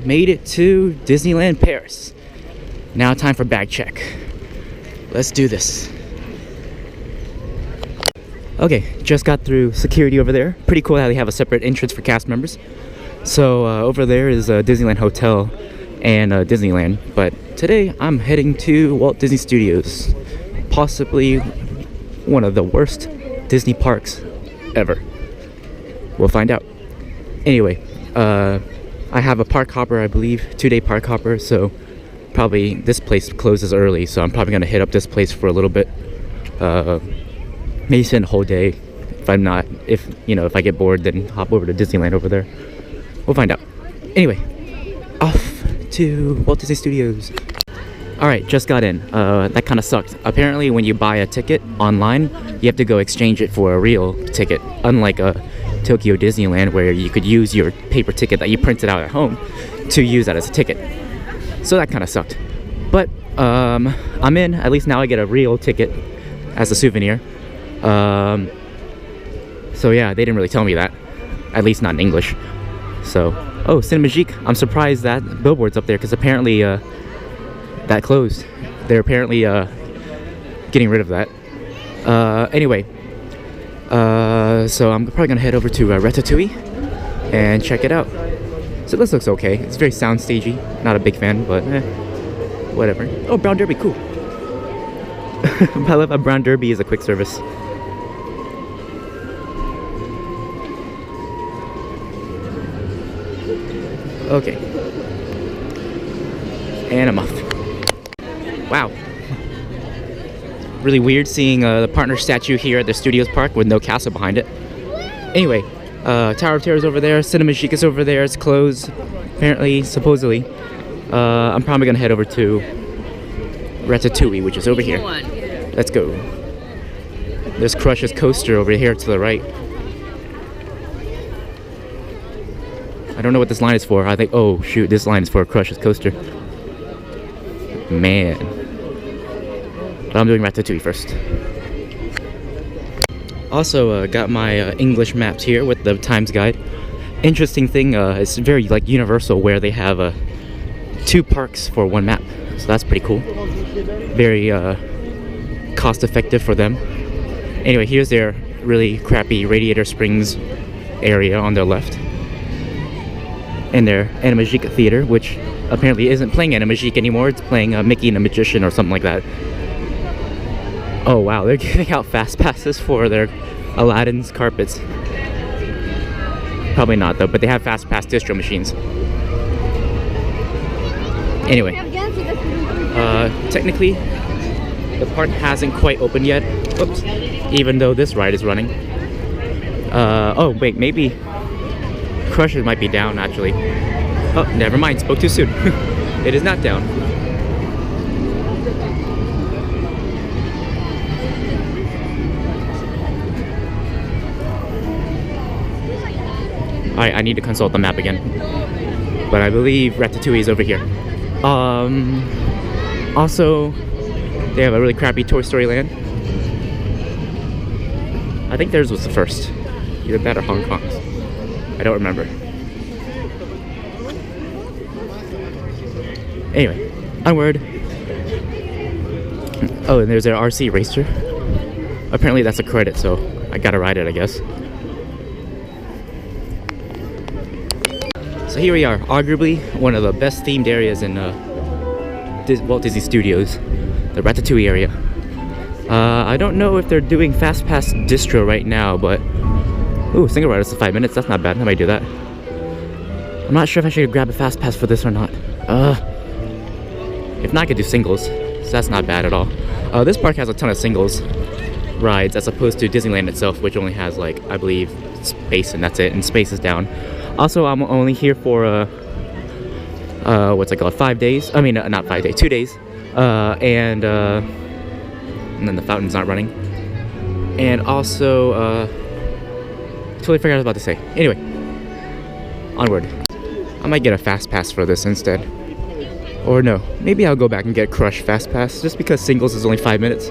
made it to Disneyland Paris. Now time for bag check. Let's do this. Okay, just got through security over there. Pretty cool how they have a separate entrance for cast members. So over there is a Disneyland Hotel and Disneyland. But today I'm heading to Walt Disney Studios. Possibly one of the worst Disney parks ever. We'll find out. Anyway, I have a park hopper, I believe, 2-day park hopper, so probably this place closes early, so I'm probably gonna hit up this place for a little bit. Maybe spend a whole day. If I'm not, if I get bored, then hop over to Disneyland over there. We'll find out. Anyway, off to Walt Disney Studios. Alright, just got in. That kind of sucked. Apparently when you buy a ticket online, you have to go exchange it for a real ticket. Unlike Tokyo Disneyland, where you could use your paper ticket that you printed out at home to use that as a ticket. So that kind of sucked. But I'm in. At least now I get a real ticket as a souvenir. So yeah, they didn't really tell me that. At least not in English. So, oh, Cinemagique. I'm surprised that billboard's up there, because apparently that closed. They're apparently getting rid of that. Anyway, so I'm probably gonna head over to Ratatouille and check it out. So this looks okay. It's very soundstagey. Not a big fan, but whatever. Oh, Brown Derby, cool. I love how Brown Derby is a quick service. Okay. And I'm off. Wow. Really weird seeing the partner statue here at the Studios Park with no castle behind it. Anyway, Tower of Terror is over there. Cinemagique is over there. It's closed, apparently, supposedly. I'm probably gonna head over to Ratatouille, which is over here. Let's go. There's Crush's coaster over here to the right. I don't know what this line is for. I think, oh shoot, this line is for Crush's coaster. Man. But I'm doing Ratatouille first. Also, got my English maps here with the Times Guide. Interesting thing, it's very like universal, where they have 2 parks for 1 map. So that's pretty cool. Very cost effective for them. Anyway, here's their really crappy Radiator Springs area on their left. And their Animagique Theater, which apparently isn't playing Animagique anymore. It's playing Mickey and the Magician or something like that. Oh wow, they're giving out fast passes for their Aladdin's carpets. Probably not though, but they have fast pass distro machines. Anyway, technically the park hasn't quite opened yet. Oops. Even though this ride is running. Oh wait, maybe Crusher might be down actually. Oh, never mind, spoke too soon. It is not down. Alright, I need to consult the map again. But I believe Ratatouille is over here. Also, they have a really crappy Toy Story Land. I think theirs was the first. Either that or Hong Kong's. I don't remember. Anyway, onward. Oh, and there's their RC Racer. Apparently that's a credit, so I gotta ride it, I guess. So here we are, arguably one of the best themed areas in Walt Disney Studios, the Ratatouille area. I don't know if they're doing Fast Pass Distro right now, but ooh, single ride is 5 minutes. That's not bad. I might do that. I'm not sure if I should grab a Fast Pass for this or not. If not, I could do singles, so that's not bad at all. This park has a ton of singles rides as opposed to Disneyland itself, which only has like, I believe, Space, and that's it, and Space is down. Also, I'm only here for what's it called, 5 days. I mean, not 5 days, 2 days. And then the fountain's not running. And also, totally forgot what I was about to say. Anyway, onward. I might get a fast pass for this instead. Or no, maybe I'll go back and get Crush fast pass just because singles is only 5 minutes.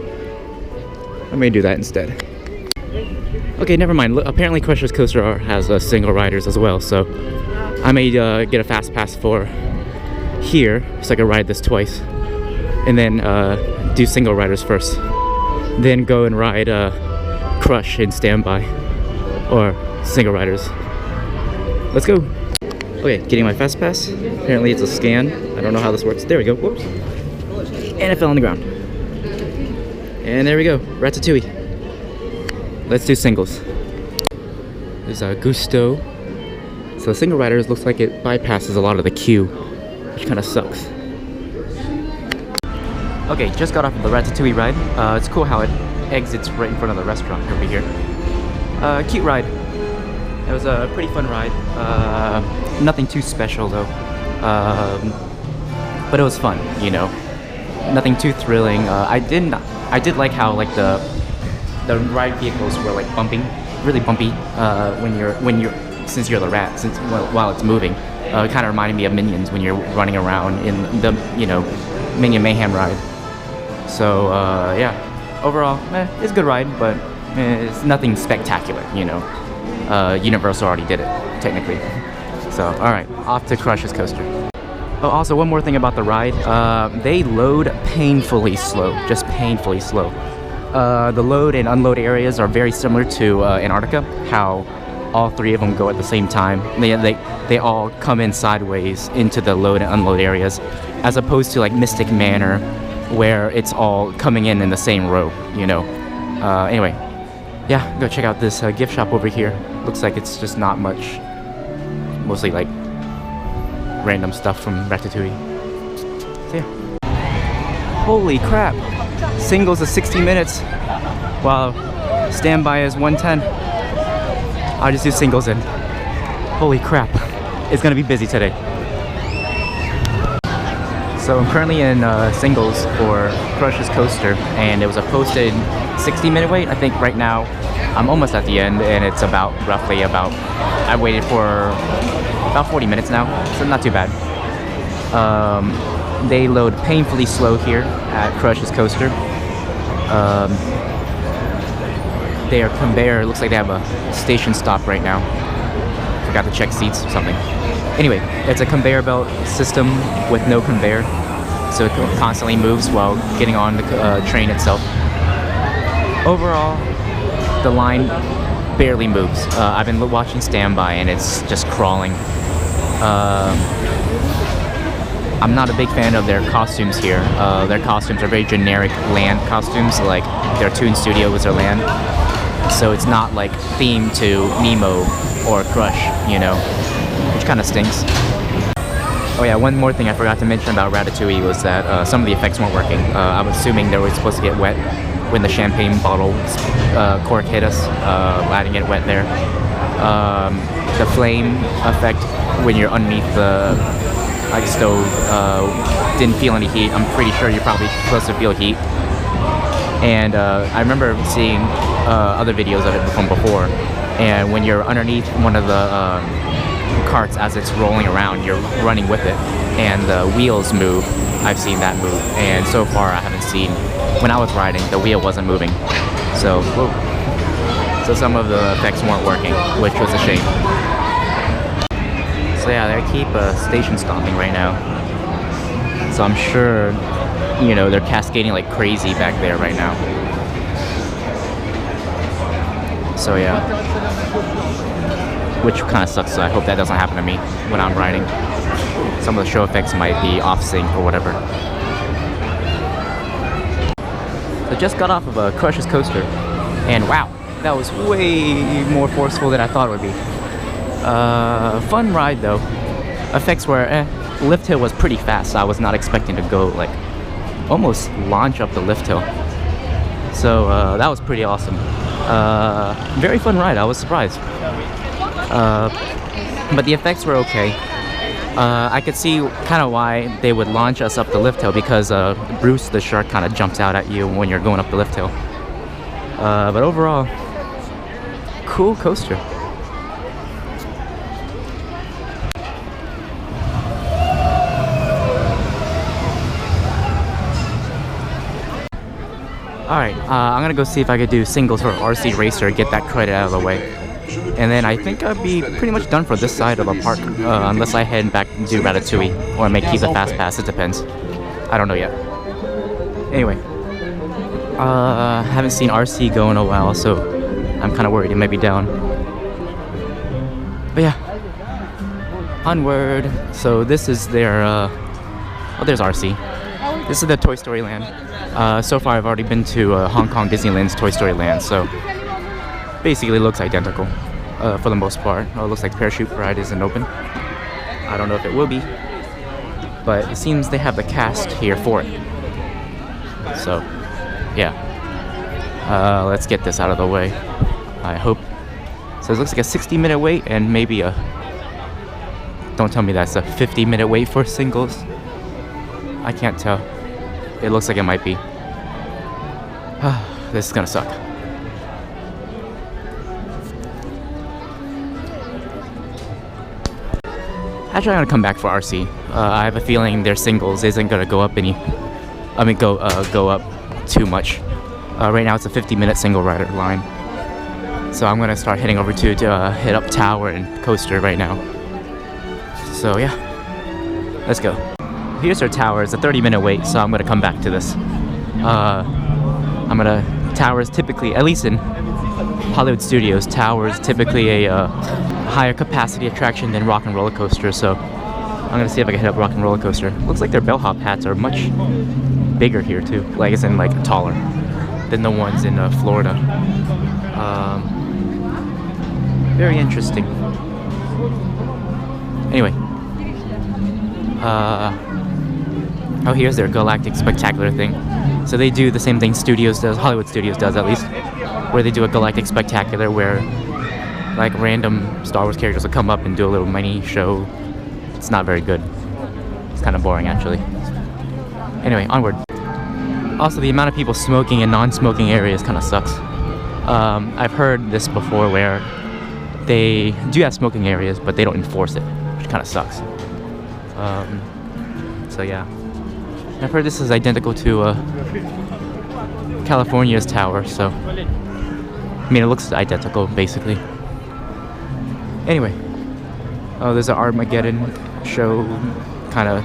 I may do that instead. Okay, never mind. Apparently Crusher's Coaster has single riders as well, so I may get a fast pass for here, so I can ride this twice. And then do single riders first. Then go and ride Crush in standby. Or single riders. Let's go! Okay, getting my fast pass. Apparently it's a scan. I don't know how this works. There we go. Whoops. And it fell on the ground. And there we go. Ratatouille. Let's do singles. There's a Gusto. So single riders looks like it bypasses a lot of the queue, which kind of sucks. Okay, just got off of the Ratatouille ride. It's cool how it exits right in front of the restaurant over here. Cute ride. It was a pretty fun ride. Nothing too special though. But it was fun, you know. Nothing too thrilling. I did like how like the ride vehicles were like bumping, really bumpy since you're the rat, while it's moving. It kind of reminded me of Minions when you're running around in the Minion Mayhem ride. So yeah, overall, it's a good ride, but it's nothing spectacular, you know. Universal already did it technically. So all right, off to Crush's Coaster. Oh, also one more thing about the ride, they load painfully slow, just painfully slow. The load and unload areas are very similar to Antarctica, how all three of them go at the same time. They all come in sideways into the load and unload areas, as opposed to like Mystic Manor, where it's all coming in the same row, you know. Anyway, yeah, go check out this gift shop over here. Looks like it's just not much, mostly like random stuff from Ratatouille. So yeah. Holy crap! Singles is 60 minutes, while standby is 110. I'll just do singles in. Holy crap, it's gonna be busy today. So I'm currently in singles for Crush's Coaster, and it was a posted 60-minute wait. I think right now I'm almost at the end, and it's roughly about, I waited for about 40 minutes now, so not too bad. They load painfully slow here at Crush's Coaster. Their conveyor looks like they have a station stop right now. Forgot to check seats or something. Anyway, it's a conveyor belt system with no conveyor, so it constantly moves while getting on the train itself. Overall, the line barely moves. I've been watching standby and it's just crawling. I'm not a big fan of their costumes here. Their costumes are very generic land costumes, like their Toon Studio was their land. So it's not like themed to Nemo or Crush, you know, which kind of stinks. Oh yeah, one more thing I forgot to mention about Ratatouille was that some of the effects weren't working. I'm assuming they were supposed to get wet when the champagne bottle cork hit us, letting it wet there. The flame effect when you're underneath the stove didn't feel any heat. I'm pretty sure you're probably supposed to feel heat. And I remember seeing other videos of it from before, and when you're underneath one of the carts as it's rolling around, you're running with it, and the wheels move. I've seen that move, and so far I haven't seen, when I was riding, the wheel wasn't moving. So some of the effects weren't working, which was a shame. So yeah, they keep station stopping right now. So I'm sure, you know, they're cascading like crazy back there right now. So yeah, which kind of sucks. So I hope that doesn't happen to me when I'm riding. Some of the show effects might be off sync or whatever. So just got off of a Crush's Coaster, and wow, that was way more forceful than I thought it would be. Fun ride though. Effects were lift hill was pretty fast. I was not expecting to go like almost launch up the lift hill. So that was pretty awesome. Very fun ride. I was surprised. But the effects were okay. I could see kind of why they would launch us up the lift hill, because Bruce the shark kind of jumps out at you when you're going up the lift hill. But overall, cool coaster. Alright, I'm gonna go see if I could do singles for RC Racer, get that credit out of the way. And then I think I'll be pretty much done for this side of the park, unless I head back and do Ratatouille, or I may keep the Fast Pass, it depends. I don't know yet. Anyway, haven't seen RC go in a while, so I'm kind of worried it may be down. But yeah, onward. So this is their, oh, there's RC. This is the Toy Story Land. So far I've already been to Hong Kong Disneyland's Toy Story Land, so basically looks identical for the most part. Oh, it looks like parachute ride isn't open. I don't know if it will be, but it seems they have the cast here for it. So, yeah. Let's get this out of the way, I hope. So it looks like a 60-minute wait and maybe a... Don't tell me that's a 50-minute wait for singles. I can't tell. It looks like it might be. This is gonna suck. Actually, I'm gonna come back for RC. I have a feeling their singles isn't gonna go up go up too much. Right now it's a 50-minute single rider line. So I'm gonna start heading over to hit up Tower and Coaster right now. So yeah, let's go. Here's our Tower. It's a 30-minute wait, so I'm gonna come back to this. Tower is typically, at least in Hollywood Studios, Tower is typically a higher capacity attraction than Rock and Roller Coaster, so I'm gonna see if I can hit up Rock and Roller Coaster. Looks like their bellhop hats are much bigger here too, like as in like taller than the ones in Florida. Very interesting. Anyway, oh, here's their Galactic Spectacular thing. So they do the same thing Hollywood Studios does at least, where they do a Galactic Spectacular where like random Star Wars characters will come up and do a little mini show. It's not very good. It's kind of boring actually. Anyway, onward. Also, the amount of people smoking in non-smoking areas kind of sucks. I've heard this before where they do have smoking areas, but they don't enforce it, which kind of sucks. So yeah, I've heard this is identical to California's Tower, so I mean it looks identical basically. Anyway, oh, there's an Armageddon show, kind of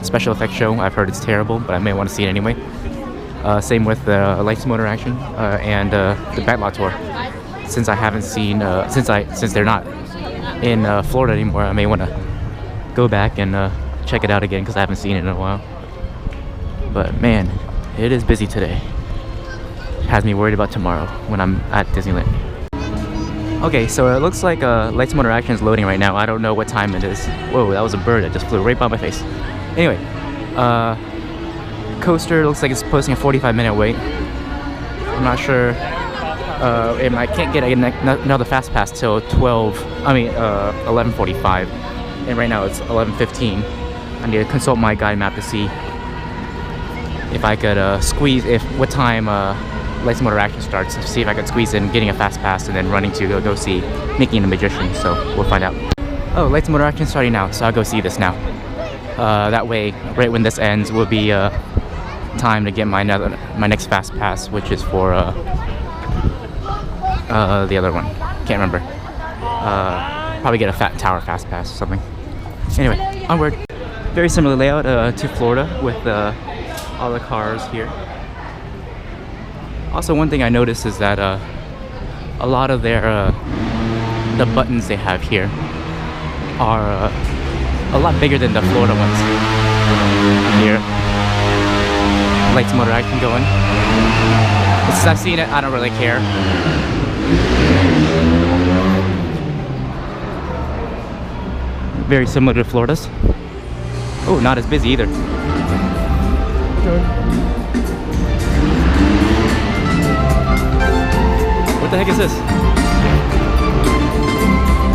special effects show. I've heard it's terrible, but I may want to see it anyway. Same with the Lights Motor Action and the Backlot Tour. Since I haven't seen, since they're not in Florida anymore, I may want to go back and check it out again because I haven't seen it in a while. But man, it is busy today. Has me worried about tomorrow when I'm at Disneyland. Okay, so it looks like Lights Motor Action is loading right now. I don't know what time it is. Whoa, that was a bird that just flew right by my face. Anyway, Coaster looks like it's posting a 45-minute wait. I'm not sure. I can't get another Fast Pass till 11:45, and right now it's 11:15. I need to consult my guide map to see if I could what time Lights Motor Action starts, to see if I could squeeze in getting a Fast Pass and then running to go see Mickey and the Magician. So we'll find out. Oh, Lights Motor Action starting now, so I'll go see this now. That way, right when this ends, will be time to get my next Fast Pass, which is for the other one. Can't remember. Probably get a Tower Fast Pass or something. Anyway, onward. Very similar layout to Florida with all the cars here. Also, one thing I noticed is that a lot of their the buttons they have here are a lot bigger than the Florida ones. Here, Lights Motor Action going. Since I've seen it, I don't really care. Very similar to Florida's. Oh, not as busy either. What the heck is this?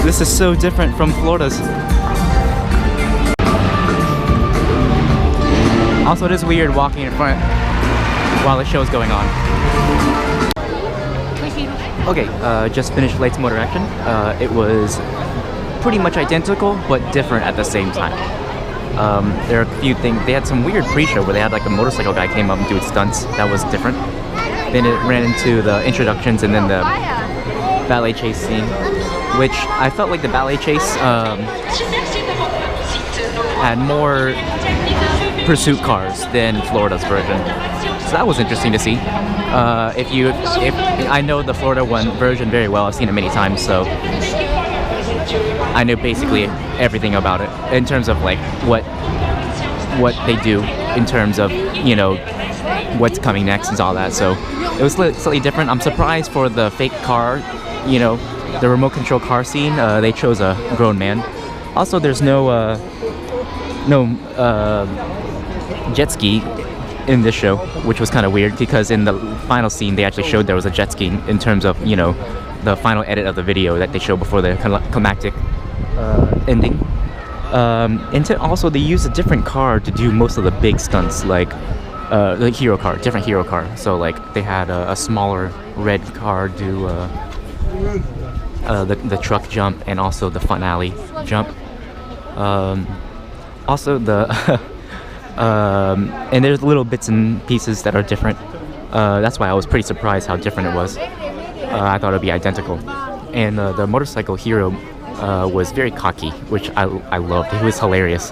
This is so different from Florida's. Also, it is weird walking in front while the show's going on. Okay, just finished Lights Motor Action. It was pretty much identical, but different at the same time. There are a few things. They had some weird pre-show where they had like a motorcycle guy came up and doing stunts. That was different. Then it ran into the introductions and then the ballet chase scene, which I felt like the ballet chase had more pursuit cars than Florida's version. So that was interesting to see. If I know the Florida one version very well, I've seen it many times, so I know basically everything about it in terms of like what they do in terms of, you know, what's coming next and all that. So it was slightly different. I'm surprised for the fake car, you know, the remote control car scene. They chose a grown man. Also, there's no jet ski in this show, which was kind of weird because in the final scene they actually showed there was a jet ski in terms of, you know, the final edit of the video that they showed before the climactic ending. And also they used a different car to do most of the big stunts, like the hero car, different hero car. So like they had a smaller red car do the truck jump and also the finale jump. Also the and there's little bits and pieces that are different. That's why I was pretty surprised how different it was. I thought it would be identical. And the motorcycle hero was very cocky, which I loved. He was hilarious.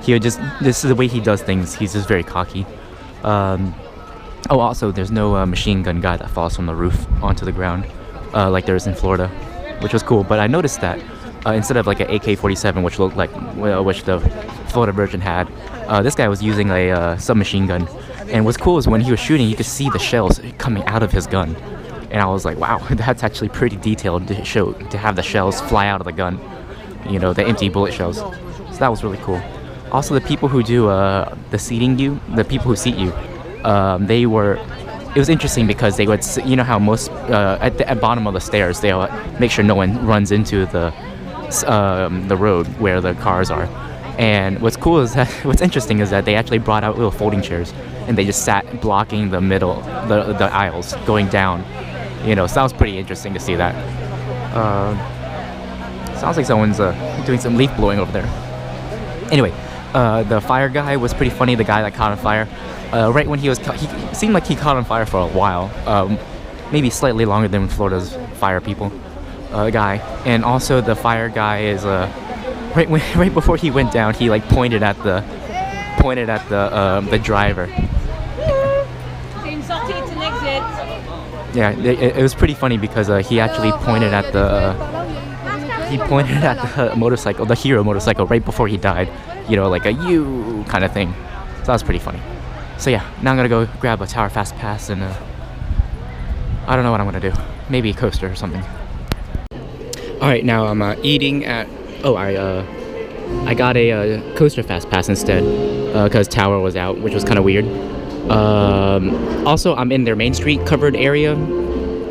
He would just, this is the way he does things. He's just very cocky. Also, there's no machine gun guy that falls from the roof onto the ground like there is in Florida, which was cool. But I noticed that instead of like an AK-47, which looked like, which the Florida version had, this guy was using a submachine gun. And what's cool is when he was shooting, you could see the shells coming out of his gun. And I was like, wow, that's actually pretty detailed to have the shells fly out of the gun. You know, the empty bullet shells. So that was really cool. Also, the people who do the seating you, the people who seat you, it was interesting because they would, you know how most, at the bottom of the stairs, they'll make sure no one runs into the road where the cars are. And what's cool is that, what's interesting is that they actually brought out little folding chairs and they just sat blocking the middle, the aisles going down. You know, sounds pretty interesting to see that. Sounds like someone's doing some leaf blowing over there. Anyway, the fire guy was pretty funny, the guy that caught on fire. Right when he seemed like he caught on fire for a while. Maybe slightly longer than Florida's fire people guy. And also the fire guy is right before he went down, he like pointed at the driver. Yeah, it was pretty funny because he actually pointed at the motorcycle, the hero motorcycle, right before he died. You know, like a you kind of thing. So that was pretty funny. So yeah, now I'm gonna go grab a Tower Fast Pass and I don't know what I'm gonna do. Maybe a coaster or something. All right, now I'm eating at. I got a coaster Fast Pass instead because Tower was out, which was kind of weird. Also, I'm in their Main Street covered area,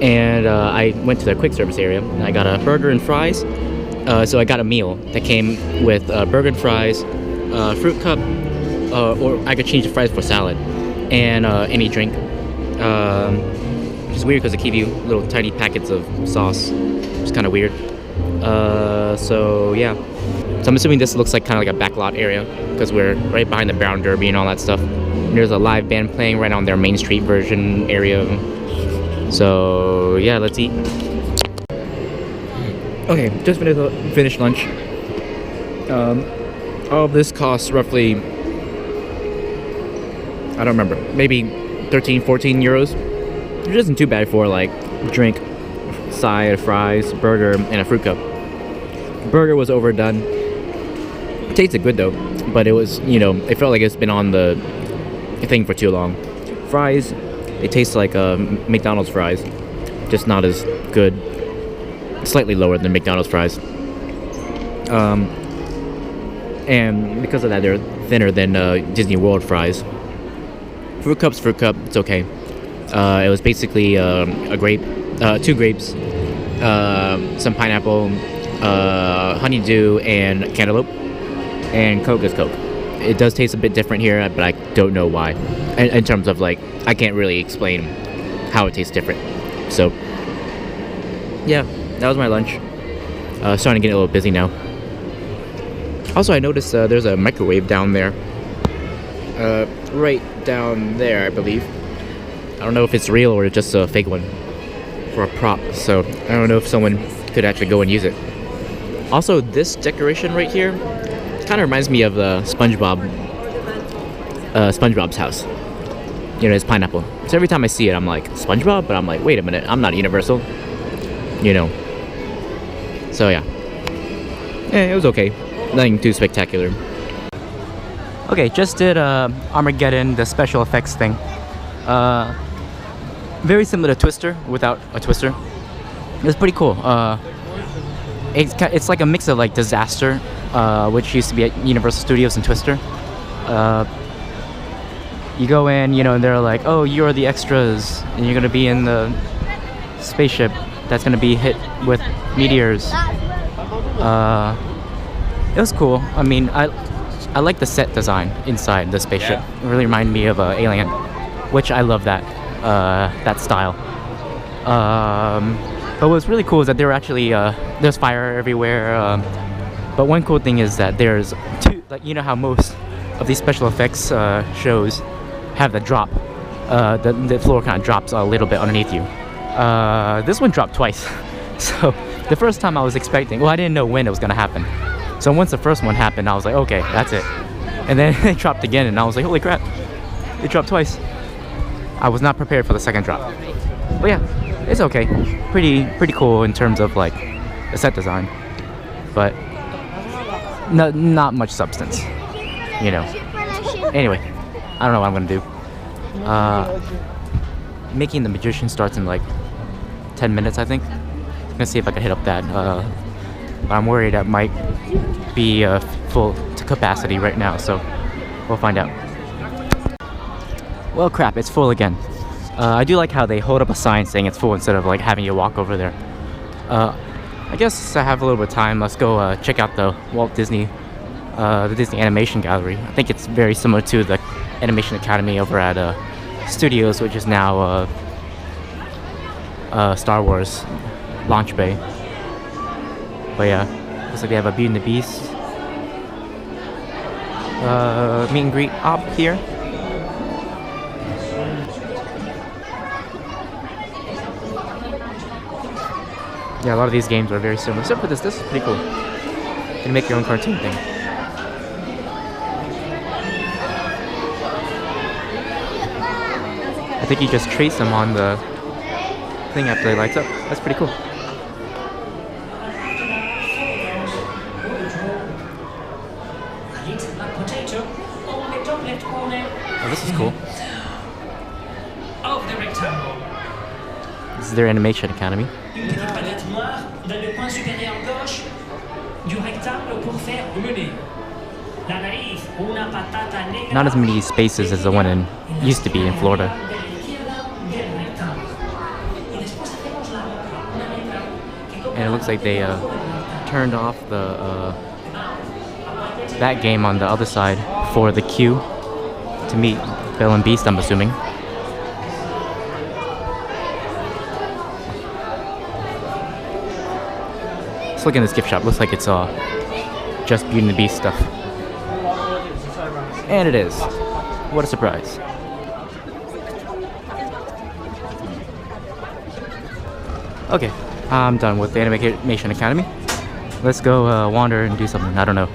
and I went to their quick service area. And I got a burger and fries. So I got a meal that came with burger and fries, fruit cup, or I could change the fries for salad, and any drink. Which is weird because they give you little tiny packets of sauce. It's kind of weird. So yeah. So I'm assuming this looks like kind of like a backlot area because we're right behind the Brown Derby and all that stuff. And there's a live band playing right on their Main Street version area. So yeah, let's eat. Okay, just finished lunch. All of this costs roughly, I don't remember, maybe 13, 14 euros. Which isn't too bad for like drink, side, fries, burger, and a fruit cup. Burger was overdone. It tasted good though, but it was, you know, it felt like it's been on the thing for too long. Fries, they taste like McDonald's fries, just not as good. Slightly lower than McDonald's fries. And because of that, they're thinner than Disney World fries. Fruit cup, it's okay. It was basically a grape, 2 grapes, some pineapple, honeydew, and cantaloupe, and Coke is Coke. It does taste a bit different here, but I don't know why. In terms of like, I can't really explain how it tastes different. So, yeah, that was my lunch. Starting to get a little busy now. Also, I noticed there's a microwave down there. Right down there, I believe. I don't know if it's real or just a fake one for a prop, so I don't know if someone could actually go and use it. Also, this decoration right here kind of reminds me of SpongeBob's house. You know, his pineapple. So every time I see it, I'm like, SpongeBob? But I'm like, wait a minute, I'm not Universal. You know. So yeah. It was okay. Nothing too spectacular. Okay, just did Armageddon, the special effects thing. Very similar to Twister, without a twister. It was pretty cool. It's like a mix of like Disaster, which used to be at Universal Studios, and Twister. You go in, you know, and they're like, oh, you're the extras, and you're gonna be in the spaceship that's gonna be hit with meteors. It was cool. I mean, I like the set design inside the spaceship. Yeah. It really reminded me of Alien, which I love that style. But what's really cool is that there were actually there's fire everywhere. But one cool thing is that there's two, like, you know how most of these special effects shows have the drop. The floor kind of drops a little bit underneath you. This one dropped twice. So the first time I was expecting, well, I didn't know when it was gonna happen. So once the first one happened, I was like, okay, that's it. And then it dropped again, and I was like, holy crap, it dropped twice. I was not prepared for the second drop. But yeah, it's okay. Pretty cool in terms of like the set design, but not much substance, you know. Anyway, I don't know what I'm gonna do. Making the Magician starts in like 10 minutes, I think. I'm gonna see if I can hit up that. But I'm worried that might be full to capacity right now, so we'll find out. Well, crap, it's full again. I do like how they hold up a sign saying it's full instead of like having you walk over there. I guess I have a little bit of time. Let's go check out the Walt Disney, the Disney Animation Gallery. I think it's very similar to the Animation Academy over at Studios, which is now Star Wars Launch Bay. But yeah, looks like they have a Beauty and the Beast meet and greet op here. Yeah, a lot of these games are very similar, except for this. This is pretty cool. You can make your own cartoon thing. I think you just trace them on the thing after it lights up. That's pretty cool. Oh, this is cool. This is their Animation Academy. Not as many spaces as the one in used to be in Florida. And it looks like they turned off the that game on the other side for the queue to meet Belle and Beast, I'm assuming. Let's look in this gift shop. Looks like it's just Beauty and the Beast stuff. And it is. What a surprise. Okay, I'm done with the Animation Academy. Let's go wander and do something. I don't know.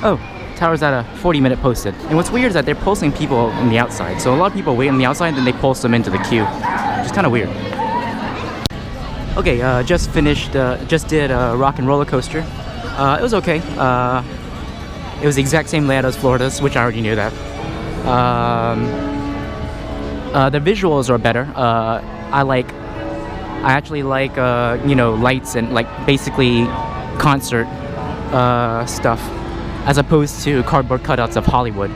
Oh, tower's at a 40-minute posted. And what's weird is that they're posting people on the outside. So a lot of people wait on the outside, then they post them into the queue, which is kind of weird. Okay, just did Rock and Roller Coaster. It was okay. It was the exact same layout as Florida's, which I already knew that. The visuals are better. I actually like, you know, lights and like basically concert stuff, as opposed to cardboard cutouts of Hollywood.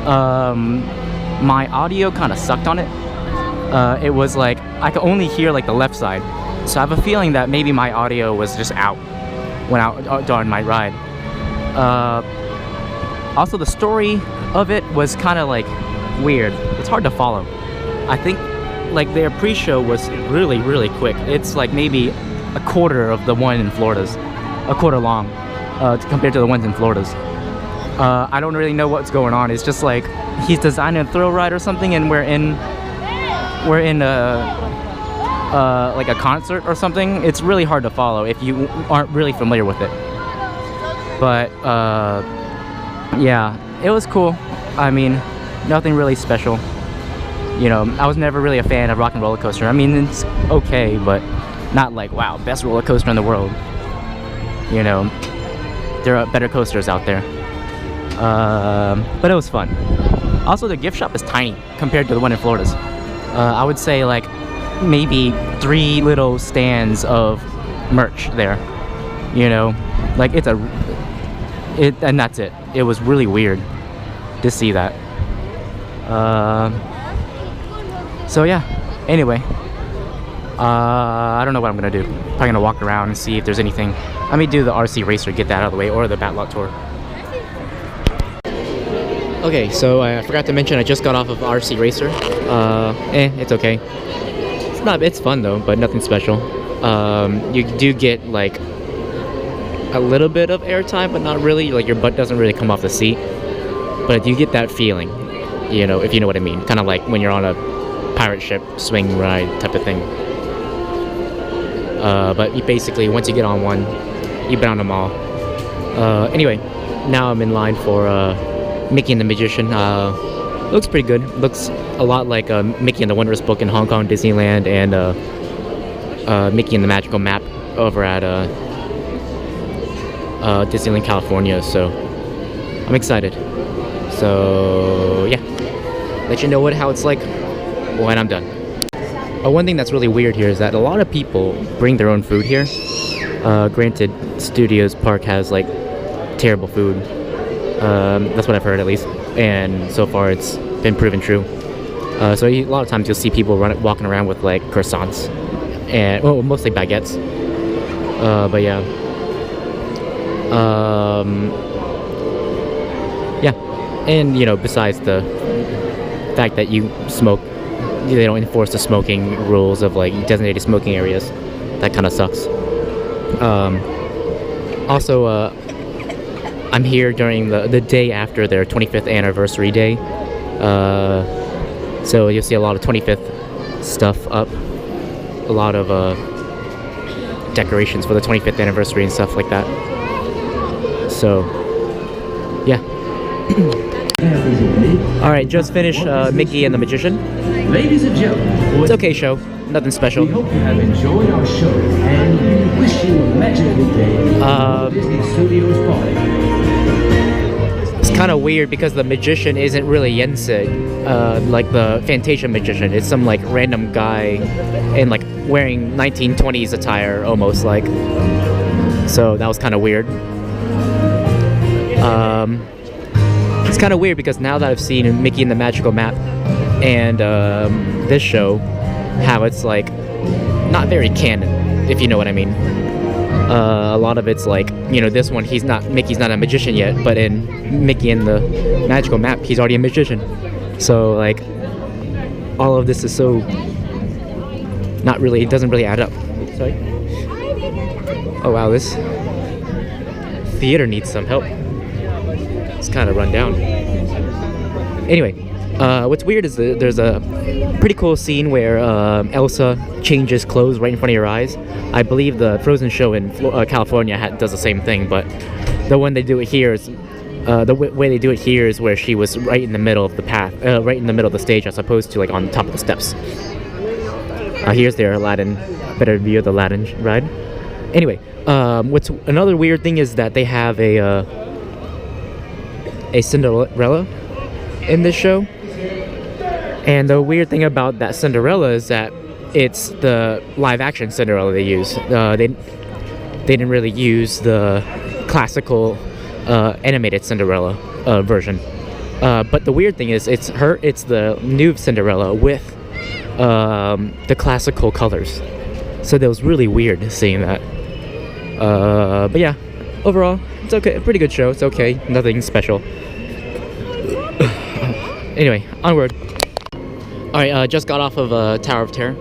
My audio kind of sucked on it. It was like, I could only hear like the left side. So I have a feeling that maybe my audio was just out when out during my ride. Also, the story of it was kind of like weird. It's hard to follow. I think like their pre-show was really, really quick. It's like maybe a quarter of the one in Florida's, a quarter long compared to the ones in Florida's. I don't really know what's going on. It's just like he's designing a thrill ride or something, and we're in like a concert or something. It's really hard to follow if you aren't really familiar with it. But yeah, it was cool. I mean, nothing really special. You know, I was never really a fan of Rock and Roller Coaster. I mean, it's okay, but not like, wow, best roller coaster in the world. You know, there are better coasters out there. But it was fun. Also, the gift shop is tiny compared to the one in Florida's. I would say like maybe 3 little stands of merch there. You know, like and that's it. It was really weird to see that. So yeah, anyway, I don't know what I'm gonna do. Probably gonna walk around and see if there's anything. Let me do the RC Racer, get that out of the way, or the Batlot Tour. Okay, so I forgot to mention I just got off of RC Racer. It's okay. It's fun though, but nothing special. You do get like a little bit of airtime, but not really. Like your butt doesn't really come off the seat, but you get that feeling, you know, if you know what I mean. Kind of like when you're on a pirate ship swing ride type of thing. But you basically, once you get on one, you've been on them all. Anyway, now I'm in line for Mickey and the Magician. Looks pretty good. Looks a lot like Mickey and the Wondrous Book in Hong Kong Disneyland, and Mickey and the Magical Map over at Disneyland California. So I'm excited. So yeah, let you know how it's like when I'm done. One thing that's really weird here is that a lot of people bring their own food here. Granted, Studios Park has like terrible food. That's what I've heard at least, and so far it's been proven true. So a lot of times you'll see people walking around with like croissants and mostly baguettes. But yeah, yeah, and you know, besides the fact that you smoke, they don't enforce the smoking rules of like designated smoking areas. That kind of sucks. Also, I'm here during the day after their 25th anniversary day. So you'll see a lot of 25th stuff up. A lot of decorations for the 25th anniversary and stuff like that. So, yeah. Alright, just finished Mickey and the Magician. Ladies and gentlemen, it's okay show. Nothing special. We hope you have enjoyed our show and we wish you a magical day at Disney Studios Park. It's kind of weird because the magician isn't really Yensid, like the Fantasia magician. It's some like random guy in like wearing 1920s attire almost like. So that was kind of weird. It's kind of weird because now that I've seen Mickey and the Magical Map and this show, how it's like not very canon, if you know what I mean. A lot of it's like, you know, this one Mickey's not a magician yet, but in Mickey and the Magical Map he's already a magician. So like all of this is so not really, it doesn't really add up. Sorry. Oh wow, this theater needs some help. It's kind of run down. Anyway, what's weird is there's a pretty cool scene where Elsa changes clothes right in front of your eyes. I believe the Frozen show in California does the same thing, but the one they do it here is way they do it here is where she was right in the middle of the path, right in the middle of the stage, as opposed to like on top of the steps. Here's their Aladdin, better view of the Aladdin ride. Anyway, what's another weird thing is that they have a Cinderella in this show, and the weird thing about that Cinderella is that it's the live action Cinderella they use. They didn't really use the classical animated Cinderella version. But the weird thing is it's the new Cinderella with the classical colors. So that was really weird seeing that. But yeah, overall it's okay, a pretty good show. It's okay, nothing special. Anyway, onward. Alright, just got off of Tower of Terror.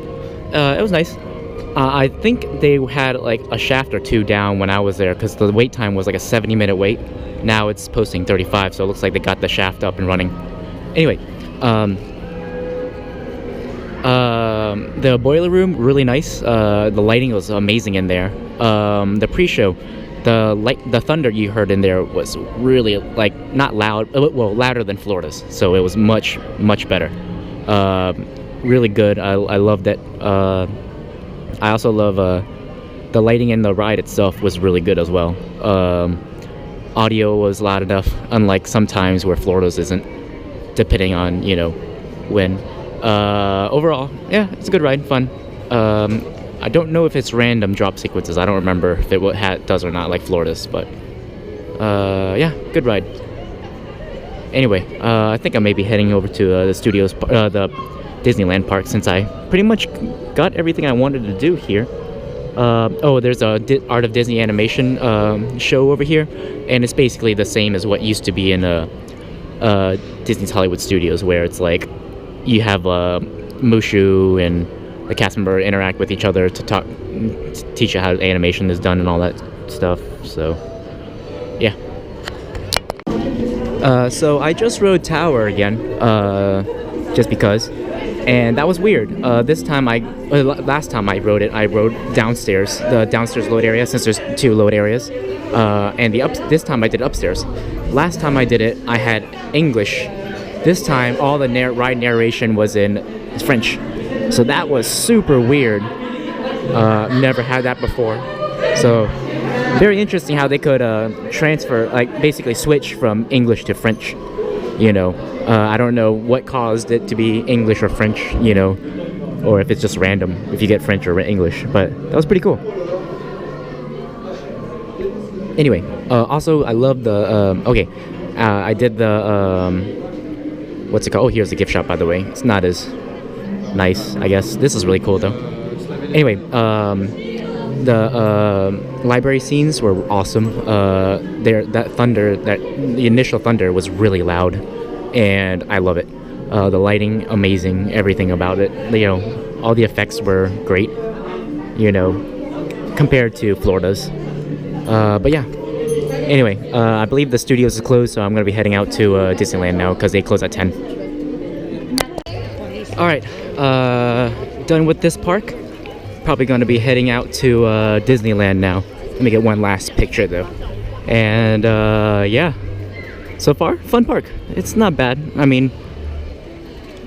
It was nice. I think they had like a shaft or two down when I was there because the wait time was like a 70-minute wait. Now it's posting 35, so it looks like they got the shaft up and running. Anyway, the boiler room, really nice. The lighting was amazing in there. The pre-show, the thunder you heard in there was really like not loud, well, louder than Florida's, so it was much better. Really good. I loved it. I also love the lighting in the ride itself was really good as well. Audio was loud enough, unlike sometimes where Florida's isn't, depending on, you know, when. Overall, yeah, it's a good ride, fun. I don't know if it's random drop sequences. I don't remember if it does or not, like Florida's, but yeah, good ride. Anyway, I think I may be heading over to the Disneyland park, since I pretty much got everything I wanted to do here. Oh, there's a Art of Disney animation show over here, and it's basically the same as what used to be in Disney's Hollywood Studios, where it's like you have Mushu and the cast member interact with each other to teach you how animation is done and all that stuff. So yeah. So I just rode Tower again, just because. And that was weird. Last time I rode it, I rode downstairs, the downstairs load area, since there's two load areas. And this time I did upstairs. Last time I did it, I had English. This time, all the ride narration was in French. So that was super weird. Never had that before. So very interesting how they could transfer, like basically switch from English to French, you know. I don't know what caused it to be English or French, you know, or if it's just random if you get French or English, but that was pretty cool. Anyway, also I love the, I did the, what's it called? Oh, here's the gift shop, by the way. It's not as nice, I guess. This is really cool, though. Anyway, the library scenes were awesome. The initial thunder was really loud, and I love it. The lighting, amazing. Everything about it. You know, all the effects were great, you know, compared to Florida's. But yeah. Anyway, I believe the studios is closed, so I'm going to be heading out to Disneyland now, because they close at 10. Alright, done with this park. Probably going to be heading out to Disneyland now. Let me get one last picture, though. And, yeah. So far, fun park. It's not bad. I mean,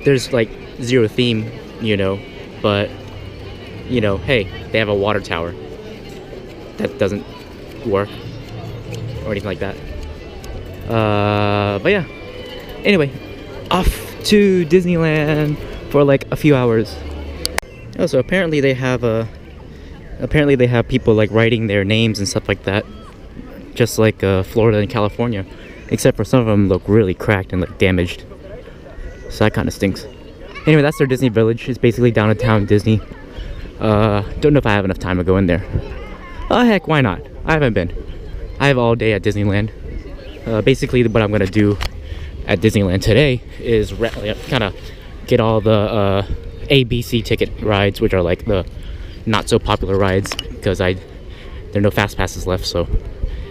there's, like, zero theme, you know. But, you know, hey, they have a water tower. That doesn't work. Or anything like that. But yeah. Anyway, off to Disneyland for like a few hours. Oh, so apparently they have people like writing their names and stuff like that, just like Florida and California, except for some of them look really cracked and like damaged. So that kind of stinks. Anyway, that's their Disney Village. It's basically downtown Disney. Don't know if I have enough time to go in there. Oh heck, why not? I haven't been. I have all day at Disneyland. Basically, what I'm gonna do at Disneyland today is kind of get all the ABC ticket rides, which are like the not so popular rides, because there are no fast passes left, so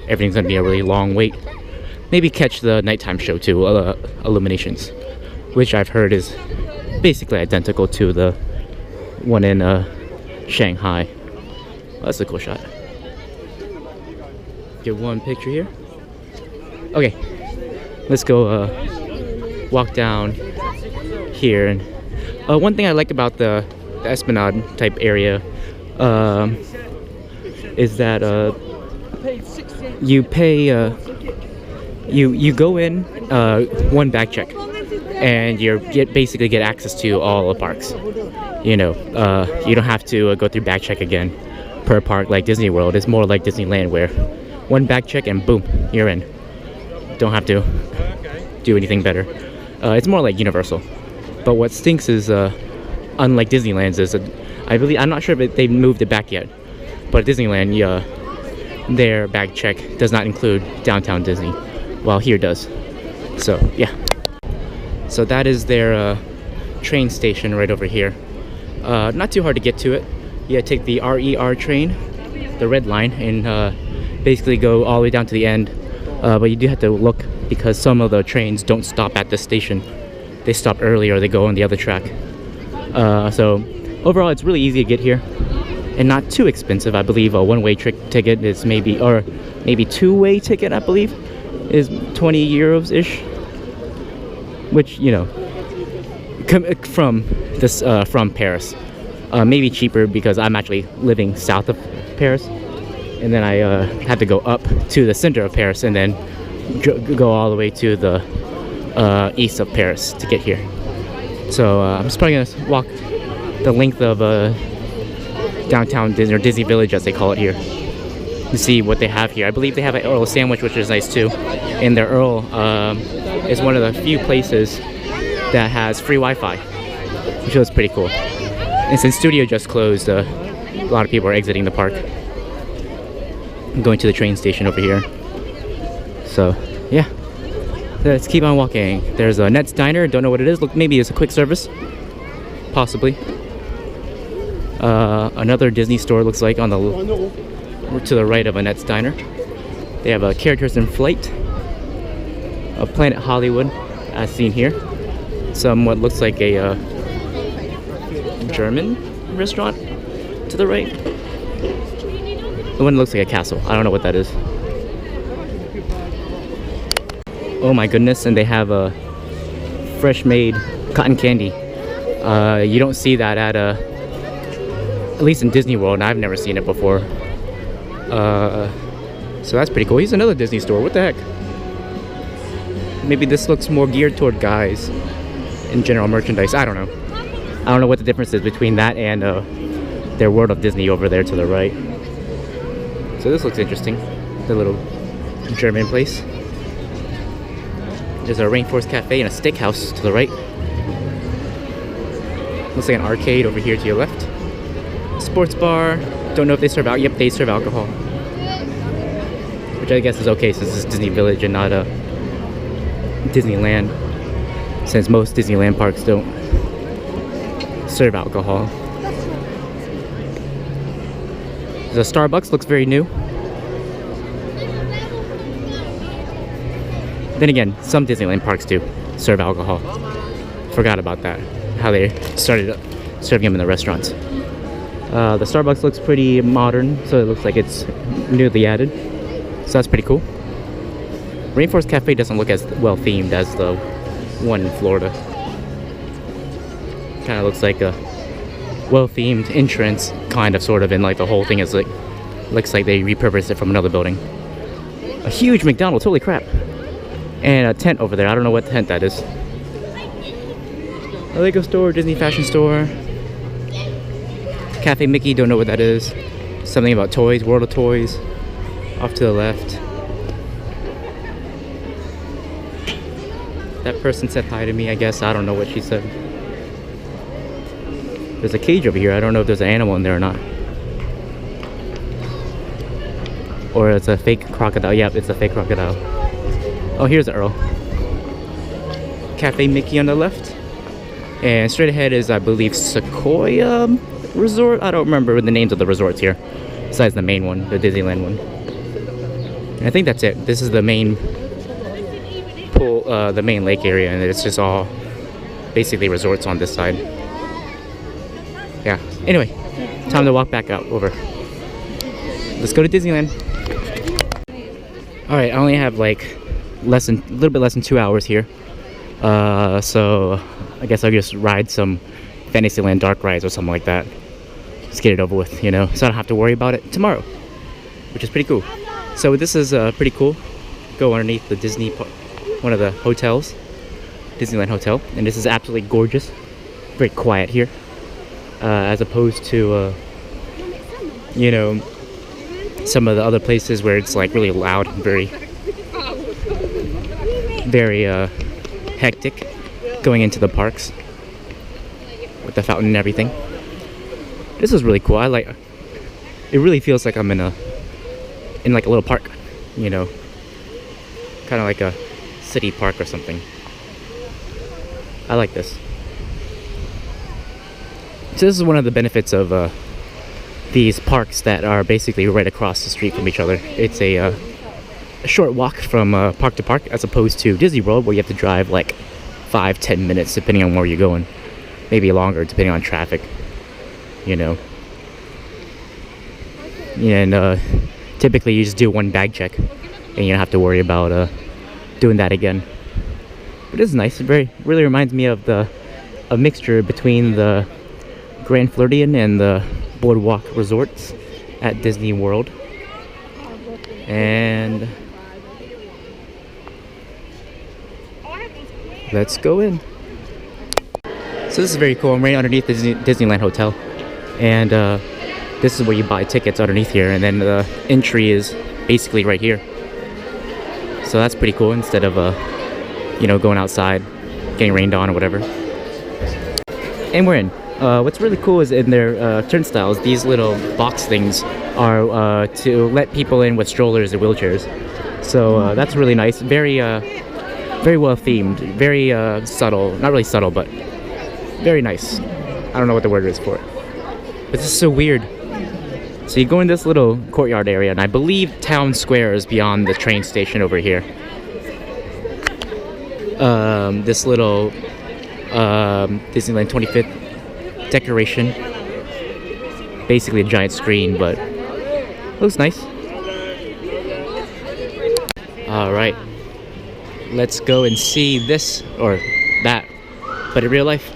everything's gonna be a really long wait. Maybe catch the nighttime show too, Illuminations, which I've heard is basically identical to the one in Shanghai. Oh, that's a cool shot. Get one picture here. Okay, let's go walk down here. And one thing I like about the Esplanade type area is that you pay you go in one bag check, and basically get access to all the parks. You know, you don't have to go through bag check again per park like Disney World. It's more like Disneyland, where one bag check and boom, you're in. Don't have to do anything better. It's more like Universal. But what stinks is, unlike Disneyland's, is I'm not sure if they moved it back yet. But Disneyland, their bag check does not include downtown Disney, while here does. So yeah. So that is their train station right over here. Not too hard to get to it. you take the RER train, the red line, and basically go all the way down to the end. But you do have to look because some of the trains don't stop at this station. They stop early or they go on the other track. So overall, it's really easy to get here and not too expensive. I believe a one-way ticket is maybe, or maybe two-way ticket, I believe, is 20 euros ish, which, you know, from Paris, maybe cheaper because I'm actually living south of Paris, and then I had to go up to the center of Paris and then go all the way to the east of Paris to get here. So I'm just probably gonna walk the length of downtown Disney, or Disney Village as they call it here, to see what they have here. I believe they have an Earl sandwich, which is nice too, and their Earl is one of the few places that has free Wi-Fi, which was pretty cool. And since Studio just closed, a lot of people are exiting the park. I'm going to the train station over here. So yeah, let's keep on walking. There's a Net's Diner, don't know what it is. Look, maybe it's a quick service, possibly. Another Disney store looks like on the to the right of a Net's Diner. They have Characters in Flight, a Planet Hollywood, as seen here. What looks like a German restaurant to the right. The one looks like a castle. I don't know what that is. Oh my goodness, and they have a fresh made cotton candy. You don't see that at least in Disney World, and I've never seen it before. So that's pretty cool. Here's another Disney store. What the heck? Maybe this looks more geared toward guys in general merchandise. I don't know. I don't know what the difference is between that and their World of Disney over there to the right. So this looks interesting. The little German place. There's a Rainforest Cafe and a steakhouse to the right. Looks like an arcade over here to your left. Sports bar. Don't know if they serve alcohol. Yep, they serve alcohol. Which I guess is okay since it's Disney Village and not Disneyland. Since most Disneyland parks don't serve alcohol. The Starbucks looks very new. Then again, some Disneyland parks do serve alcohol. Forgot about that. How they started serving them in the restaurants. The Starbucks looks pretty modern, so it looks like it's newly added. So that's pretty cool. Rainforest Cafe doesn't look as well themed as the one in Florida. Kind of looks like a well themed entrance, kind of, sort of, and like the whole thing is like, looks like they repurposed it from another building. A huge McDonald's, holy crap. And a tent over there, I don't know what tent that is. A Lego store, Disney fashion store. Cafe Mickey, don't know what that is. Something about toys, World of Toys. Off to the left. That person said hi to me, I guess. I don't know what she said. There's a cage over here. I don't know if there's an animal in there or not. Or it's a fake crocodile. Yep, it's a fake crocodile. Oh, here's the Earl. Cafe Mickey on the left. And straight ahead is, I believe, Sequoia Resort. I don't remember the names of the resorts here. Besides the main one, the Disneyland one. And I think that's it. This is the main pool, the main lake area, and it's just all basically resorts on this side. Yeah. Anyway, time to walk back out over. Let's go to Disneyland. All right, I only have like a little bit less than 2 hours here. So I guess I'll just ride some Fantasyland dark rides or something like that. Just get it over with, you know, so I don't have to worry about it tomorrow, which is pretty cool. So this is pretty cool. Go underneath the Disney, one of the hotels, Disneyland Hotel, and this is absolutely gorgeous. Very quiet here, as opposed to, you know, some of the other places where it's like really loud, very hectic. Going into the parks with the fountain and everything. This is really cool. I like. It really feels like I'm in like a little park, you know, kind of like a city park or something. I like this. So this is one of the benefits of these parks that are basically right across the street from each other. It's a short walk from park to park, as opposed to Disney World, where you have to drive like 5-10 minutes depending on where you're going, maybe longer depending on traffic, you know. And typically you just do one bag check and you don't have to worry about doing that again. But it's nice. It really reminds me of a mixture between the Grand Floridian and the Boardwalk resorts at Disney World. And let's go in. So this is very cool. I'm right underneath the Disneyland Hotel, and this is where you buy tickets underneath here, and then the entry is basically right here. So that's pretty cool, instead of you know, going outside, getting rained on or whatever. And we're in. What's really cool is in their turnstiles, these little box things are to let people in with strollers and wheelchairs. So that's really nice. Very well themed. Very subtle. Not really subtle, but very nice. I don't know what the word is for it. But this is so weird. So you go in this little courtyard area, and I believe Town Square is beyond the train station over here. This little Disneyland 25th decoration. Basically a giant screen, but looks nice. Alright. Let's go and see this, or that, but in real life.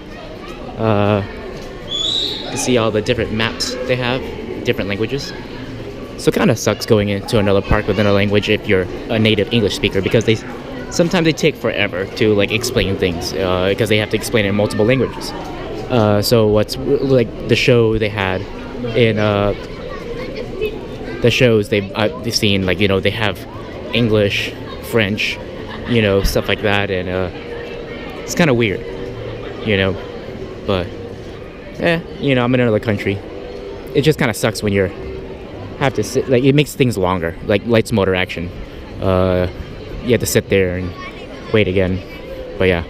To see all the different maps they have, different languages. So it kind of sucks going into another park with another language if you're a native English speaker, because sometimes they take forever to like explain things, because they have to explain it in multiple languages. So what's like the show they had in the shows they've seen, like, you know, they have English, French, you know, stuff like that, and it's kind of weird, you know. But you know, I'm in another country. It just kind of sucks when you have to sit, like, it makes things longer, like lights, motor, action. You have to sit there and wait again. But yeah.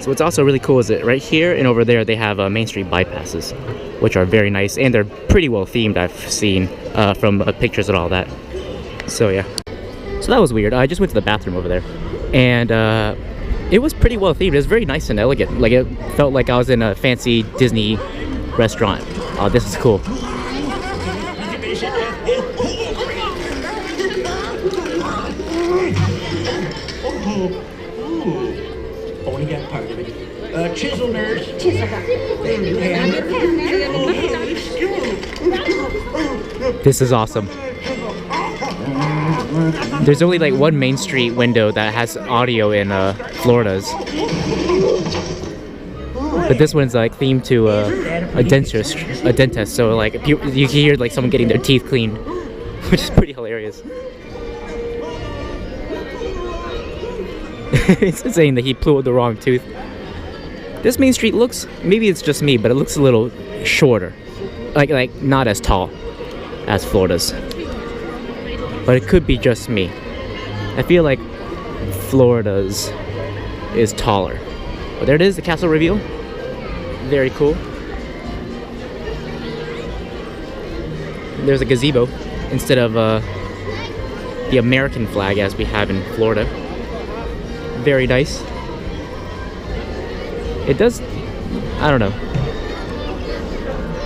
So what's also really cool is that right here and over there they have Main Street bypasses, which are very nice, and they're pretty well themed. I've seen from pictures and all that. So yeah. So that was weird. I just went to the bathroom over there, and it was pretty well themed. It was very nice and elegant. Like, it felt like I was in a fancy Disney restaurant. Oh, this is cool. Only got part of it. Chisel nurse. This is awesome. There's only like one Main Street window that has audio in Florida's. But this one's like themed to a dentist. So like you can hear like someone getting their teeth cleaned, which is pretty hilarious. It's saying that he pulled the wrong tooth. This Main Street looks, maybe it's just me, but it looks a little shorter. Like not as tall as Florida's. But it could be just me. I feel like Florida's is taller. But there it is, the castle reveal. Very cool. There's a gazebo instead of the American flag as we have in Florida. Very nice. It does, I don't know.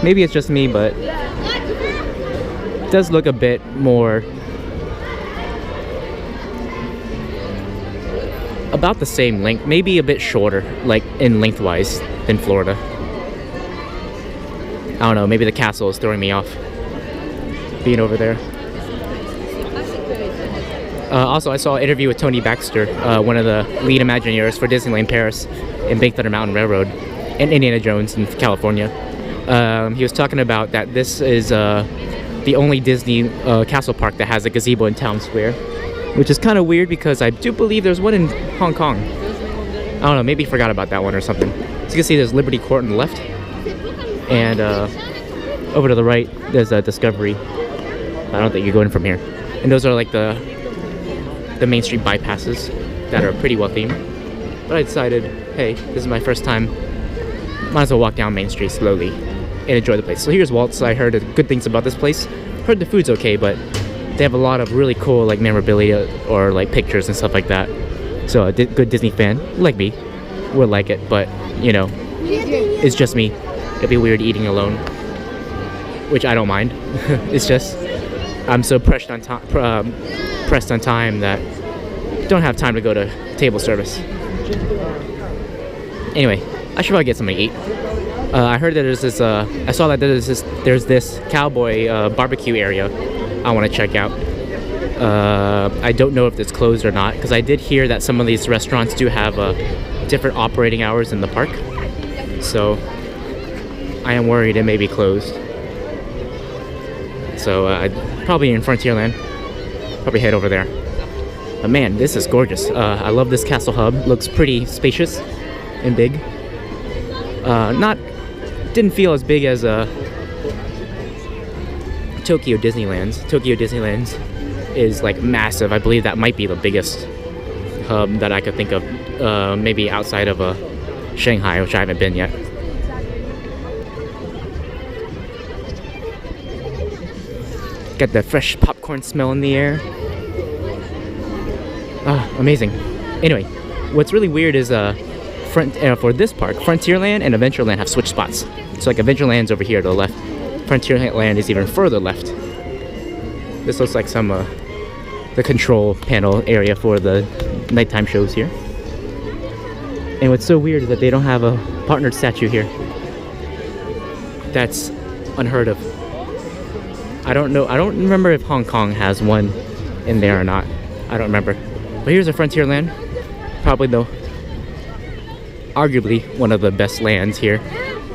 Maybe it's just me, but it does look a bit more about the same length, maybe a bit shorter, like in lengthwise, than Florida. I don't know, maybe the castle is throwing me off being over there. Also, I saw an interview with Tony Baxter, one of the lead Imagineers for Disneyland Paris and Big Thunder Mountain Railroad, and Indiana Jones in California. He was talking about that this is the only Disney castle park that has a gazebo in Town Square, which is kind of weird because I do believe there's one in Hong Kong. I don't know, maybe forgot about that one or something. So you can see there's Liberty Court on the left, and over to the right there's a Discovery. I don't think you go in from here. And those are like the Main Street bypasses that are pretty well themed. But I decided, hey, this is my first time. Might as well walk down Main Street slowly and enjoy the place. So here's Walt's. I heard good things about this place. Heard the food's okay, but they have a lot of really cool like memorabilia or like pictures and stuff like that. So a good Disney fan like me would like it, but you know, it's just me. It'd be weird eating alone, which I don't mind. It's just I'm so pressed on time that don't have time to go to table service. Anyway, I should probably get something to eat. I heard that there's this. I saw that there's this cowboy barbecue area I want to check out. I don't know if it's closed or not, because I did hear that some of these restaurants do have different operating hours in the park. So I am worried it may be closed. So probably in Frontierland, probably head over there. But man, this is gorgeous. I love this castle hub. Looks pretty spacious and big. Didn't feel as big as Tokyo Disneyland's. Tokyo Disneyland's is like massive. I believe that might be the biggest hub that I could think of, maybe outside of Shanghai, which I haven't been yet. Got the fresh popcorn smell in the air. Amazing. Anyway, what's really weird is for this park, Frontierland and Adventureland have switched spots. So like Adventureland's over here to the left. Frontierland is even further left. This looks like some the control panel area for the nighttime shows here. And what's so weird is that they don't have a partnered statue here. That's unheard of. I don't know. I don't remember if Hong Kong has one in there or not. I don't remember. But here's a Frontierland. Probably arguably one of the best lands here,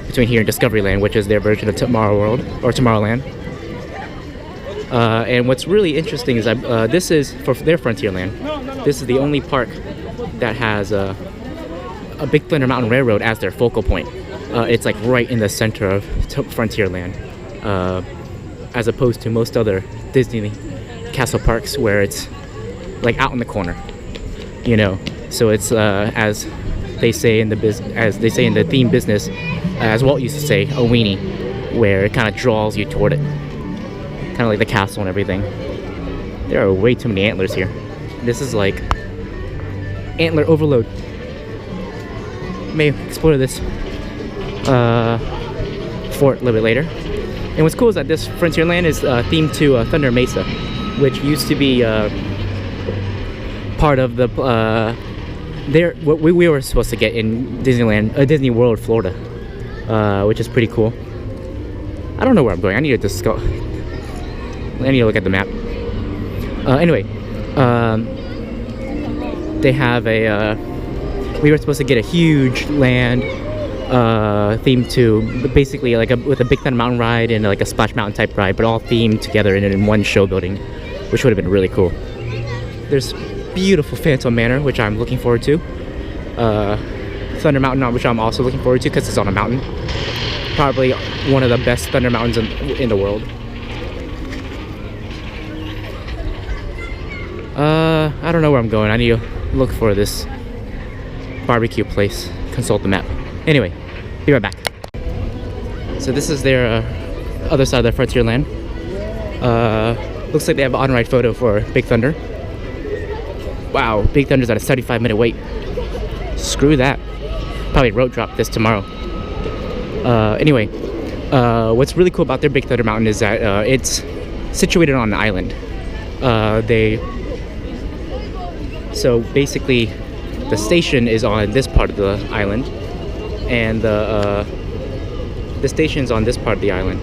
between here and Discoveryland, which is their version of Tomorrow World or Tomorrowland. And what's really interesting is this is for their Frontierland. This is the only park that has a Big Thunder Mountain Railroad as their focal point. It's like right in the center of Frontierland, as opposed to most other Disney castle parks where it's like out in the corner, you know. So it's as they say in the theme business, as Walt used to say, a weenie, where it kind of draws you toward it, kind of like the castle and everything. There are way too many antlers here. This is like antler overload. May explore this fort a little bit later. And what's cool is that this Frontierland is themed to Thunder Mesa, which used to be part of the what we were supposed to get in Disney World, Florida, which is pretty cool. I don't know where I'm going. I need to look at the map. Anyway, they have we were supposed to get a huge land themed to basically like with a Big Thunder Mountain ride and like a Splash Mountain type ride, but all themed together in one show building, which would have been really cool. There's beautiful Phantom Manor, which I'm looking forward to. Thunder Mountain, which I'm also looking forward to because it's on a mountain. Probably one of the best Thunder Mountains in the world. I don't know where I'm going. I need to look for this barbecue place. Consult the map. Anyway, be right back. So this is their other side of the Frontierland. Looks like they have an on-ride photo for Big Thunder. Wow, Big Thunder's at a 75-minute wait. Screw that. Probably road drop this tomorrow. Anyway, what's really cool about their Big Thunder Mountain is that it's situated on an island. So basically, the station is on this part of the island, and the station's on this part of the island,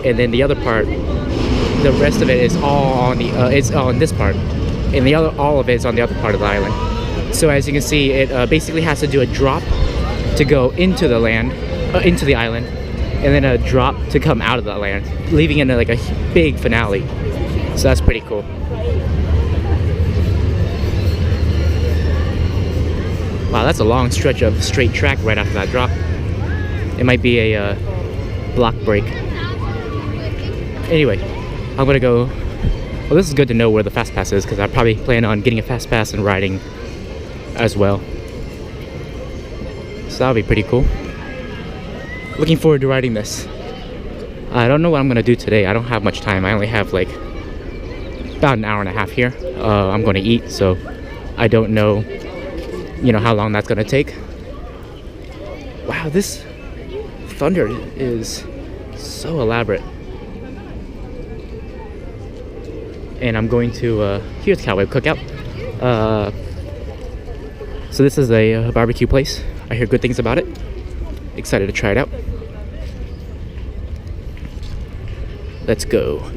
and then the other part, the rest of it is all on it's on this part, and all of it is on the other part of the island. So as you can see, it basically has to do a drop to go into the into the island, and then a drop to come out of the land, leaving it in like a big finale. So that's pretty cool. Wow, that's a long stretch of straight track right after that drop. It might be a block break. Anyway, I'm gonna go. Well, this is good to know where the Fast Pass is, because I probably plan on getting a Fast Pass and riding as well. So that'll be pretty cool. Looking forward to riding this. I don't know what I'm gonna do today. I don't have much time. I only have like about an hour and a half here. I'm gonna eat, so I don't know, you know, how long that's gonna take. Wow, this thunder is so elaborate. And I'm going to, here's Cowboy Cookout. So this is a barbecue place. I hear good things about it. Excited to try it out. Let's go.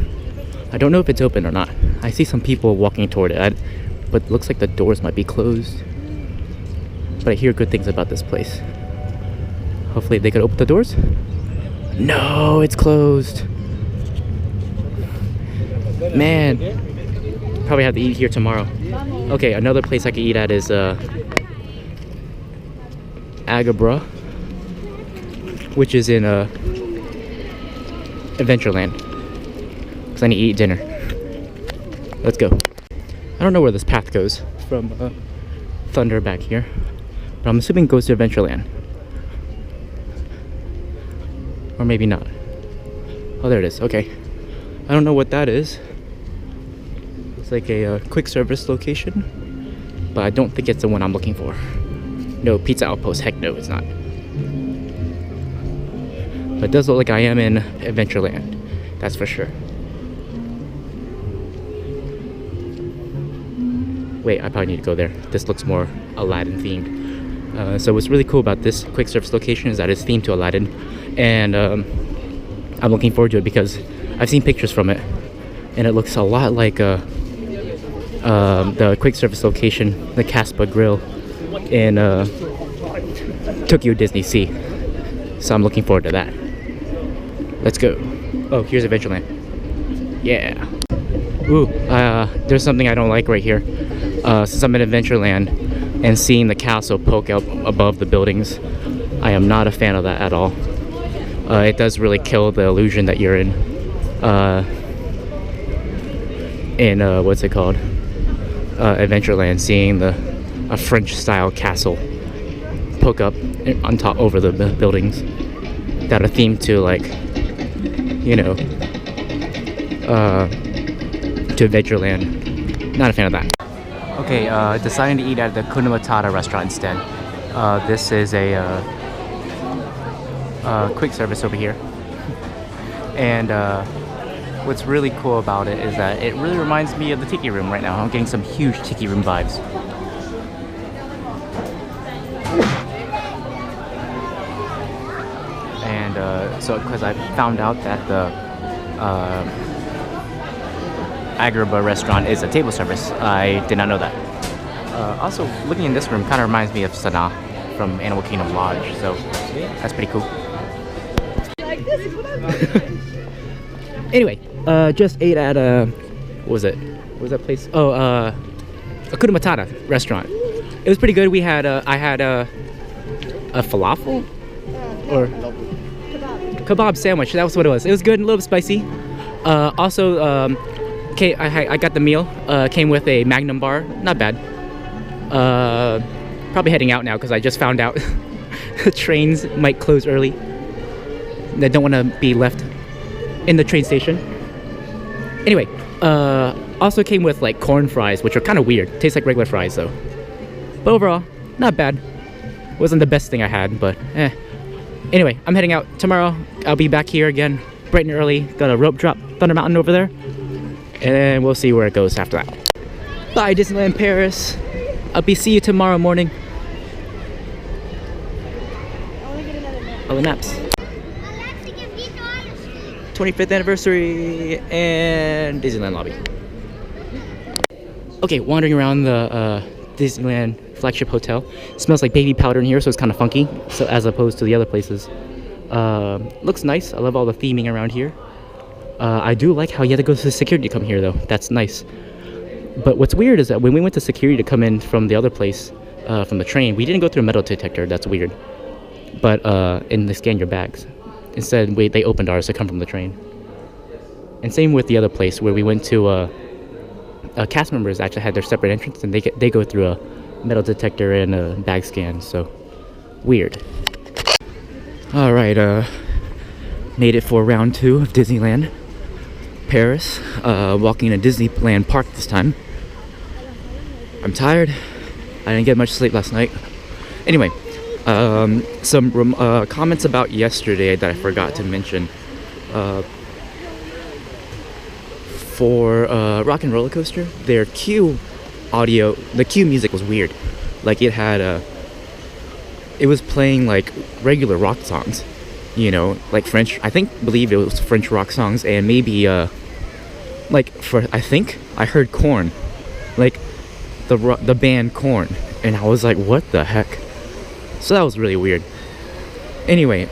I don't know if it's open or not. I see some people walking toward it, but it looks like the doors might be closed. But I hear good things about this place. Hopefully they can open the doors. No, it's closed. Man, probably have to eat here tomorrow. Okay, another place I could eat at is Agabra, which is in Adventureland, because I need to eat dinner. Let's go. I don't know where this path goes from Thunder back here, but I'm assuming it goes to Adventureland. Or maybe not. Oh, there it is. Okay. I don't know what that is. It's like a quick service location, but I don't think it's the one I'm looking for. No, Pizza Outpost. Heck no, it's not. But it does look like I am in Adventureland. That's for sure. Wait, I probably need to go there. This looks more Aladdin themed. So what's really cool about this quick service location is that it's themed to Aladdin, and I'm looking forward to it because I've seen pictures from it, and it looks a lot like the quick service location, the Caspa Grill in Tokyo Disney Sea. So I'm looking forward to that. Let's go. Oh, here's Adventureland. Yeah. Ooh, there's something I don't like right here. Since I'm in Adventureland and seeing the castle poke out above the buildings, I am not a fan of that at all. It does really kill the illusion that you're in what's it called? Adventureland, seeing a French-style castle poke up on top over the buildings that are themed to, like, you know, to Adventureland. Not a fan of that. Okay, deciding to eat at the Hakuna Matata restaurant instead. This is a quick service over here, and what's really cool about it is that it really reminds me of the Tiki Room right now. I'm getting some huge Tiki Room vibes. And so, because I found out that the Agrabah restaurant is a table service, I did not know that. Also, looking in this room kind of reminds me of Sanaa from Animal Kingdom Lodge, so that's pretty cool. Anyway, just ate at what was it? What was that place? Oh, Hakuna Matata restaurant. It was pretty good. We had I had a falafel or kebab sandwich. That was what it was. It was good and a little spicy. Also, I got the meal. Came with a Magnum bar. Not bad. Probably heading out now because I just found out the trains might close early. I don't want to be left in the train station. Anyway, also came with like corn fries, which are kind of weird. Tastes like regular fries though. But overall, not bad. Wasn't the best thing I had, but eh. Anyway, I'm heading out tomorrow. I'll be back here again bright and early. Got a rope drop Thunder Mountain over there, and we'll see where it goes after that. Bye, Disneyland Paris. I'll see you tomorrow morning. Oh, the maps. 25th anniversary and Disneyland lobby. Okay, wandering around the Disneyland flagship hotel. It smells like baby powder in here, so it's kind of funky. So as opposed to the other places, looks nice. I love all the theming around here. I do like how you had to go through security to come here, though. That's nice. But what's weird is that when we went to security to come in from the other place, from the train, we didn't go through a metal detector. That's weird. But and they scan your bags. Instead, they opened ours to come from the train. And same with the other place where we went to. Cast members actually had their separate entrance, and they go through a metal detector and a bag scan. So weird. All right. Made it for round 2 of Disneyland Paris. Walking in Disneyland Park this time. I'm tired. I didn't get much sleep last night. Anyway, some comments about yesterday that I forgot to mention. For Rock and Roller Coaster, their cue audio, the cue music was weird. Like it had it was playing like regular rock songs, you know, like French. Believe it was French rock songs, and maybe like I heard Korn, like the band Korn, and I was like, what the heck? So that was really weird. Anyway,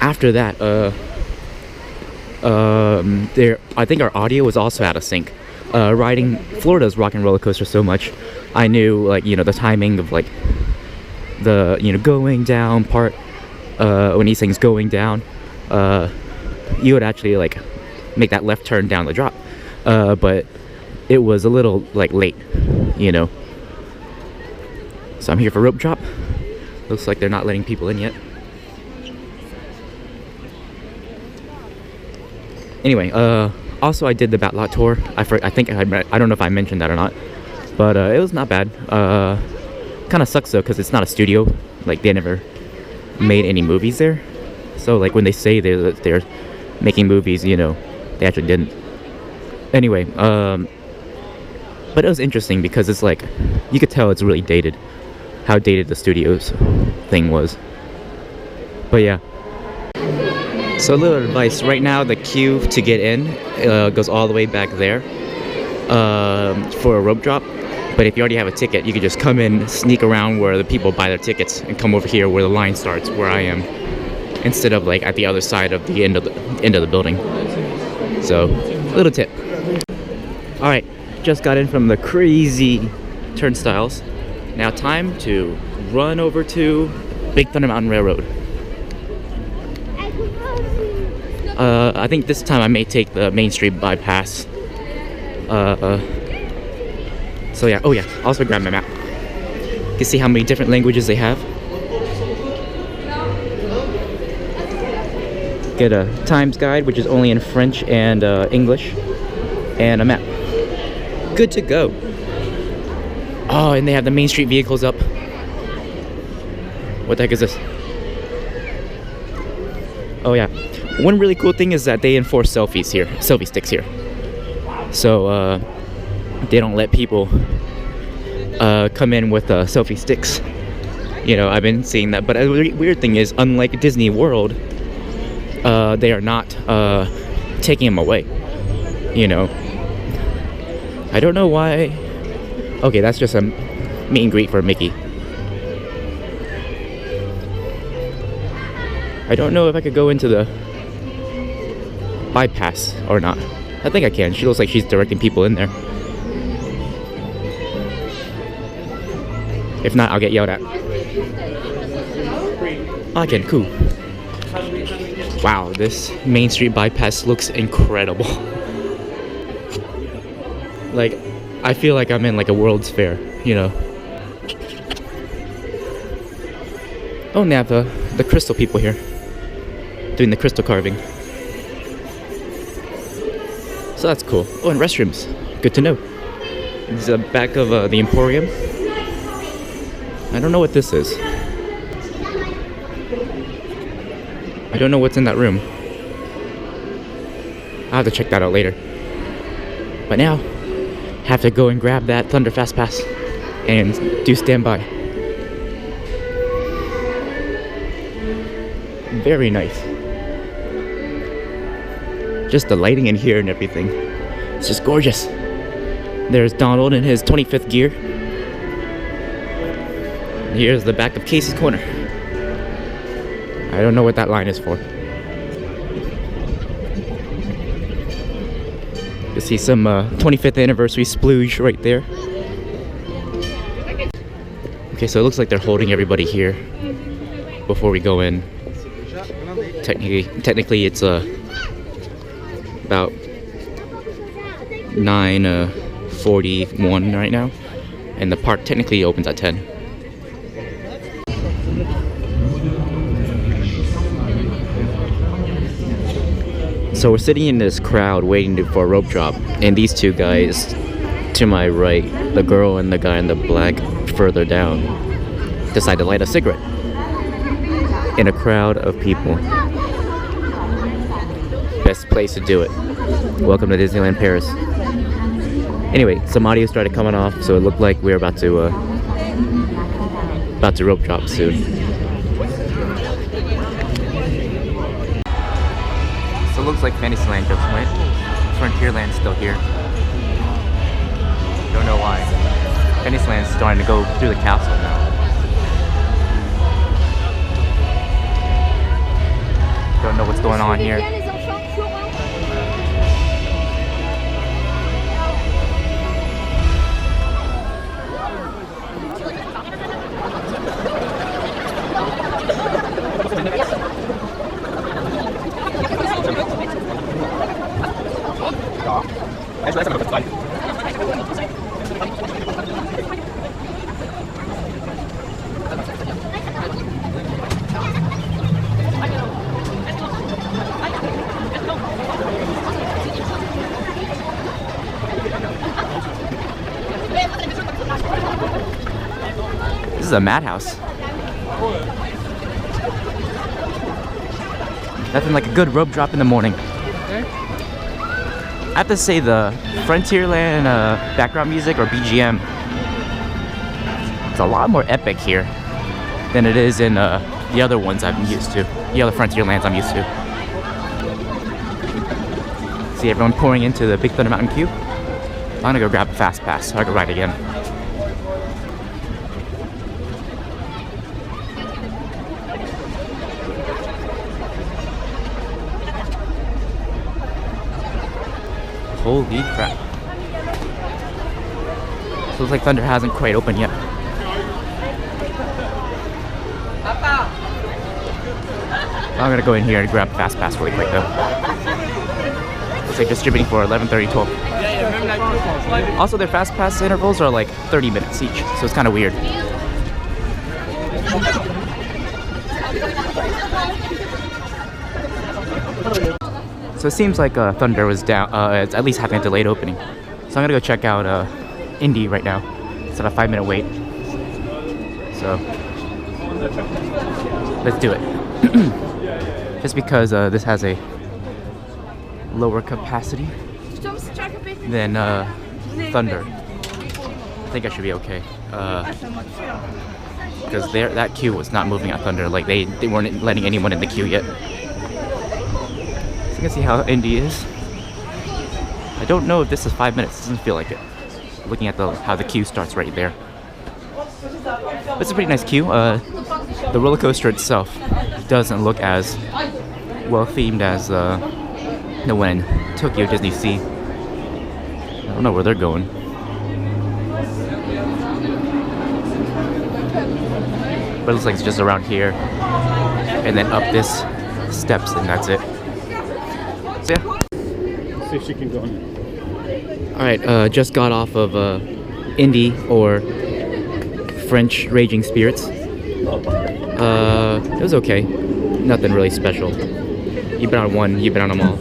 after that, I think our audio was also out of sync. Riding Florida's Rock and Roller Coaster so much, I knew, like, you know, the timing of like the, you know, going down part. When he sings going down, you would actually like make that left turn down the drop, but it was a little like late, you know. So I'm here for rope drop. Looks like they're not letting people in yet. Anyway, also I did the Batlot tour. I don't know if I mentioned that or not, but it was not bad. Kind of sucks though, because it's not a studio. Like they never made any movies there. So like when they say they're making movies, you know, they actually didn't. Anyway, but it was interesting because it's like you could tell it's really dated, how dated the studio's thing was. But yeah. So a little advice, right now the queue to get in goes all the way back there for a rope drop. But if you already have a ticket, you can just come in, sneak around where the people buy their tickets, and come over here where the line starts, where I am, instead of like at the other side of the end of the building. So, little tip. All right, just got in from the crazy turnstiles. Now time to run over to Big Thunder Mountain Railroad. I think this time I may take the Main Street bypass. So yeah, oh yeah, also grab my map. You can see how many different languages they have. Get a times guide, which is only in French and English, and a map. Good to go. Oh, and they have the Main Street vehicles up. What the heck is this? Oh yeah. One really cool thing is that they enforce selfie sticks here. So they don't let people come in with selfie sticks. You know, I've been seeing that. But a weird thing is, unlike Disney World, they are not taking them away. You know, I don't know why. Okay, that's just a meet and greet for Mickey. I don't know if I could go into the bypass or not. I think I can. She looks like she's directing people in there. If not, I'll get yelled at. I can, cool. Wow, this Main Street bypass looks incredible. Like, I feel like I'm in like a World's Fair, you know. Oh, and they have the crystal people here doing the crystal carving. So that's cool. Oh, and restrooms. Good to know. This is the back of the Emporium. I don't know what this is. I don't know what's in that room. I'll have to check that out later. But now, have to go and grab that Thunder Fast Pass and do standby. Very nice. Just the lighting in here and everything. It's just gorgeous. There's Donald in his 25th gear. Here's the back of Casey's Corner. I don't know what that line is for. You see some 25th anniversary splooge right there. Okay, so it looks like they're holding everybody here before we go in. Technically it's about 9:41 right now, and the park technically opens at 10. So we're sitting in this crowd waiting for a rope drop, and these two guys to my right, the girl and the guy in the black further down, decide to light a cigarette in a crowd of people. Best place to do it. Welcome to Disneyland Paris. Anyway, some audio started coming off, so it looked like we were about to rope drop soon. So it looks like Fantasyland just went. Frontierland's still here. Don't know why. Fantasyland's starting to go through the castle now. Don't know what's going on here. This is a madhouse. Nothing like a good rope drop in the morning. I have to say the Frontierland background music or BGM, it's a lot more epic here than it is in the other ones I'm used to. The other Frontierlands I'm used to. See everyone pouring into the Big Thunder Mountain queue. I'm gonna go grab a fast pass so I can ride again. Holy crap. So looks like Thunder hasn't quite opened yet. I'm gonna go in here and grab a fast pass really quick though. Looks like distributing for 11:30, 12. Also their fast pass intervals are like 30 minutes each, so it's kind of weird. So it seems like Thunder was down, it's at least having a delayed opening. So I'm gonna go check out Indy right now. It's at a 5-minute wait. So let's do it. Just because this has a lower capacity than Thunder. I think I should be okay. Because that queue was not moving at Thunder. Like they weren't letting anyone in the queue yet. You can see how Indy is. I don't know if this is 5 minutes. It doesn't feel like it. Looking at how the queue starts right there. But it's a pretty nice queue. The roller coaster itself doesn't look as well themed as the one in Tokyo Disney Sea. I don't know where they're going. But it looks like it's just around here, and then up this steps, and that's it. So yeah. See if she can go on. Alright, just got off of Indy, or French Raging Spirits. It was okay. Nothing really special. You've been on one, you've been on them all.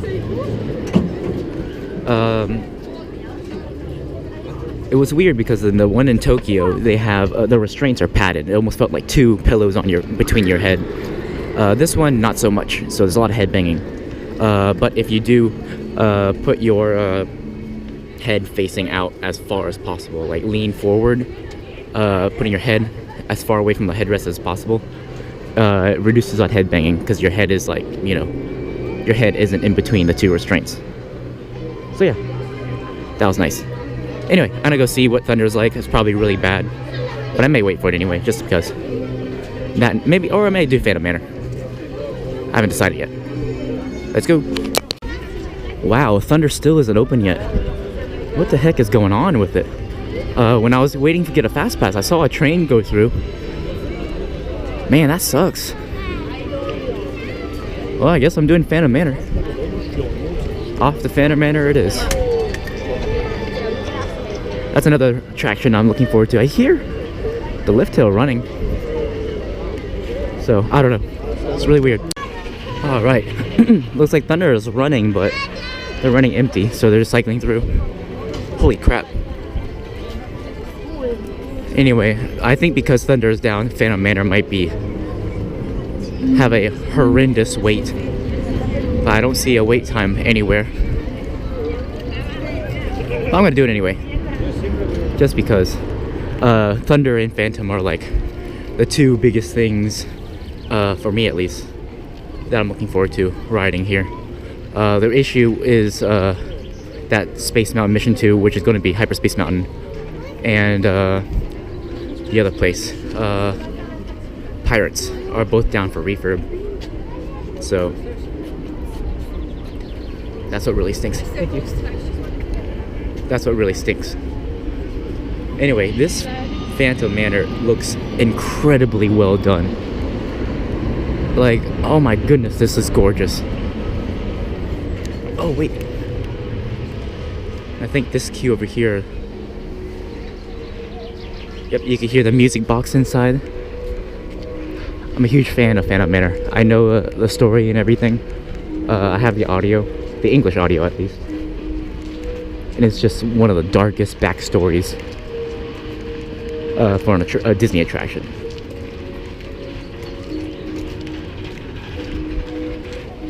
It was weird because in the one in Tokyo, they have the restraints are padded. It almost felt like two pillows on between your head. This one, not so much. So there's a lot of head banging. But if you do put your head facing out as far as possible, like lean forward, putting your head as far away from the headrest as possible, it reduces that head banging because your head is like, you know, your head isn't in between the two restraints. So yeah, that was nice. Anyway, I'm gonna go see what Thunder's like. It's probably really bad, but I may wait for it anyway, just because. That maybe, or I may do Phantom Manor. I haven't decided yet. Let's go. Wow, Thunder still isn't open yet. What the heck is going on with it? When I was waiting to get a fast pass, I saw a train go through. Man, that sucks. Well, I guess I'm doing Phantom Manor. Off to Phantom Manor it is. That's another attraction I'm looking forward to. I hear the lift hill running. So, I don't know. It's really weird. All right. Looks like Thunder is running, but they're running empty, so they're just cycling through. Holy crap. Anyway, I think because Thunder is down, Phantom Manor might have a horrendous wait. But I don't see a wait time anywhere. But I'm gonna do it anyway. Just because Thunder and Phantom are like the two biggest things, for me at least, that I'm looking forward to riding here. The issue is that Space Mountain Mission 2, which is going to be Hyperspace Mountain, and the other place, Pirates, are both down for refurb. So that's what really stinks. Thank you. That's what really stinks. Anyway, this Phantom Manor looks incredibly well done. Like, oh my goodness, this is gorgeous. Oh wait, I think this queue over here. Yep, you can hear the music box inside. I'm a huge fan of Phantom Manor. I know the story and everything. I have the audio, the English audio at least. And it's just one of the darkest backstories for a Disney attraction.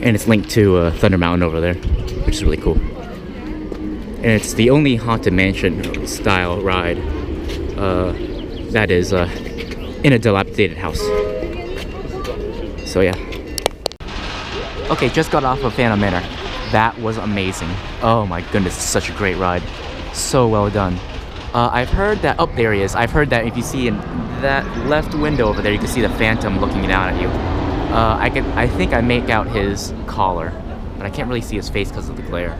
And it's linked to Thunder Mountain over there, which is really cool. And it's the only Haunted Mansion style ride that is in a dilapidated house. So yeah. Okay, just got off of Phantom Manor. That was amazing. Oh my goodness, it's such a great ride. So well done. I've heard that, oh there he is. I've heard that if you see in that left window over there, you can see the Phantom looking down at you. I think I make out his collar, but I can't really see his face because of the glare.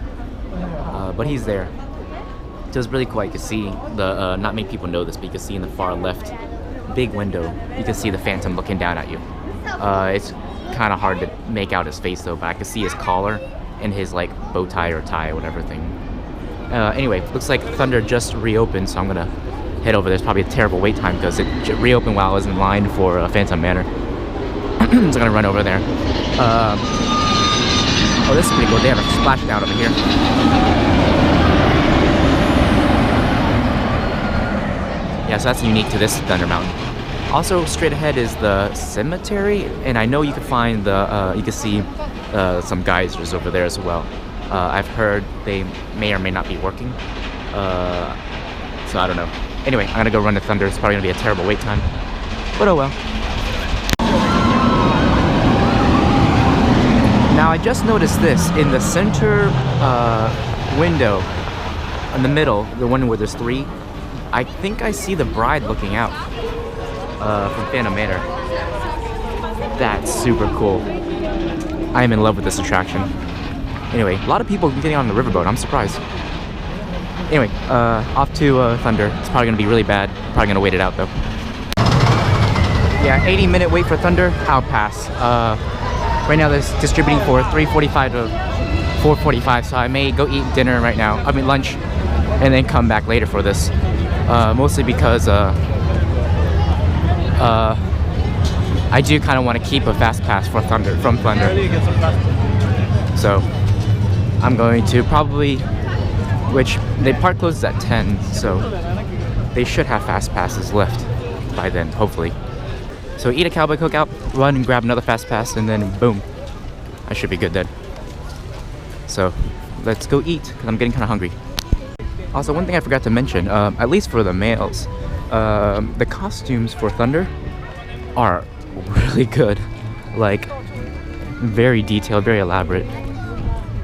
But he's there. So it's really cool. You can see the, not many people know this, but you can see in the far left big window, you can see the Phantom looking down at you. It's kind of hard to make out his face though, but I can see his collar and his like bow tie or tie or whatever thing. Anyway, looks like Thunder just reopened, so I'm gonna head over. There's probably a terrible wait time because it reopened while I was in line for Phantom Manor. So I'm gonna run over there. Oh, this is pretty cool. They have a splashdown over here. Yeah, so that's unique to this Thunder Mountain. Also, straight ahead is the cemetery, and I know you can find the, you can see some geysers over there as well. I've heard they may or may not be working, so I don't know. Anyway, I'm gonna go run to Thunder. It's probably gonna be a terrible wait time, but oh well. Now I just noticed this in the center window, in the middle, the one where there's three. I think I see the bride looking out from Phantom Manor. That's super cool. I am in love with this attraction. Anyway, a lot of people getting on the riverboat. I'm surprised. Anyway, off to Thunder. It's probably gonna be really bad. Probably gonna wait it out though. Yeah, 80-minute wait for Thunder. I'll pass. Right now they're distributing for 3:45 to 4:45, so I may go eat dinner right now. I mean lunch, and then come back later for this. Mostly because I do kind of want to keep a fast pass for Thunder from Thunder. So I'm going to probably, which the park closes at 10, so they should have fast passes left by then, hopefully. So eat a Cowboy Cookout, run and grab another fast pass, and then boom, I should be good then. So let's go eat, because I'm getting kind of hungry. Also, one thing I forgot to mention, at least for the males, the costumes for Thunder are really good. Like, very detailed, very elaborate.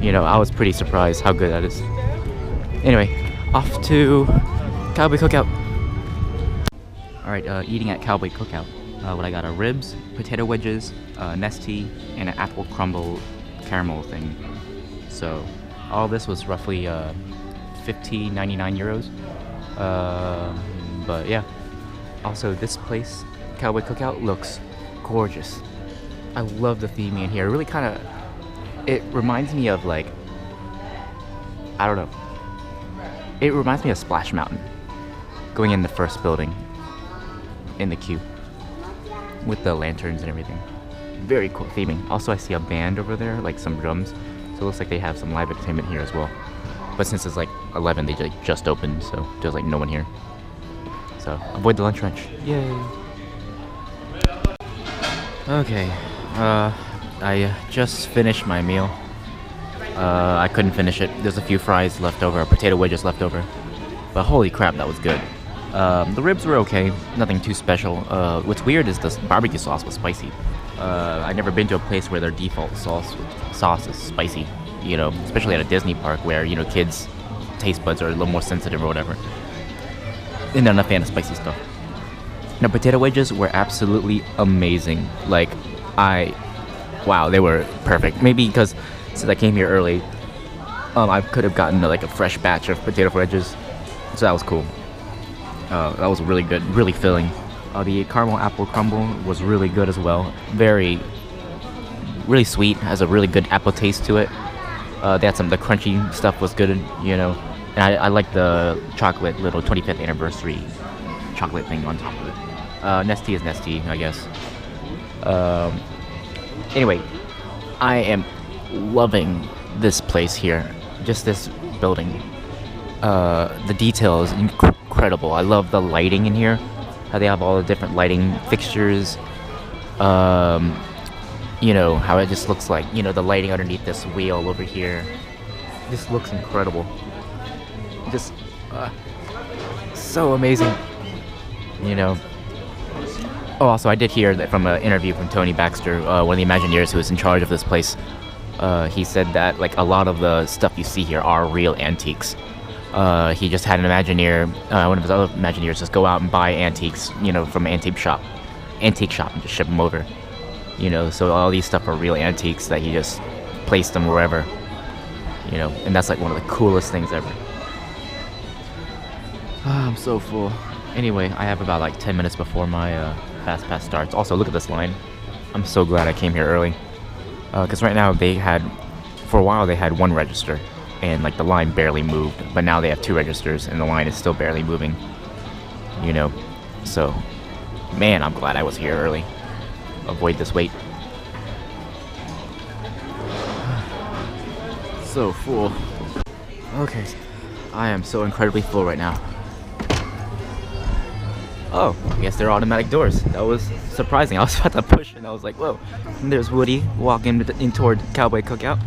You know, I was pretty surprised how good that is. Anyway, off to Cowboy Cookout. Alright, eating at Cowboy Cookout. What I got are ribs, potato wedges, Nestea, and an apple crumble caramel thing. So, all this was roughly 99 euros. But yeah. Also, this place, Cowboy Cookout, looks gorgeous. I love the theming in here. It really kind of, it reminds me of like, I don't know. It reminds me of Splash Mountain. Going in the first building, in the queue, with the lanterns and everything. Very cool theming. Also, I see a band over there, like some drums. So it looks like they have some live entertainment here as well. But since it's like 11, they just opened, so there's like no one here. So avoid the lunch wrench. Yay! Okay, I just finished my meal. I couldn't finish it. There's a few fries left over, potato wedges left over. But holy crap, that was good. The ribs were okay, nothing too special. What's weird is the barbecue sauce was spicy. I've never been to a place where their default sauce is spicy, you know, especially at a Disney park where, you know, kids' taste buds are a little more sensitive or whatever. And they're not a fan of spicy stuff. Now, potato wedges were absolutely amazing. Like, wow, they were perfect. Maybe because since I came here early, I could have gotten like a fresh batch of potato wedges, so that was cool. That was really good, really filling. The caramel apple crumble was really good as well. Really sweet, has a really good apple taste to it. They had the crunchy stuff was good, you know. And I like the chocolate little 25th anniversary chocolate thing on top of it. Nestea is Nestea, I guess. Anyway, I am loving this place here. Just this building. The detail is incredible. I love the lighting in here. How they have all the different lighting fixtures. You know, how it just looks like, you know, the lighting underneath this wheel over here. This looks incredible. Just so amazing. You know. Oh, also, I did hear that from an interview from Tony Baxter, one of the Imagineers who was in charge of this place. He said that like a lot of the stuff you see here are real antiques. He just had an Imagineer, one of his other Imagineers, just go out and buy antiques, you know, from an antique shop, and just ship them over. You know, so all these stuff are real antiques that he just placed them wherever. You know, and that's like one of the coolest things ever. I'm so full. Anyway, I have about like 10 minutes before my Fast Pass starts. Also, look at this line. I'm so glad I came here early. Because right now for a while they had one register. And like the line barely moved. But now they have two registers and the line is still barely moving. You know. So, man, I'm glad I was here early. Avoid this wait. So full. Okay. I am so incredibly full right now. Oh, I guess they're automatic doors. That was surprising. I was about to push and I was like, whoa. And there's Woody walking in toward Cowboy Cookout.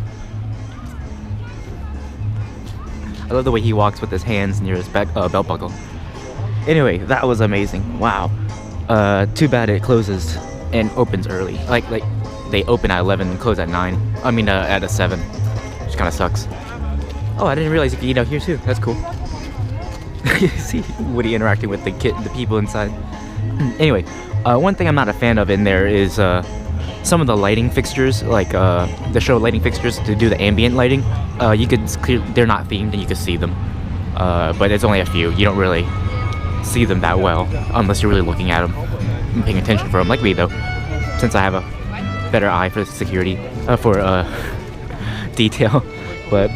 I love the way he walks with his hands near his belt buckle. Anyway, that was amazing. Wow. Too bad it closes and opens early. Like they open at 11 and close at 9. I mean, at 7. Which kind of sucks. Oh, I didn't realize you could eat out here too. That's cool. You see Woody interacting with the people inside. Anyway, one thing I'm not a fan of in there is some of the lighting fixtures, like the show lighting fixtures to do the ambient lighting. You could they're not themed and you can see them, but there's only a few. You don't really see them that well unless you're really looking at them and paying attention for them. Like me though, since I have a better eye for security, for detail. But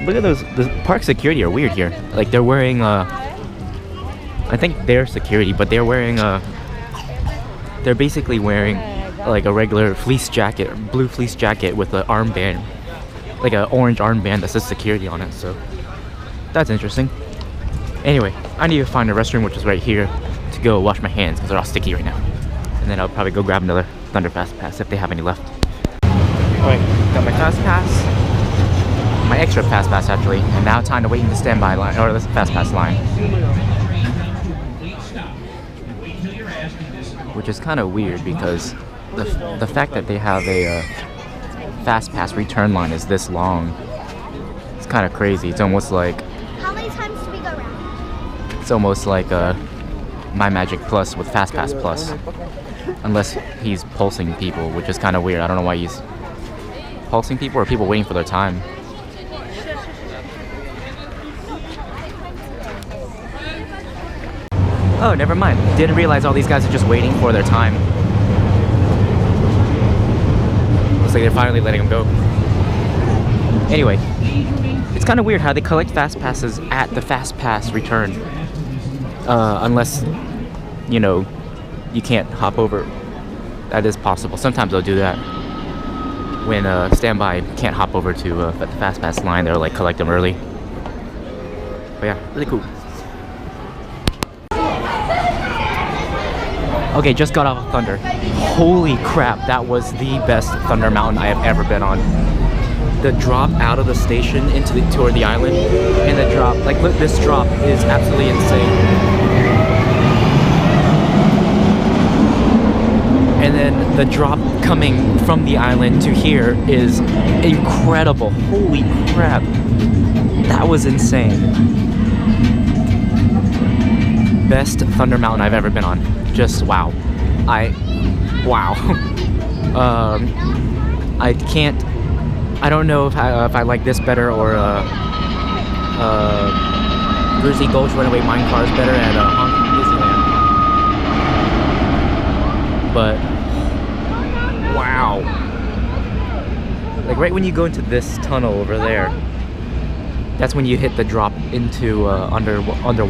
look at those. The park security are weird here. Like they're wearing I think they're security, but they're wearing they're basically wearing like a regular fleece jacket, blue fleece jacket with an armband, like an orange armband that says security on it. So that's interesting. Anyway, I need to find a restroom, which is right here, to go wash my hands because they're all sticky right now. And then I'll probably go grab another Thunder Fast Pass if they have any left. Alright, got my Fast Pass, my extra Fast Pass actually, and now time to wait in the standby line, or the Fast Pass line. Which is kind of weird because the fact that they have a Fast Pass return line is this long. It's kind of crazy. It's almost like... How many times do we go around? It's almost like My Magic Plus with Fast Pass Plus. Unless he's pulsing people, which is kind of weird. I don't know why he's pulsing people or people waiting for their time. Oh, never mind. Didn't realize all these guys are just waiting for their time. Looks like they're finally letting them go. Anyway, it's kind of weird how they collect Fast Passes at the Fast Pass return. Unless, you know, you can't hop over. That is possible. Sometimes they'll do that. When standby can't hop over to the fast pass line, they'll like collect them early. But yeah, really cool. Okay, just got off of Thunder. Holy crap, that was the best Thunder Mountain I have ever been on. The drop out of the station into toward the island, and the drop, like look, this drop is absolutely insane. And then the drop coming from the island to here is incredible. Holy crap, that was insane. Best Thunder Mountain I've ever been on. Just wow. Wow. I don't know if I like this better or Grizzly Gulch Runaway Mine Cars better at Hong Kong Disneyland. But wow. Like right when you go into this tunnel over there, that's when you hit the drop into under the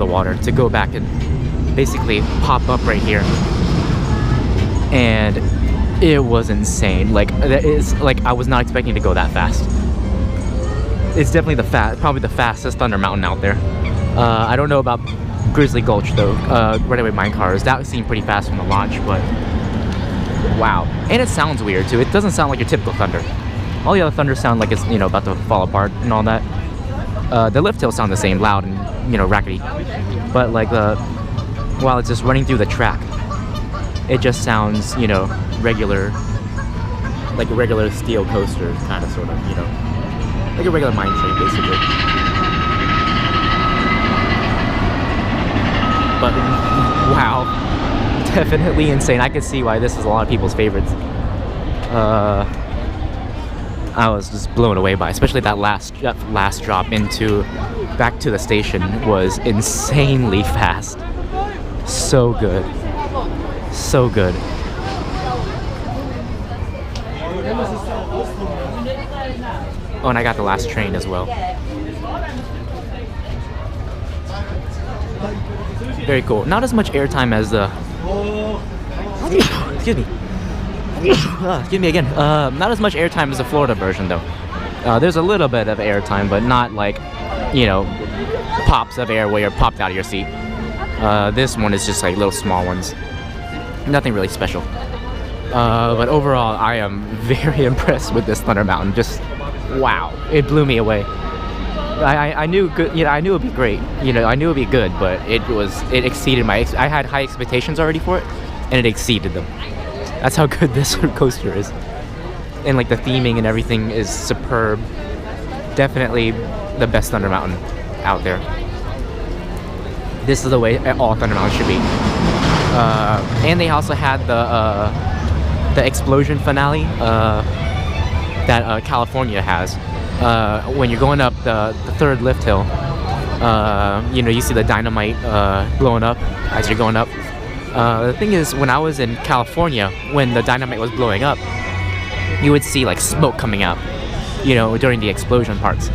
water to go back and basically pop up right here. And it was insane. Like that is like I was not expecting to go that fast. It's definitely probably the fastest Thunder Mountain out there. I don't know about Grizzly Gulch though. Runaway Mine Cars, that seemed pretty fast from the launch, but wow. And it sounds weird too. It doesn't sound like your typical Thunder. All the other Thunders sound like it's, you know, about to fall apart and all that. The lift tails sound the same, loud and, you know, rackety. But like while it's just running through the track, it just sounds, you know, regular, like a regular steel coaster, kind of, sort of, you know, like a regular mine train, basically. But wow, definitely insane. I could see why this is a lot of people's favorites. I was just blown away by, especially that last drop into back to the station was insanely fast. So good, so good. Oh, and I got the last train as well. Very cool. Not as much airtime as the. Excuse me. Excuse me again. Not as much airtime as the Florida version though. There's a little bit of airtime, but not like, you know, pops of air where you're popped out of your seat. This one is just like little small ones. Nothing really special. But overall, I am very impressed with this Thunder Mountain. Just wow, it blew me away. I knew good, you know, I knew it'd be great. You know, I knew it'd be good, but it exceeded my. I had high expectations already for it, and it exceeded them. That's how good this coaster is. And like the theming and everything is superb. Definitely the best Thunder Mountain out there. This is the way all Thunder Mountains should be. And they also had the explosion finale that California has. When you're going up the third lift hill, you know, you see the dynamite blowing up as you're going up. The thing is, when I was in California, when the dynamite was blowing up, you would see like smoke coming out, you know, during the explosion parts.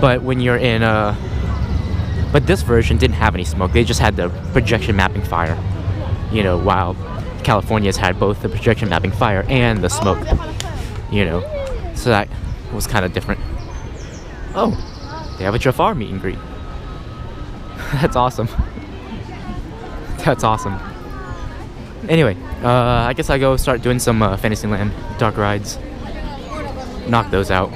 But when you're in but this version didn't have any smoke. They just had the projection mapping fire, you know, while California's had both the projection mapping fire and the smoke, you know, so that was kind of different. Oh, they have a Jafar meet and greet. That's awesome. That's awesome. Anyway, I guess I go start doing some Fantasyland dark rides. Knock those out.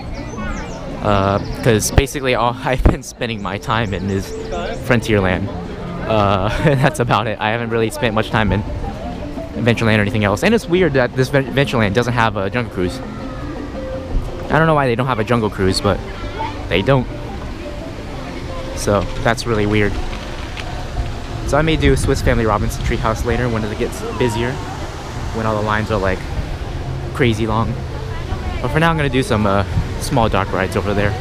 Because basically all I've been spending my time in is Frontierland. And that's about it. I haven't really spent much time in Adventureland or anything else. And it's weird that this Adventureland doesn't have a jungle cruise. I don't know why they don't have a jungle cruise, but they don't. So that's really weird. So I may do Swiss Family Robinson Treehouse later when it gets busier, when all the lines are like crazy long. But for now I'm gonna do some small dark rides over there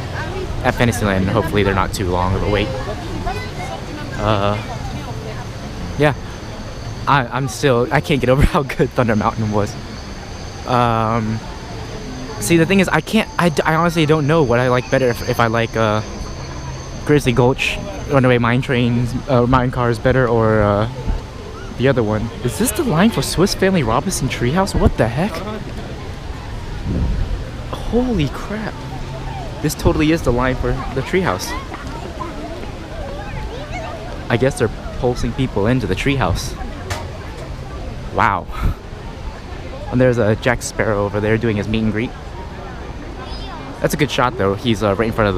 at Fantasyland, and hopefully they're not too long of a wait. Yeah, I can't get over how good Thunder Mountain was. See, the thing is, I honestly don't know what I like better, if I like Grizzly Gulch Runaway Mine Trains, Mine Cars better, or the other one. Is this the line for Swiss Family Robinson Treehouse? What the heck? Holy crap. This totally is the line for the treehouse. I guess they're pulsing people into the treehouse. Wow. And there's a Jack Sparrow over there doing his meet and greet. That's a good shot though. He's right in front of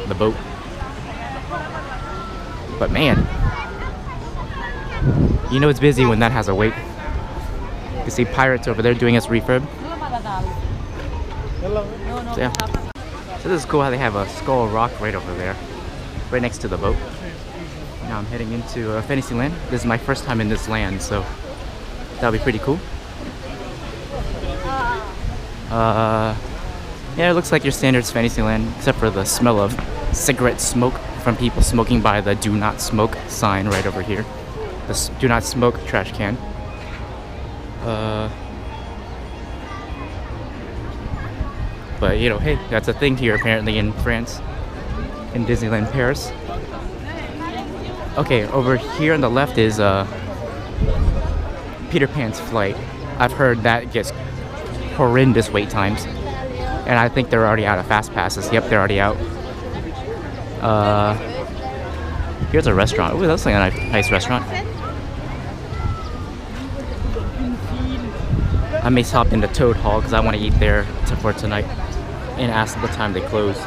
the boat. But man, you know it's busy when that has a wait. You can see Pirates over there doing his refurb. So, yeah. So this is cool how they have a skull rock right over there, right next to the boat. Now I'm heading into Fantasyland. This is my first time in this land, so that'll be pretty cool. Yeah, it looks like your standard Fantasyland, except for the smell of cigarette smoke from people smoking by the "Do Not Smoke" sign right over here. The "Do Not Smoke" trash can. But you know, hey, that's a thing here apparently in France, in Disneyland Paris. Okay, over here on the left is Peter Pan's flight. I've heard that gets horrendous wait times, and I think they're already out of fast passes. Yep, they're already out. Here's a restaurant. Ooh, that's like a nice restaurant. I may stop into Toad Hall because I want to eat there for tonight and ask what time they close.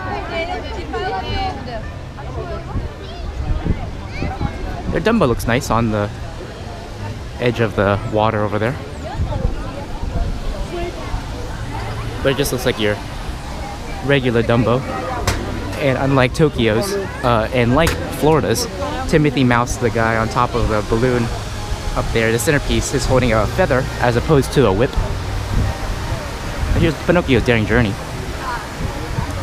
Their Dumbo looks nice on the edge of the water over there. But it just looks like your regular Dumbo. And unlike Tokyo's, and like Florida's, Timothy Mouse, the guy on top of the balloon up there, the centerpiece, is holding a feather as opposed to a whip. And here's Pinocchio's Daring Journey.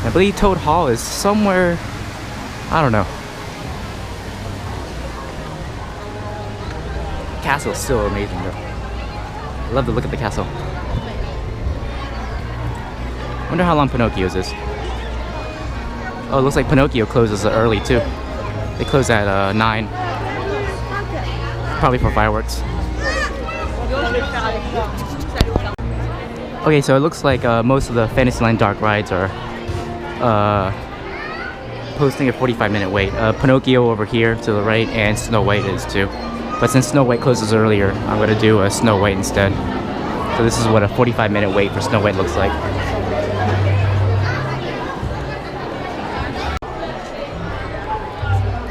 I believe Toad Hall is somewhere, I don't know. Castle's still amazing though. I love to look at the castle. Wonder how long Pinocchio's is. Oh, it looks like Pinocchio closes early too. They close at 9. Probably for fireworks. Okay, so it looks like most of the Fantasyland dark rides are posting a 45-minute wait. Pinocchio over here to the right, and Snow White is too. But since Snow White closes earlier, I'm gonna do a Snow White instead. So this is what a 45-minute wait for Snow White looks like.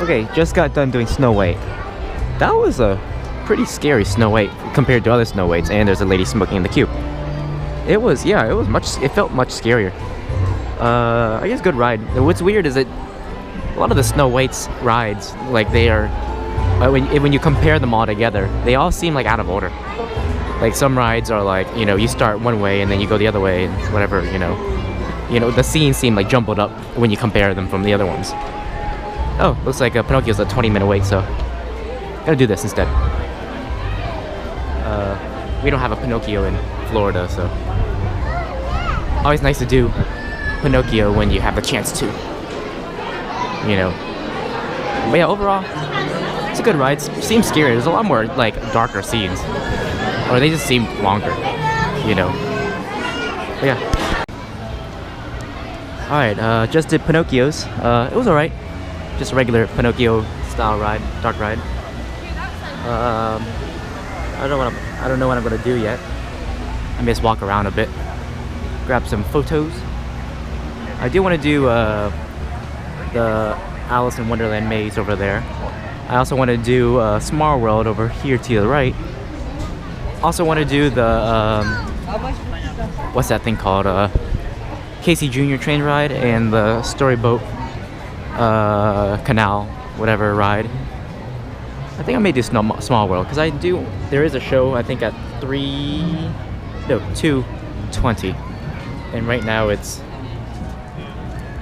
Okay, just got done doing Snow White. That was a pretty scary Snow White compared to other Snow Whites, and there's a lady smoking in the queue. It felt much scarier. I guess good ride. What's weird is that a lot of the Snow White's rides, like they are, when you compare them all together, they all seem like out of order. Like some rides are like, you know, you start one way and then you go the other way and whatever, you know, the scenes seem like jumbled up when you compare them from the other ones. Oh, looks like Pinocchio's a 20-minute wait, so gotta do this instead. We don't have a Pinocchio in Florida, so always nice to do Pinocchio when you have the chance to, you know. But yeah, overall, it's a good ride. It seems scary. There's a lot more like darker scenes, or they just seem longer, you know. But yeah. All right, just did Pinocchio's. It was alright. Just a regular Pinocchio style ride, dark ride. I don't know what I'm gonna do yet. I may just walk around a bit, grab some photos. I do want to do the Alice in Wonderland maze over there. I also want to do Small World over here to the right. Also want to do the what's that thing called? Casey Jr. train ride and the Storyboat Canal, whatever ride. I think I may do Small World because there is a show I think at 2:20, and right now it's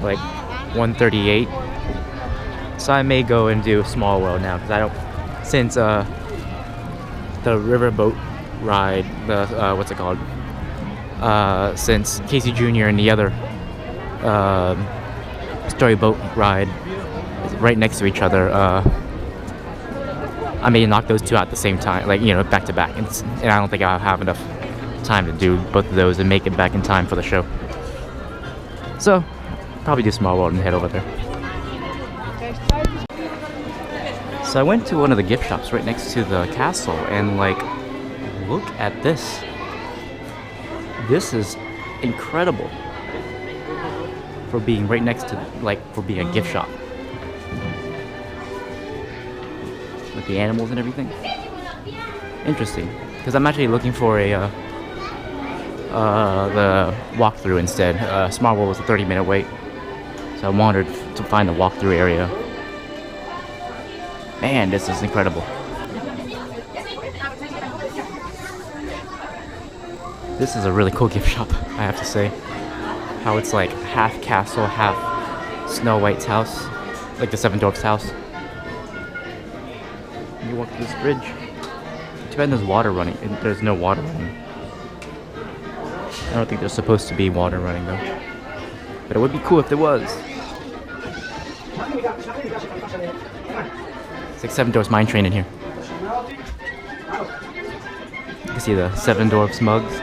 like 1:38. So I may go and do Small World now because since the riverboat ride, the what's it called? Since Casey Jr. and the other Storyboat ride is right next to each other. I may knock those two out at the same time, like, you know, back to back. And I don't think I'll have enough time to do both of those and make it back in time for the show. So, probably do Small World and head over there. So I went to one of the gift shops right next to the castle, and like, look at this. This is incredible for being right next to, like, for being a gift shop. With the animals and everything. Interesting, because I'm actually looking for a the walkthrough instead. Small World was a 30-minute wait, so I wanted to find the walkthrough area. Man, this is incredible. This is a really cool gift shop, I have to say. How it's like half castle, half Snow White's house, like the Seven Dwarfs' house. You walk through this bridge. Too bad there's water running. There's no water running. I don't think there's supposed to be water running though. But it would be cool if there was. It's like Seven Dwarfs Mine Train in here. You can see the Seven Dwarfs mugs.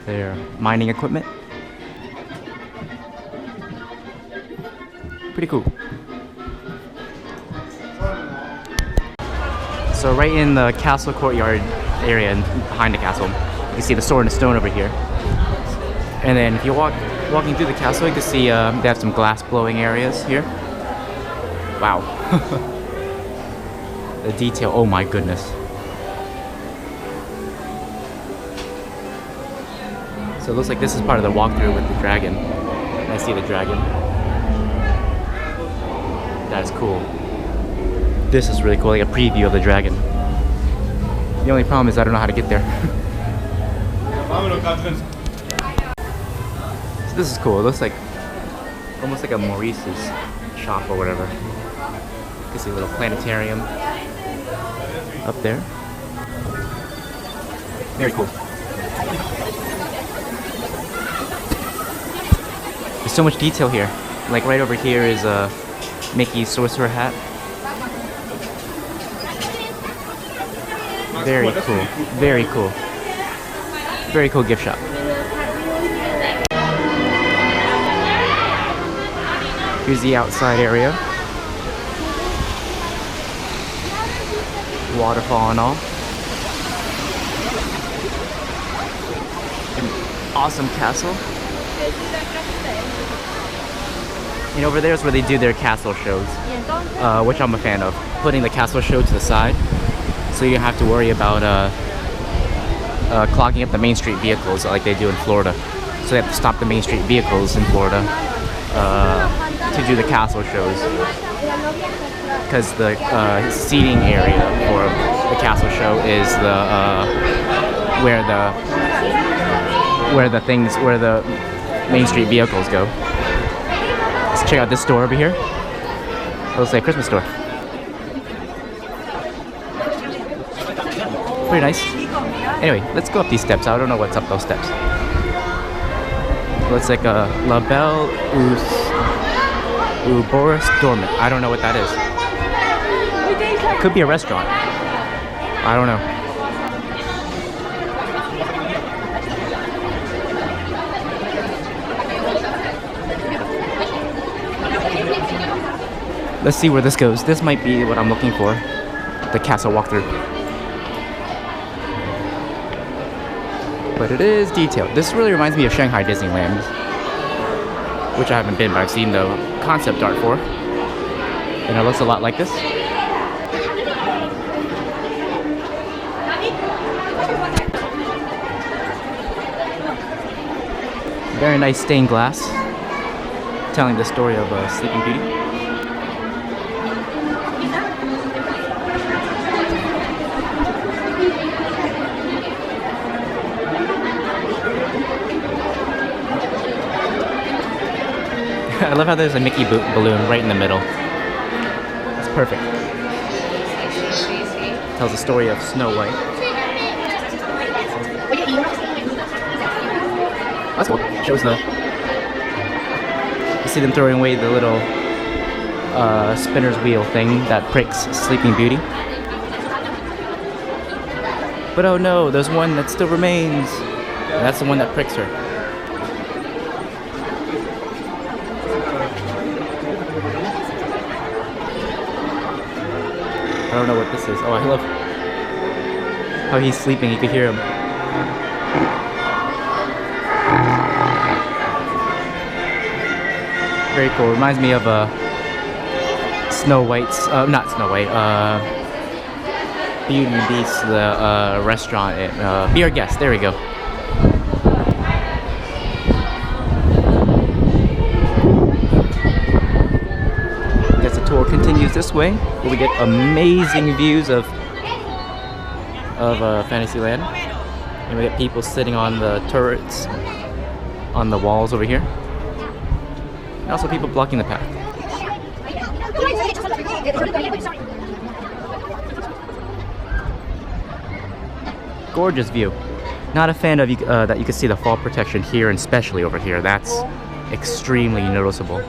Their mining equipment. Pretty cool. So right in the castle courtyard area and behind the castle, you can see the Sword and Stone over here. And then if you're walking through the castle, you can see they have some glass blowing areas here. Wow. The detail, oh my goodness. So it looks like this is part of the walkthrough with the dragon. I see the dragon. That is cool. This is really cool, like a preview of the dragon. The only problem is I don't know how to get there. So this is cool. It looks like almost like a Maurice's shop or whatever. You can see a little planetarium up there. Very cool. There's so much detail here. Like right over here is a Mickey's sorcerer hat. Very cool. Very cool. Very cool gift shop. Here's the outside area. Waterfall and all. An awesome castle. And over there is where they do their castle shows, which I'm a fan of. Putting the castle show to the side, so you don't have to worry about clogging up the Main Street vehicles like they do in Florida. So they have to stop the Main Street vehicles in Florida to do the castle shows. Because the seating area for the castle show is the where the Main Street vehicles go. Let's check out this store over here. It looks like a Christmas store. Pretty nice. Anyway, let's go up these steps. I don't know what's up those steps. Looks like a La Belle Boris Dormant. I don't know what that is. Could be a restaurant. I don't know. Let's see where this goes. This might be what I'm looking for. The castle walkthrough. But it is detailed. This really reminds me of Shanghai Disneyland, which I haven't been, but I've seen the concept art for. And it looks a lot like this. Very nice stained glass, telling the story of Sleeping Beauty. I love how there's a Mickey balloon right in the middle. It's perfect. Tells the story of Snow White. That's cool. Shows the... You see them throwing away the little spinner's wheel thing that pricks Sleeping Beauty. But oh no, there's one that still remains. And that's the one that pricks her. I don't know what this is. Oh, I love how he's sleeping. You can hear him. Very cool. Reminds me of Snow White's, not Snow White, Beauty and the Beast, the restaurant at Be Our Guest. There we go. Guess the tour continues this way, where we get amazing views of Fantasyland, and we get people sitting on the turrets, on the walls over here, and also people blocking the path. Gorgeous view. Not a fan of that you can see the fall protection here, and especially over here. That's extremely noticeable.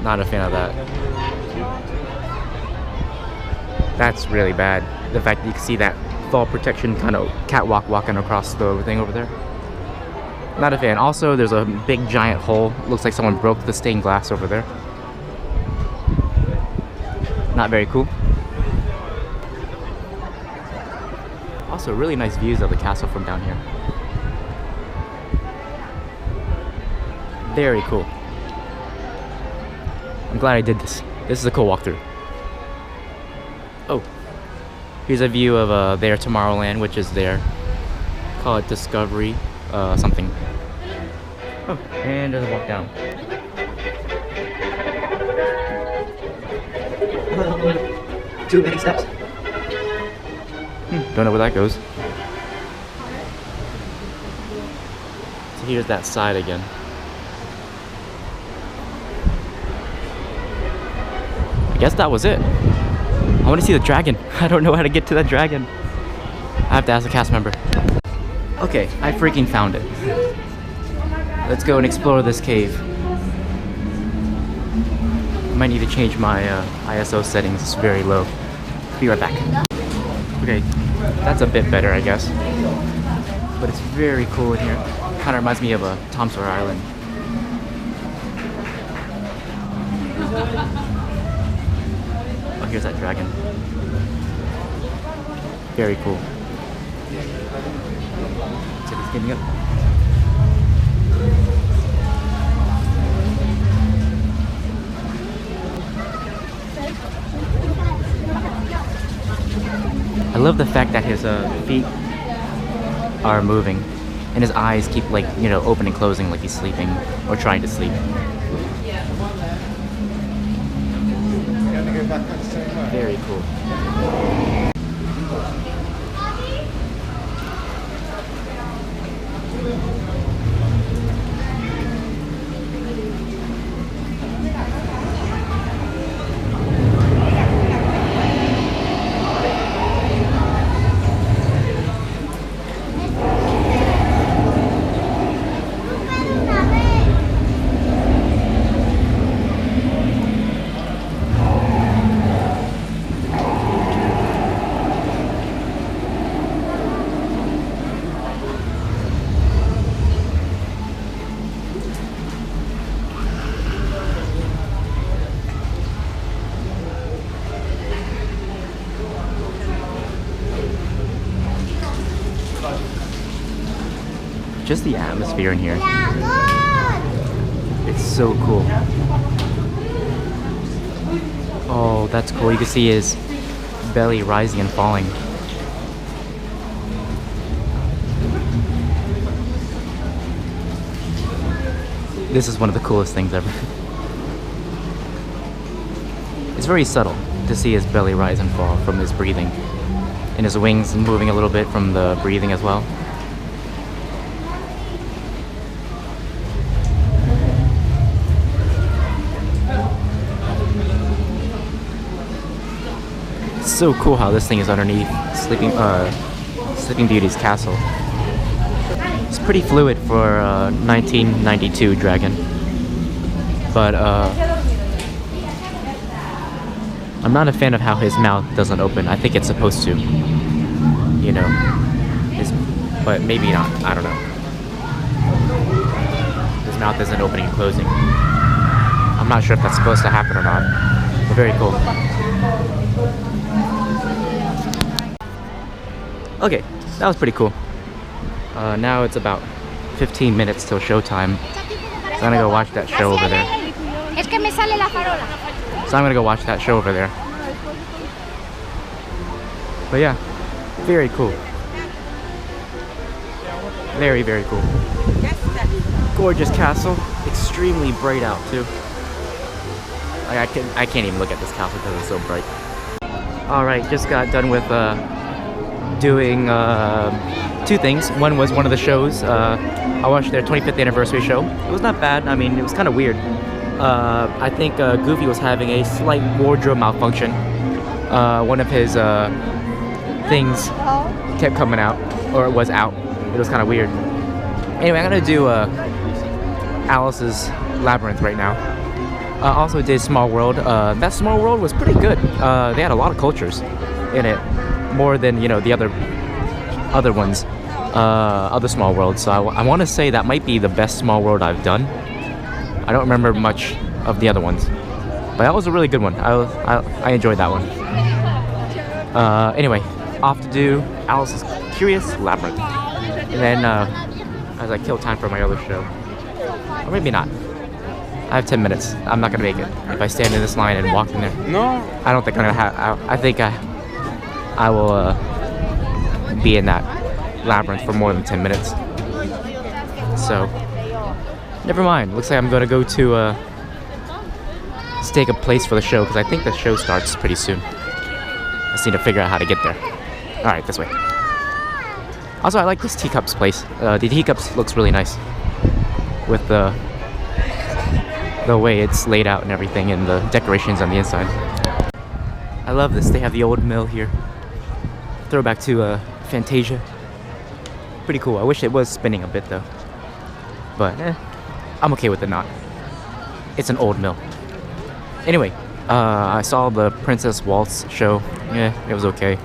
Not a fan of that. That's really bad. The fact that you can see that fall protection kind of catwalk walking across the thing over there. Not a fan. Also, there's a big giant hole. Looks like someone broke the stained glass over there. Not very cool. Also, really nice views of the castle from down here. Very cool. I'm glad I did this. This is a cool walkthrough. Oh, here's a view of their Tomorrowland, which is there. Call it Discovery, something. Oh, and there's a walk down. Too many steps. Don't know where that goes. So here's that side again. I guess that was it. I want to see the dragon. I don't know how to get to that dragon. I have to ask a cast member. Okay, I freaking found it. Let's go and explore this cave. I might need to change my ISO settings. It's very low. Be right back. Okay, that's a bit better, I guess. But it's very cool in here. Kind of reminds me of Tom Sawyer Island. Oh, here's that dragon. Very cool. So he's getting up. I love the fact that his feet are moving and his eyes keep open and closing like he's sleeping or trying to sleep. Very cool. Just the atmosphere in here. It's so cool. Oh, that's cool. You can see his belly rising and falling. This is one of the coolest things ever. It's very subtle to see his belly rise and fall from his breathing. And his wings moving a little bit from the breathing as well. It's so cool how this thing is underneath Sleeping Beauty's castle. It's pretty fluid for a 1992 dragon, but I'm not a fan of how his mouth doesn't open. I think it's supposed to. You know. But maybe not. I don't know. His mouth isn't opening and closing. I'm not sure if that's supposed to happen or not. But very cool. Okay, that was pretty cool. Now it's about 15 minutes till showtime. So I'm gonna go watch that show over there. So I'm gonna go watch that show over there. But yeah, very cool. Very, very cool. Gorgeous castle. Extremely bright out too. I can't even look at this castle because it's so bright. Alright, just got done with doing two things. One was one of the shows. I watched their 25th anniversary show. It was not bad. I mean, it was kind of weird. I think Goofy was having a slight wardrobe malfunction. One of his things kept coming out, or it was out. It was kind of weird. Anyway, I'm gonna do Alice's Labyrinth right now. Also did Small World. That Small World was pretty good. They had a lot of cultures in it, more than the other ones, other Small Worlds. So I want to say that might be the best Small World I've done. I don't remember much of the other ones, but that was a really good one. I enjoyed that one. Anyway, off to do Alice's Curious Labyrinth. And then, as I kill time for my other show. Or maybe not. I have 10 minutes. I'm not gonna make it if I stand in this line and walk in there. No. I don't think I'm gonna have. I think I will be in that labyrinth for more than 10 minutes. So, never mind. Looks like I'm gonna go to stake a place for the show because I think the show starts pretty soon. I just need to figure out how to get there. All right, this way. Also, I like this teacups place. The teacups looks really nice with the way it's laid out and everything, and the decorations on the inside. I love this. They have the old mill here. Throwback to Fantasia. Pretty cool. I wish it was spinning a bit though, but I'm okay with it not. It's an old mill. Anyway, I saw the Princess Waltz show. Yeah, it was okay.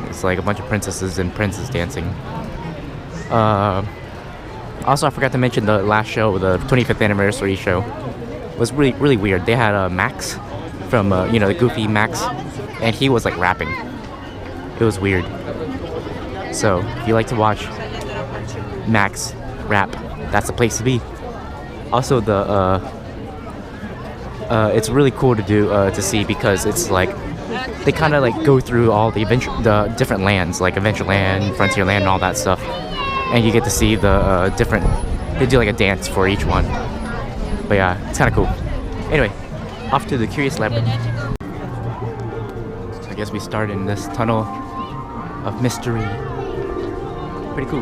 It's like a bunch of princesses and princes dancing. Also, I forgot to mention the last show, the 25th anniversary show, was really, really weird. They had Max from, the Goofy Max, and he was like rapping. It was weird. So, if you like to watch Max rap, that's the place to be. Also, it's really cool to do to see because it's like they kind of like go through all the different lands, like Adventureland, Frontierland, and all that stuff, and you get to see the different. They do like a dance for each one. But yeah, it's kind of cool. Anyway, off to the Curious Labyrinth. I guess we start in this tunnel of mystery. Pretty cool.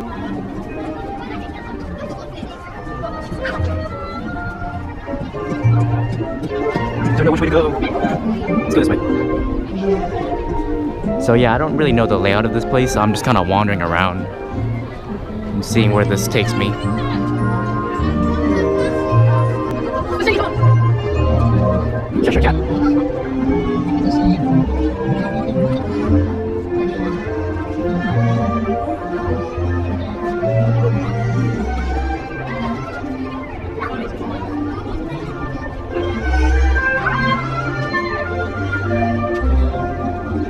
Don't know which way to go. Let's go this way. So yeah, I don't really know the layout of this place, so I'm just kind of wandering around and seeing where this takes me. Cheshire Cat.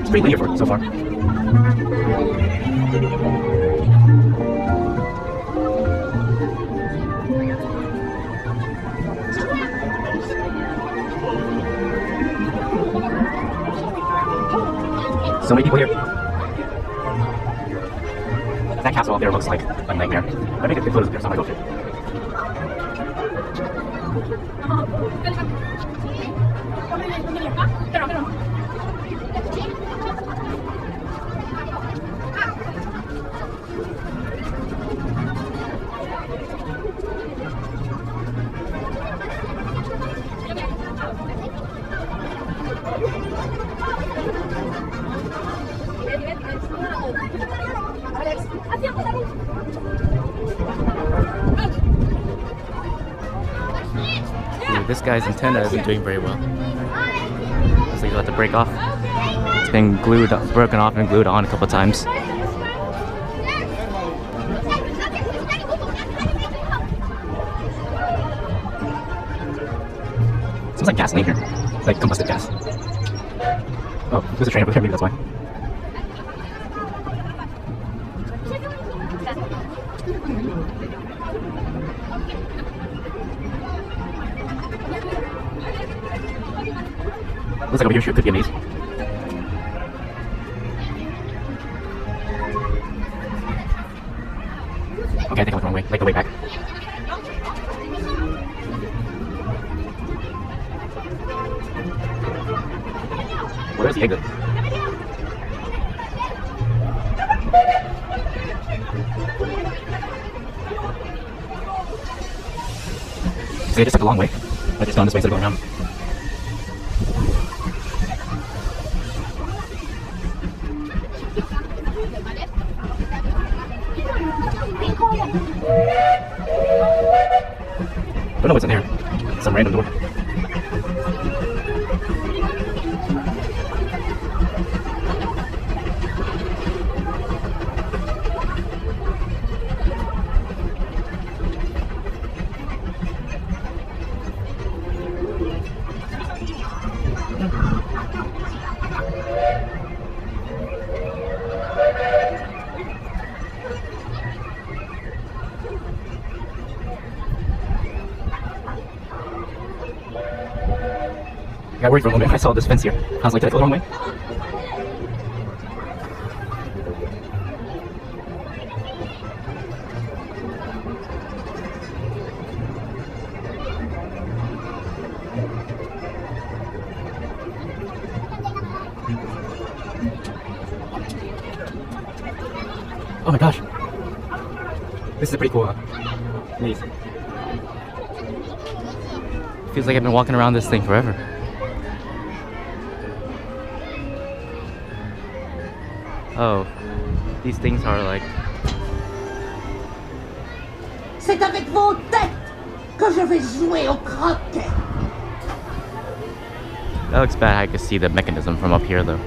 It's pretty clear for it so far. So many people here. That castle out there looks like a nightmare. I think it's good photos up there, so I'm gonna go through. This guy's antenna isn't doing very well. obviously about to break off. It's been broken off and glued on a couple times. Smells like gasoline here. It's like combusted gas. Oh, there's a train over there, maybe that's why. Looks like over here could be a maze. Okay, I think I went the wrong way, like the way back. Where's the exit? See, I just took a long way. I just gone this way instead of going around. Don't know what's in there. Some random door. I got worried for a moment when I saw this fence here. I was like, did I go the wrong way? Oh my gosh. This is a pretty cool maze. Feels like I've been walking around this thing forever. Oh, these things are like... C'est avec vos têtes que je vais jouer au croquet. That looks bad. I can see the mechanism from up here though.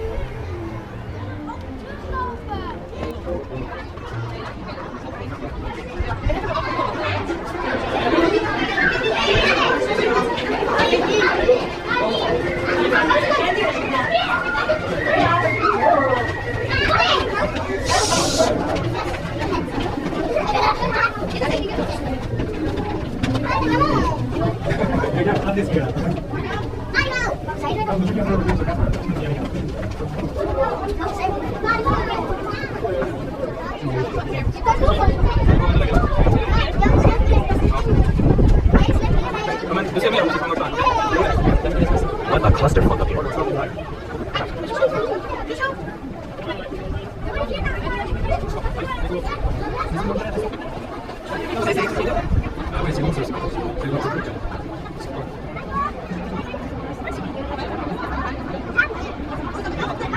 What a clusterfuck up here.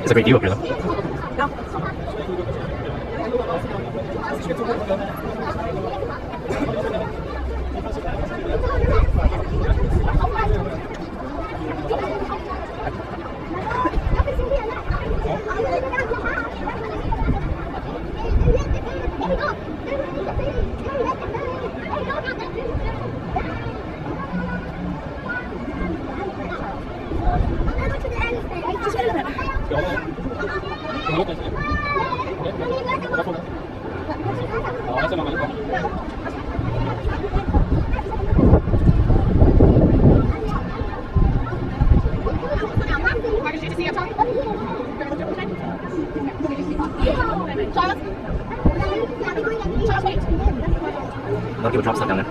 It's a great view up here though. I'll give a drop stuff down there.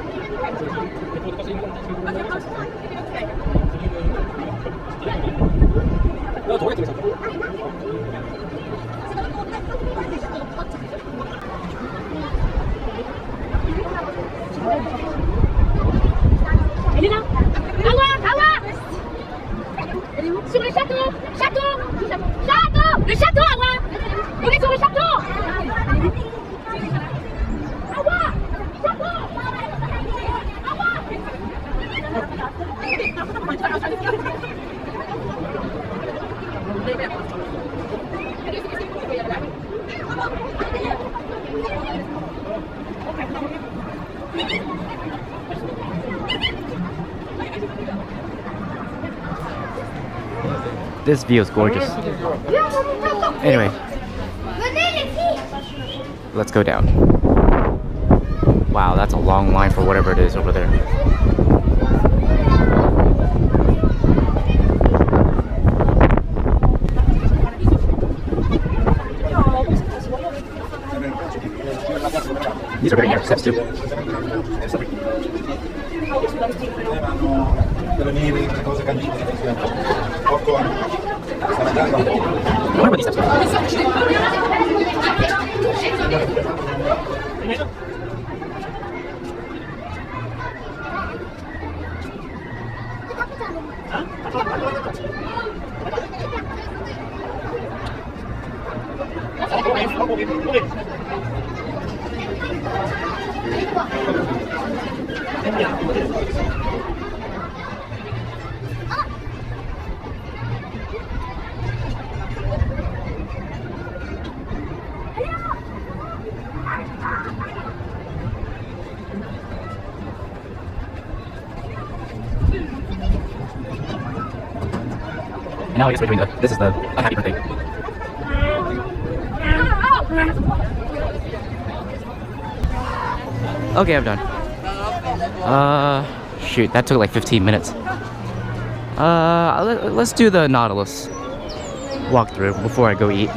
Sur le château! Château! Château! Le château, Awa! On est sur le château! Awa! Château! Awa! This view is gorgeous. Anyway, let's go down. Wow, that's a long line for whatever it is over there. These are very near steps too. I wonder what these steps are. And now I guess we're doing this is the unhappy birthday. Okay, I'm done. Shoot, that took like 15 minutes. Let's do the Nautilus walkthrough before I go eat.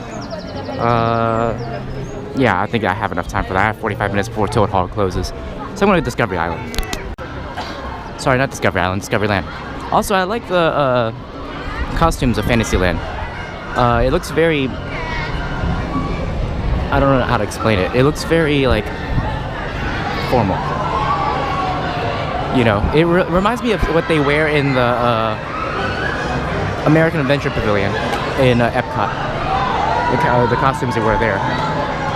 Yeah, I think I have enough time for that. I have 45 minutes before Toad Hall closes. So I'm going to Discovery Island. Sorry, not Discovery Island, Discoveryland. Also, I like the costumes of Fantasyland. It looks very... I don't know how to explain it. It looks very, like, formal. You know, it reminds me of what they wear in the American Adventure Pavilion in Epcot. The costumes they wear there.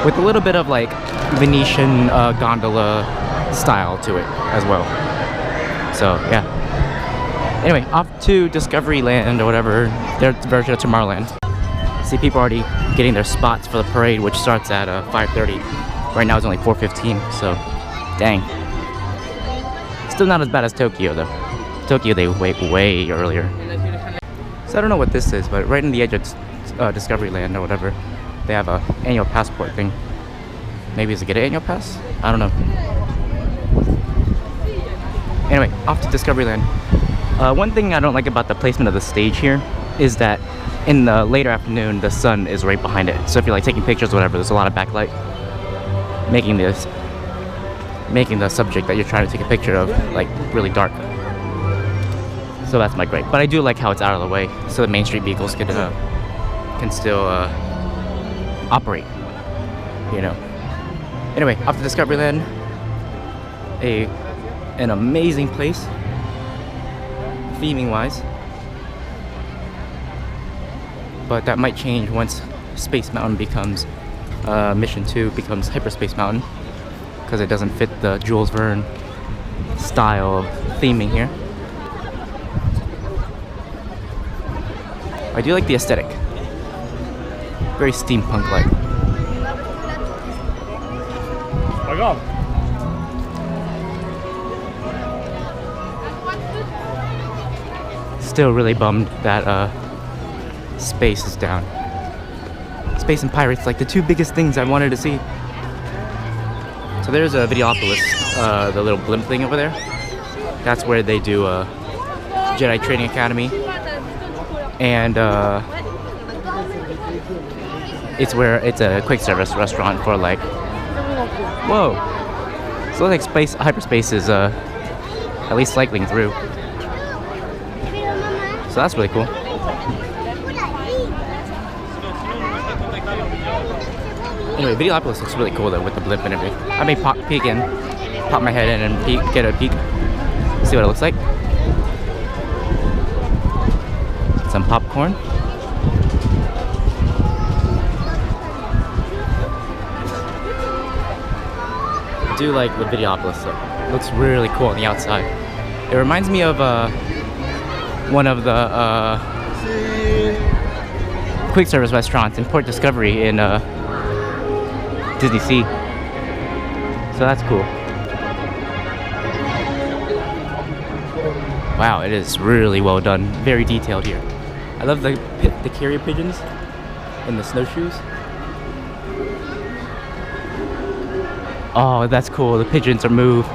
With a little bit of, like, Venetian gondola style to it as well. So, yeah. Anyway, off to Discoveryland or whatever, their version of Tomorrowland. See people already getting their spots for the parade, which starts at 5:30. Right now it's only 4:15, so dang. Still not as bad as Tokyo though. Tokyo they wait way earlier. So I don't know what this is, but right in the edge of Discoveryland or whatever, they have a annual passport thing. Maybe it's to get an annual pass? I don't know. Anyway, off to Discoveryland. One thing I don't like about the placement of the stage here is that in the later afternoon, the sun is right behind it. So if you're like taking pictures or whatever, there's a lot of backlight, making the subject that you're trying to take a picture of like really dark. So that's my gripe. But I do like how it's out of the way, so the Main Street vehicles can still operate. You know. Anyway, off to Discoveryland. An amazing place, theming wise. But that might change once Space Mountain becomes Mission 2 becomes Hyperspace Mountain, because it doesn't fit the Jules Verne style of theming here. I do like the aesthetic. Very steampunk-like. Still really bummed that space is down. Space and pirates, like the two biggest things I wanted to see. So there's a Videopolis, the little blimp thing over there. That's where they do Jedi Training Academy. And it's a quick service restaurant for like, whoa. So like hyperspace is at least cycling through. So that's really cool. Anyway, Videopolis looks really cool though with the blimp and everything. I may pop my head in and get a peek, see what it looks like. Some popcorn. I do like the Videopolis though. It looks really cool on the outside. It reminds me of one of the quick service restaurants in Port Discovery in Disney Sea. So that's cool. Wow, it is really well done. Very detailed here. I love the carrier pigeons and the snowshoes. Oh, that's cool. The pigeons move.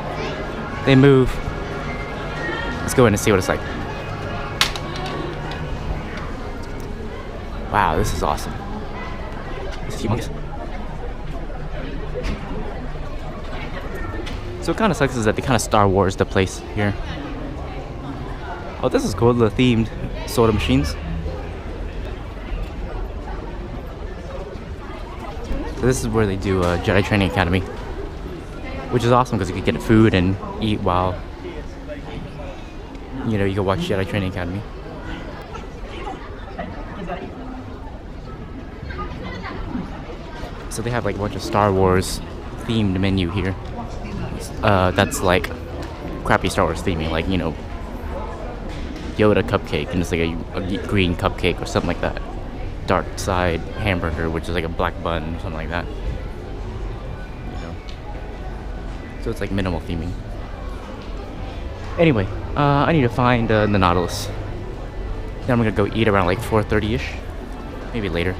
They move. Let's go in and see what it's like. Wow, this is awesome. This is humongous. So what kind of sucks is that they kind of Star Wars the place here. Oh, this is cool, the themed soda machines. So this is where they do Jedi Training Academy, which is awesome because you can get food and eat while, you know, you can watch Jedi Training Academy. So they have like a bunch of Star Wars themed menu here. That's like crappy Star Wars theming, like, you know, Yoda cupcake and it's like a green cupcake or something like that. Dark side hamburger, which is like a black bun or something like that. You know, so it's like minimal theming. Anyway, I need to find the Nautilus. Then I'm gonna go eat around like 4:30ish, maybe later.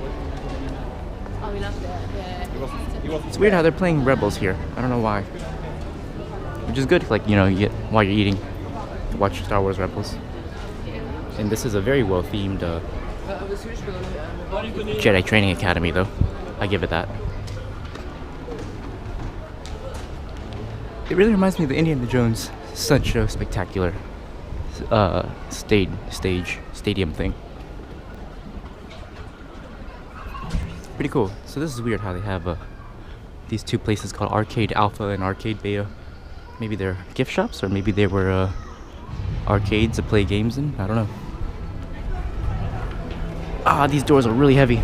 It's weird how they're playing Rebels here. I don't know why. Which is good, like, you know, you get, while you're eating, to watch Star Wars Rebels. And this is a very well themed Jedi Training Academy, though. I give it that. It really reminds me of the Indiana Jones Stunt Show Spectacular stadium thing. Pretty cool. So this is weird how they have these two places called Arcade Alpha and Arcade Beta. Maybe they're gift shops, or maybe they were arcades to play games in. I don't know. Ah, these doors are really heavy.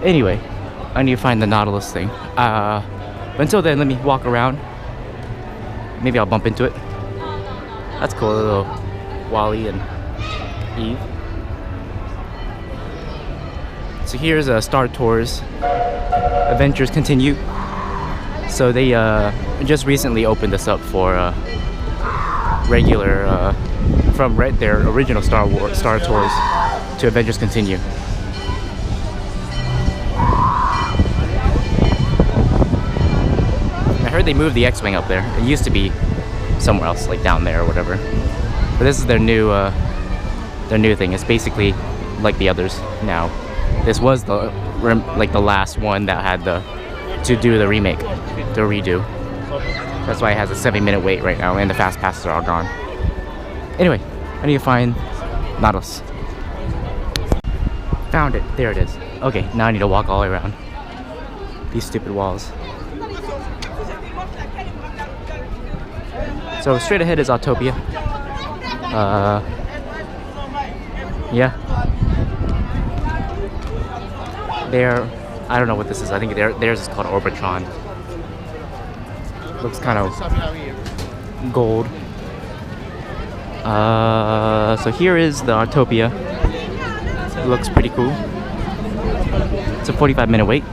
Anyway, I need to find the Nautilus thing. But until then, let me walk around. Maybe I'll bump into it. That's cool, little Wally and Eve. So here's Star Tours. Adventures continue. So they just recently opened this up for regular, from their original Star Tours to Adventures Continue. I heard they moved the X-Wing up there. It used to be somewhere else, like down there or whatever. But this is their new thing. It's basically like the others now. This was the last one that had to do the remake, the redo. That's why it has a 7-minute wait right now, and the fast passes are all gone. Anyway, I need to find Nautilus. Found it. There it is. Okay, now I need to walk all the way around these stupid walls. So straight ahead is Autopia. Yeah. I don't know what this is. I think theirs is called Orbitron. Looks kind of gold. So here is the Autopia. It looks pretty cool. It's a 45-minute wait.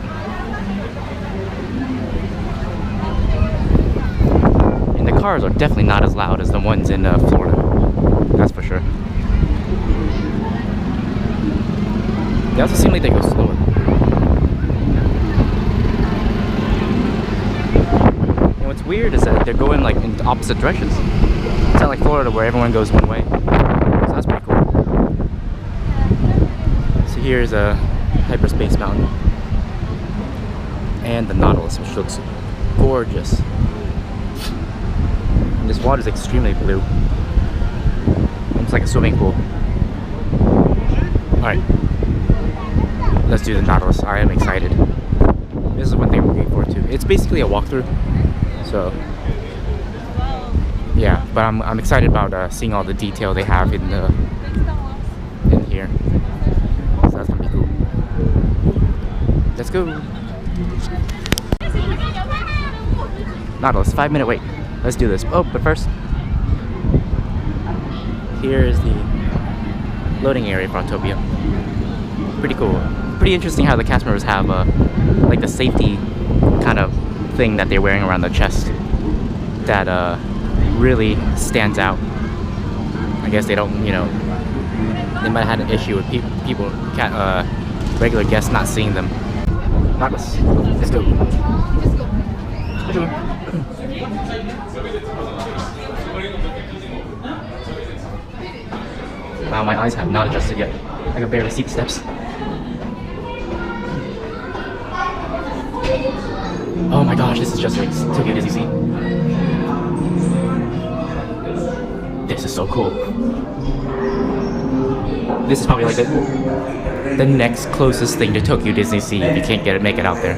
And the cars are definitely not as loud as the ones in Florida. That's for sure. They also seem like they go slower. And what's weird is that they're going like in opposite directions. It's not like Florida where everyone goes one way. So that's pretty cool. So here's a Hyperspace Mountain. And the Nautilus, which looks gorgeous. And this water is extremely blue. Almost like a swimming pool. Alright. Let's do the Nautilus. I am excited. This is one thing I'm looking forward to. It's basically a walkthrough. So yeah, but I'm excited about seeing all the detail they have in here. So that's gonna be cool. Let's go. Nautilus, 5-minute wait. Let's do this. Oh, but first, here is the loading area for Autopia. Pretty cool. Pretty interesting how the cast members have like the safety kind of thing that they're wearing around their chest that really stands out. I guess they don't, you know, they might have had an issue with regular guests not seeing them. Nautilus, let's go. Let's go. Wow, my eyes have not adjusted yet. I can barely see the steps. Oh my gosh, this is just like Tokyo Disney Sea. This is so cool. This is probably like the next closest thing to Tokyo Disney Sea if you can't make it out there.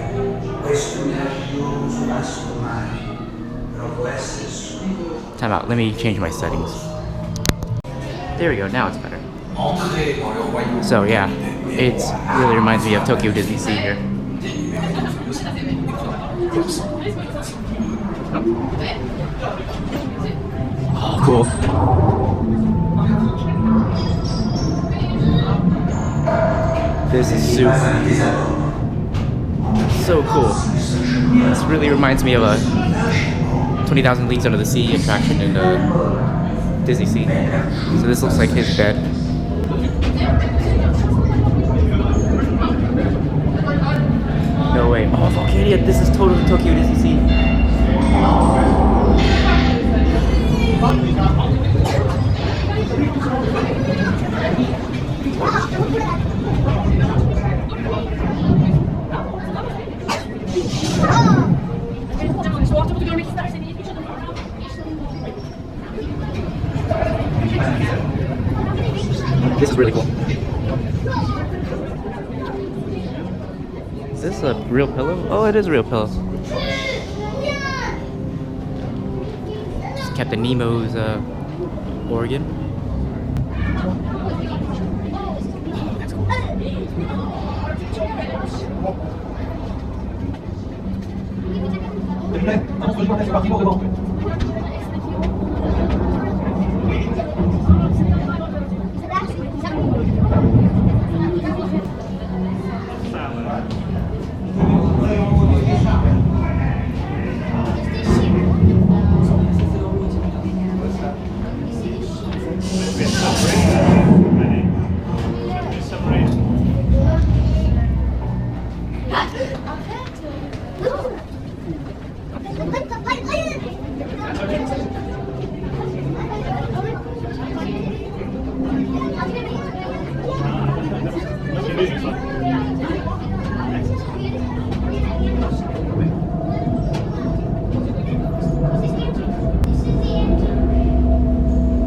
Time out, let me change my settings. There we go, now it's better. So yeah, it really reminds me of Tokyo Disney Sea here. Oh, cool. This is so cool. This really reminds me of a 20,000 Leagues Under the Sea attraction in Disney Sea. So this looks like his bed. No way. Oh, Volcania, this is totally Tokyo Disney Sea. This is really cool. Is this a real pillow? Oh, it is a real pillow. It's Captain Nemo's organ. Oh, that's cool.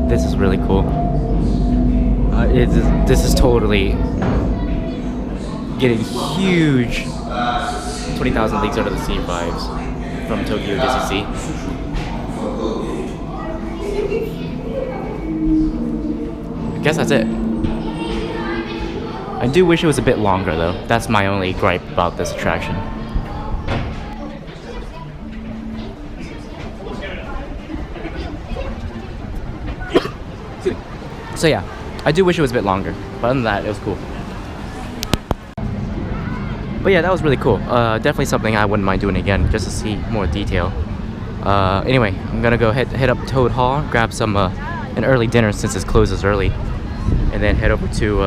This is really cool. This is totally getting huge 20,000 Leagues Under the Sea vibes from Tokyo Disney Sea. I guess that's it. I do wish it was a bit longer though. That's my only gripe about this attraction. So yeah, I do wish it was a bit longer, but other than that, it was cool. But yeah, that was really cool. Definitely something I wouldn't mind doing again, just to see more detail. Anyway, I'm gonna go head up Toad Hall, grab some an early dinner since it closes early, and then head over to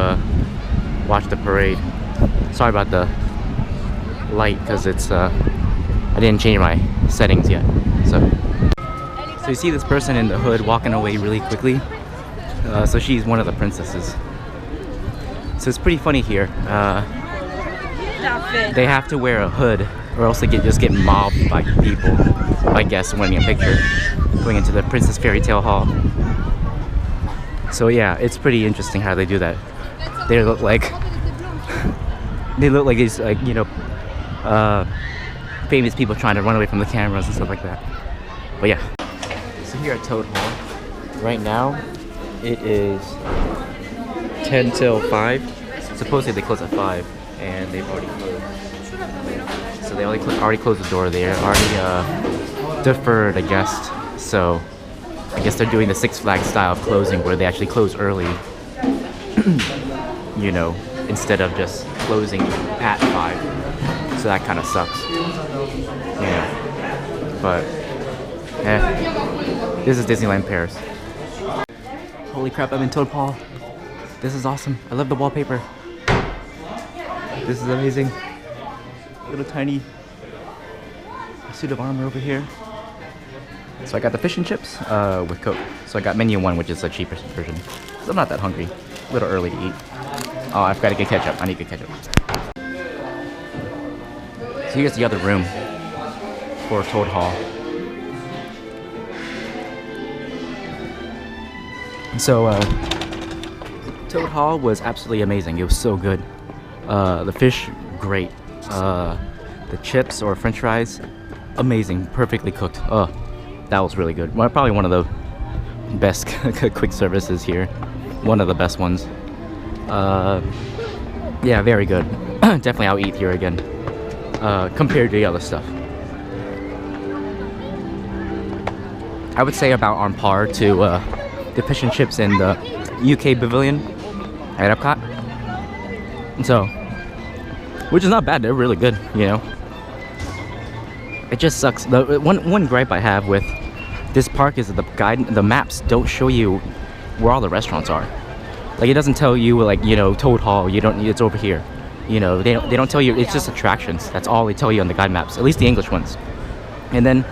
watch the parade. Sorry about the light, because it's I didn't change my settings yet. So you see this person in the hood walking away really quickly. So she's one of the princesses. So it's pretty funny here. They have to wear a hood or else they just get mobbed by people, by guests wanting a picture going into the Princess Fairy Tale Hall. So yeah, it's pretty interesting how they do that. They look like these famous people trying to run away from the cameras and stuff like that. But yeah. So here at Toad Hall, right now it is 10 till 5. Supposedly they close at 5, and they've already closed. So they already closed the door there. Already deferred a guest. So I guess they're doing the Six Flags style of closing, where they actually close early. You know, instead of just closing at 5. So that kind of sucks. Yeah. But this is Disneyland Paris. Holy crap, I'm in Toad Hall. This is awesome. I love the wallpaper. This is amazing. Little tiny suit of armor over here. So I got the fish and chips with Coke. So I got menu 1, which is the cheapest version. So I'm not that hungry. A little early to eat. Oh, I've got to get ketchup. I need to get ketchup. So here's the other room for Toad Hall. So Toad Hall was absolutely amazing. It was so good. The fish, great. The chips or French fries, amazing, perfectly cooked. Oh, that was really good. Well, probably one of the best quick services here. One of the best ones. Yeah, very good. Definitely I'll eat here again. Compared to the other stuff. I would say about on par to the fish and chips in the UK Pavilion at Epcot. So, which is not bad, they're really good, you know. It just sucks. The one gripe I have with this park is that the maps don't show you where all the restaurants are. Like, it doesn't tell you, like, you know, Toad Hall, it's over here. You know, they don't tell you, it's just attractions. That's all they tell you on the guide maps, at least the English ones. And then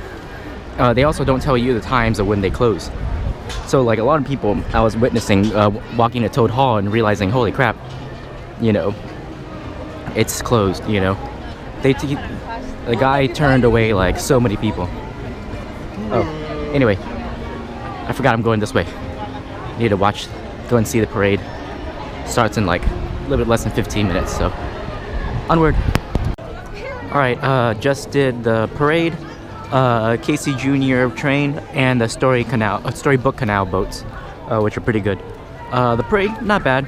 they also don't tell you the times of when they close. So, like, a lot of people I was witnessing walking to Toad Hall and realizing, holy crap, you know, it's closed, you know. The guy turned away like so many people. Oh, anyway, I forgot I'm going this way. Need to go and see the parade. Starts in like a little bit less than 15 minutes, so onward. Alright, just did the parade, Casey Jr. train, and the storybook canal boats, which are pretty good. The parade, not bad.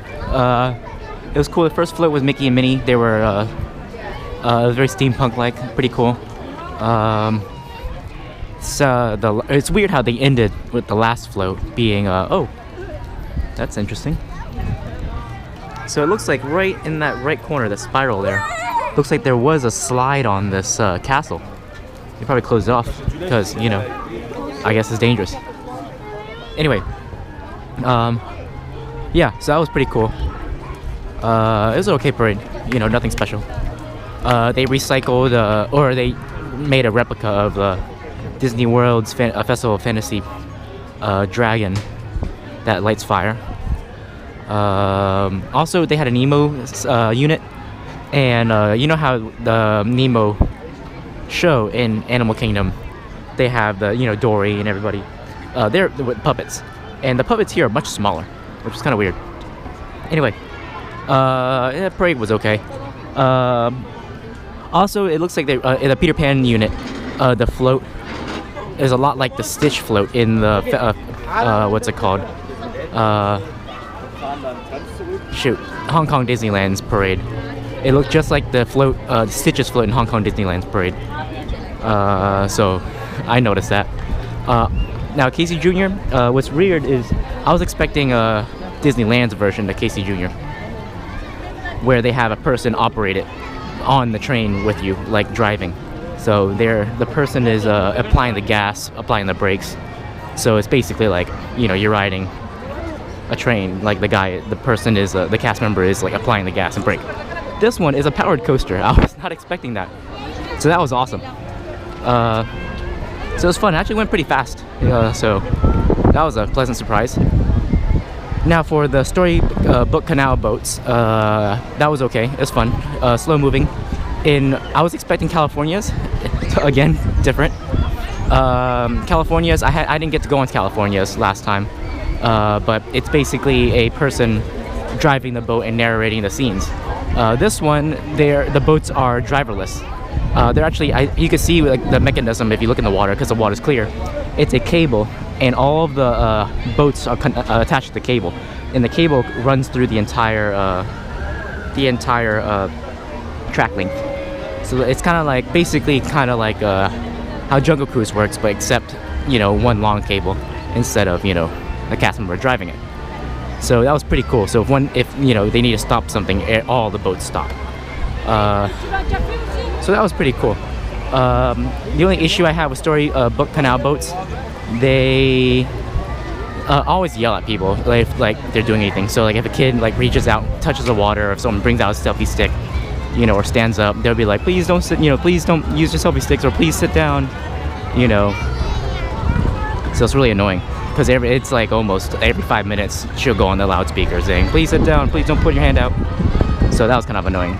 It was cool. The first float was Mickey and Minnie. They were it was very steampunk-like, pretty cool. It's weird how they ended with the last float being, oh, that's interesting. So it looks like right in that right corner, the spiral there, looks like there was a slide on this castle. They probably closed it off because, you know, I guess it's dangerous. Anyway, yeah, so that was pretty cool. It was an okay parade, you know, nothing special. They recycled, or they made a replica of Disney World's Festival of Fantasy dragon that lights fire. Also, they had a Nemo unit, and you know how the Nemo show in Animal Kingdom, they have the, you know, Dory and everybody. They're with puppets, and the puppets here are much smaller, which is kind of weird. Anyway, the parade was okay. Also, it looks like they in the Peter Pan unit, the float is a lot like the Stitch float in the what's it called? Hong Kong Disneyland's parade. It looked just like the float, Stitch's float in Hong Kong Disneyland's parade. So I noticed that. Now Casey Jr. What's weird is I was expecting Disneyland's version of Casey Jr., where they have a person operate it on the train with you, like driving. So the person is applying the gas, applying the brakes. So it's basically like, you know, you're riding a train, like the person is, the cast member is like applying the gas and brake. This one is a powered coaster. I was not expecting that. So that was awesome. So it was fun. It actually went pretty fast. So that was a pleasant surprise. Now for the storybook canal boats, that was okay. It was fun. Slow moving. I was expecting California's. Again, different. California's, I didn't get to go on California's last time. But it's basically a person driving the boat and narrating the scenes. This one, the boats are driverless. They're actually, you can see like the mechanism if you look in the water, because the water's clear. It's a cable, and all of the boats are attached to the cable, and the cable runs through the entire track length. So it's kind of like, basically kind of like how Jungle Cruise works, but except, you know, one long cable instead of, you know, the cast member driving it. So that was pretty cool. So if you know, they need to stop something, all the boats stop. So that was pretty cool. The only issue I have with storybook canal boats, always yell at people if like they're doing anything. So like if a kid like reaches out, touches the water, or if someone brings out a selfie stick, you know, or stands up, they'll be like, please don't sit, you know, please don't use your selfie sticks, or please sit down, you know. So it's really annoying because it's like almost every 5 minutes she'll go on the loudspeaker saying, please sit down, please don't put your hand out. So that was kind of annoying.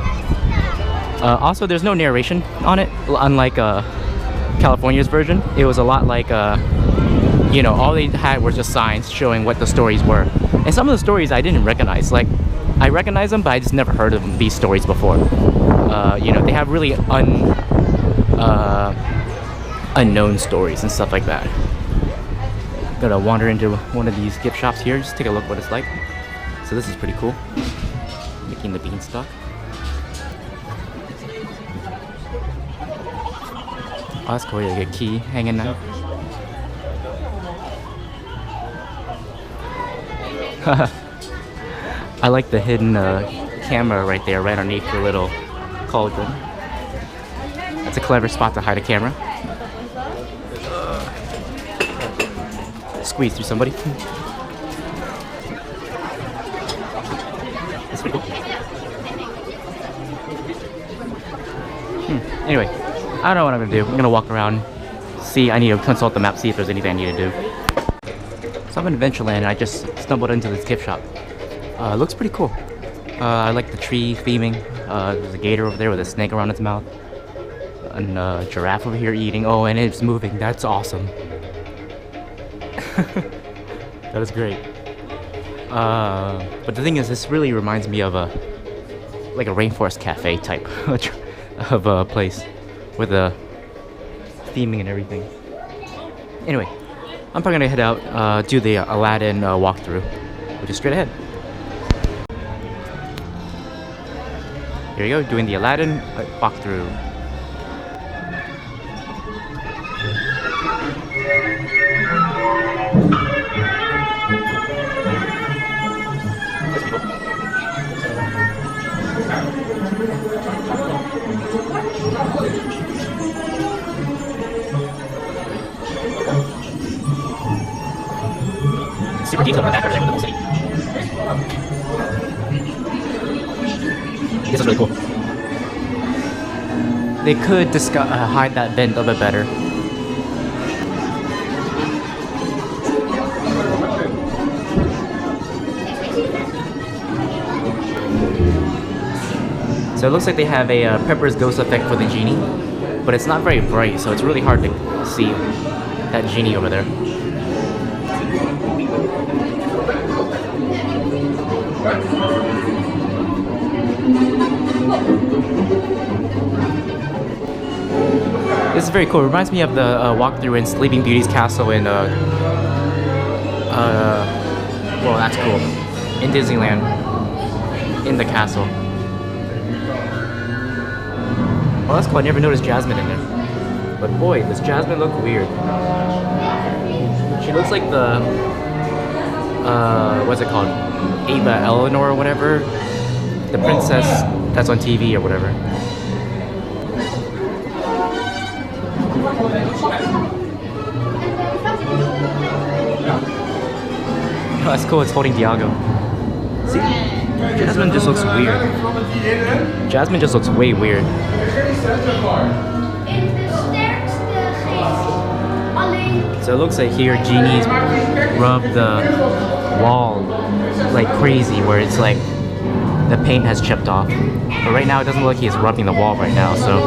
Also, there's no narration on it, unlike California's version. It was a lot like you know, all they had were just signs showing what the stories were. And some of the stories I didn't recognize. Like, I recognize them, but I just never heard of these stories before. You know, they have really unknown stories and stuff like that. Gonna wander into one of these gift shops here, just take a look what it's like. So this is pretty cool. Making the beanstalk. Oh, that's cool. You get a key hanging out. I like the hidden camera right there, right underneath the little cauldron. That's a clever spot to hide a camera. Squeeze through somebody. That's pretty cool. Anyway, I don't know what I'm gonna do. I'm gonna walk around, see. I need to consult the map, see if there's anything I need to do. So I'm in Adventureland and I just stumbled into this gift shop. It looks pretty cool. I like the tree theming. There's a gator over there with a snake around its mouth. And a giraffe over here eating. Oh, and it's moving. That's awesome. That is great. But the thing is, this really reminds me of like a rainforest cafe type of a place with a theming and everything. Anyway, I'm probably gonna head out, do the Aladdin walkthrough, which is straight ahead. Here we go, doing the Aladdin walkthrough. Super detailed on the back over there with the whole city. This is really cool. They could hide that bend a little bit better. So it looks like they have a Pepper's Ghost effect for the genie, but it's not very bright, so it's really hard to see that genie over there. This is very cool. It reminds me of the walkthrough in Sleeping Beauty's castle in well, that's cool. In Disneyland, in the castle. Oh, that's cool. I never noticed Jasmine in there. But boy, does Jasmine look weird. She looks like the what's it called? Ava Eleanor or whatever, the princess that's on TV or whatever. Oh, that's cool. It's holding Diago. See, Jasmine just looks weird. Jasmine just looks way weird. So it looks like here genies rub the wall like crazy, where it's like the paint has chipped off. But right now it doesn't look like he's rubbing the wall right now, so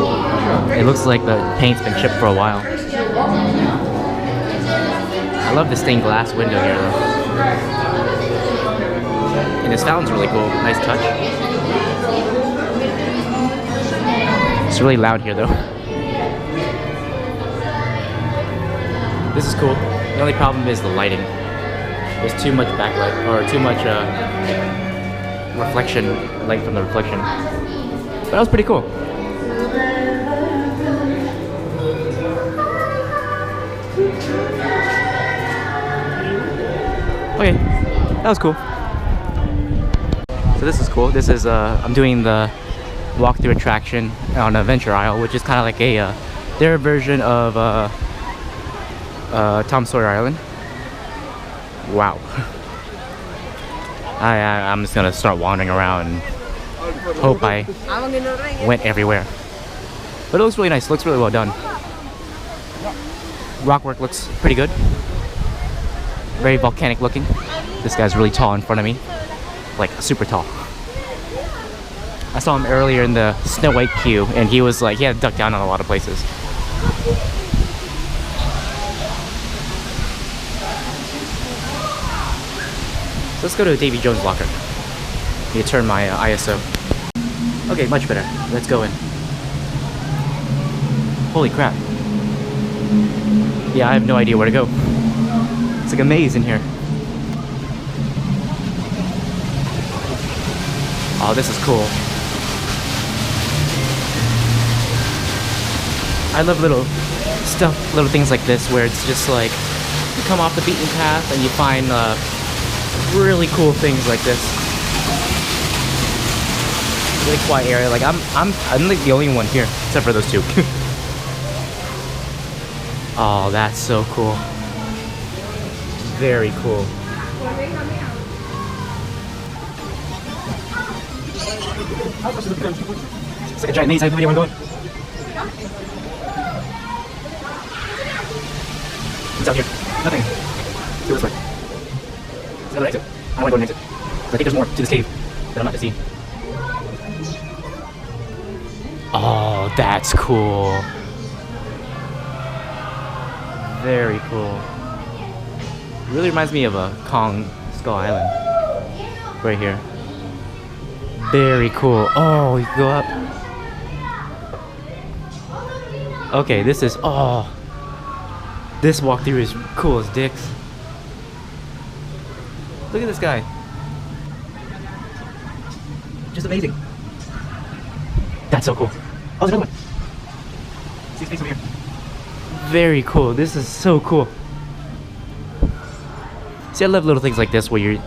it looks like the paint's been chipped for a while. I love the stained glass window here though. And this fountain's really cool. Nice touch. It's really loud here though. This is cool. The only problem is the lighting. There's too much backlight, or too much reflection, light from the reflection. But that was pretty cool. Okay, that was cool. So this is cool. This is I'm doing the walkthrough attraction on Adventure Isle, which is kind of like a their version of Tom Sawyer Island. Wow. I'm just gonna start wandering around and hope I went everywhere. But it looks really nice. It looks really well done. Rockwork looks pretty good. Very volcanic looking. This guy's really tall in front of me. Like super tall. I saw him earlier in the Snow White queue and he was like, he had to duck down on a lot of places. So let's go to Davy Jones' locker. Need to turn my ISO. Okay, much better. Let's go in. Holy crap. Yeah, I have no idea where to go. It's like a maze in here. Oh, this is cool. I love little things like this where it's just like you come off the beaten path and you find really cool things like this. Really quiet area. Like I'm like the only one here, except for those two. Oh, that's so cool. Very cool. It's like a giant maze. I have no idea where I'm going. What's out here? Nothing. Let's go this way. It's another exit. I don't want to go to an exit. I think there's more to this cave that I'm not to see. Oh, that's cool. Very cool. It really reminds me of a Kong Skull Island. Right here. Very cool. Oh, you can go up. Okay, this is, oh. This walkthrough is cool as dicks. Look at this guy. Just amazing. That's so cool. Oh, there's another one. See space over here. Very cool. This is so cool. See, I love little things like this where you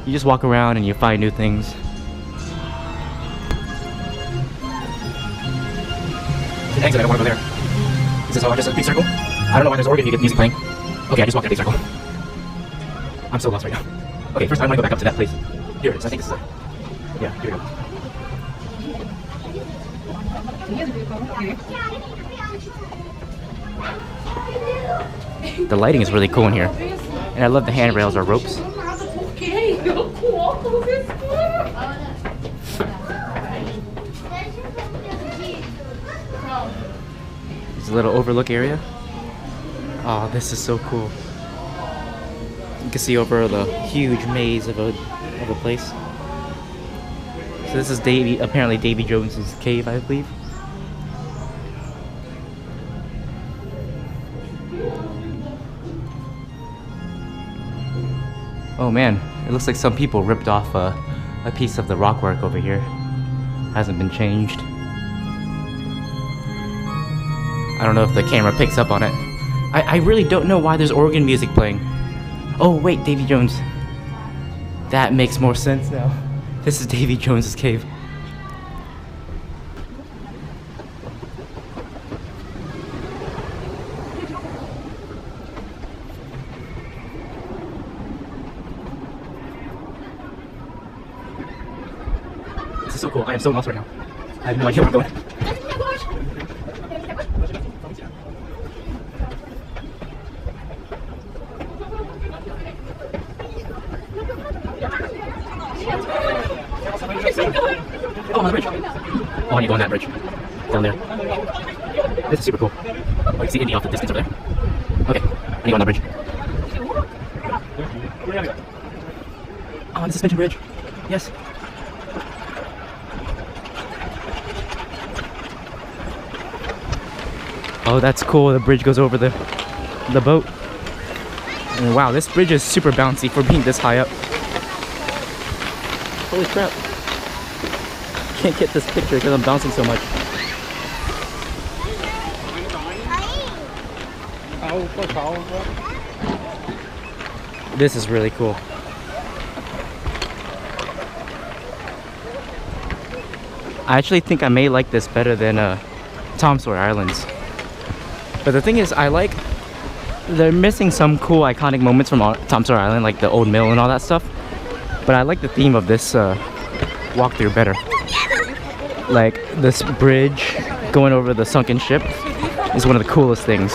just walk around and you find new things. There's an exit. I don't want to go there. Is this all just a big circle? I don't know why there's organ. You get music playing. Okay, I just walked in a big circle. I'm so lost right now. Okay, first I want to go back up to that place. Here it is. I think this is it. Yeah, here we go. The lighting is really cool in here. And I love the handrails or ropes. There's a little overlook area. Oh, this is so cool. You can see over the huge maze of a place. So this is apparently Davy Jones' cave, I believe. Oh man, it looks like some people ripped off a piece of the rockwork over here. Hasn't been changed. I don't know if the camera picks up on it. I really don't know why there's organ music playing. Oh wait, Davy Jones. That makes more sense now. This is Davy Jones' cave. This is so cool. I am so lost right now. I have no idea where I'm going. Oh, on the bridge. Oh, I need to go on that bridge. Down there. This is super cool. Oh, you can see Indy off the distance over there. Okay, I need to go on that bridge. Oh, the suspension bridge. Yes. Oh, that's cool. The bridge goes over the boat. And wow, this bridge is super bouncy for being this high up. Holy crap. Can't get this picture because I'm bouncing so much. This is really cool. I actually think I may like this better than Tom Sawyer Islands. But the thing is, I like They're missing some cool iconic moments from Tom Sawyer Island, like the old mill and all that stuff. But I like the theme of this walkthrough better. Like this bridge going over the sunken ship is one of the coolest things.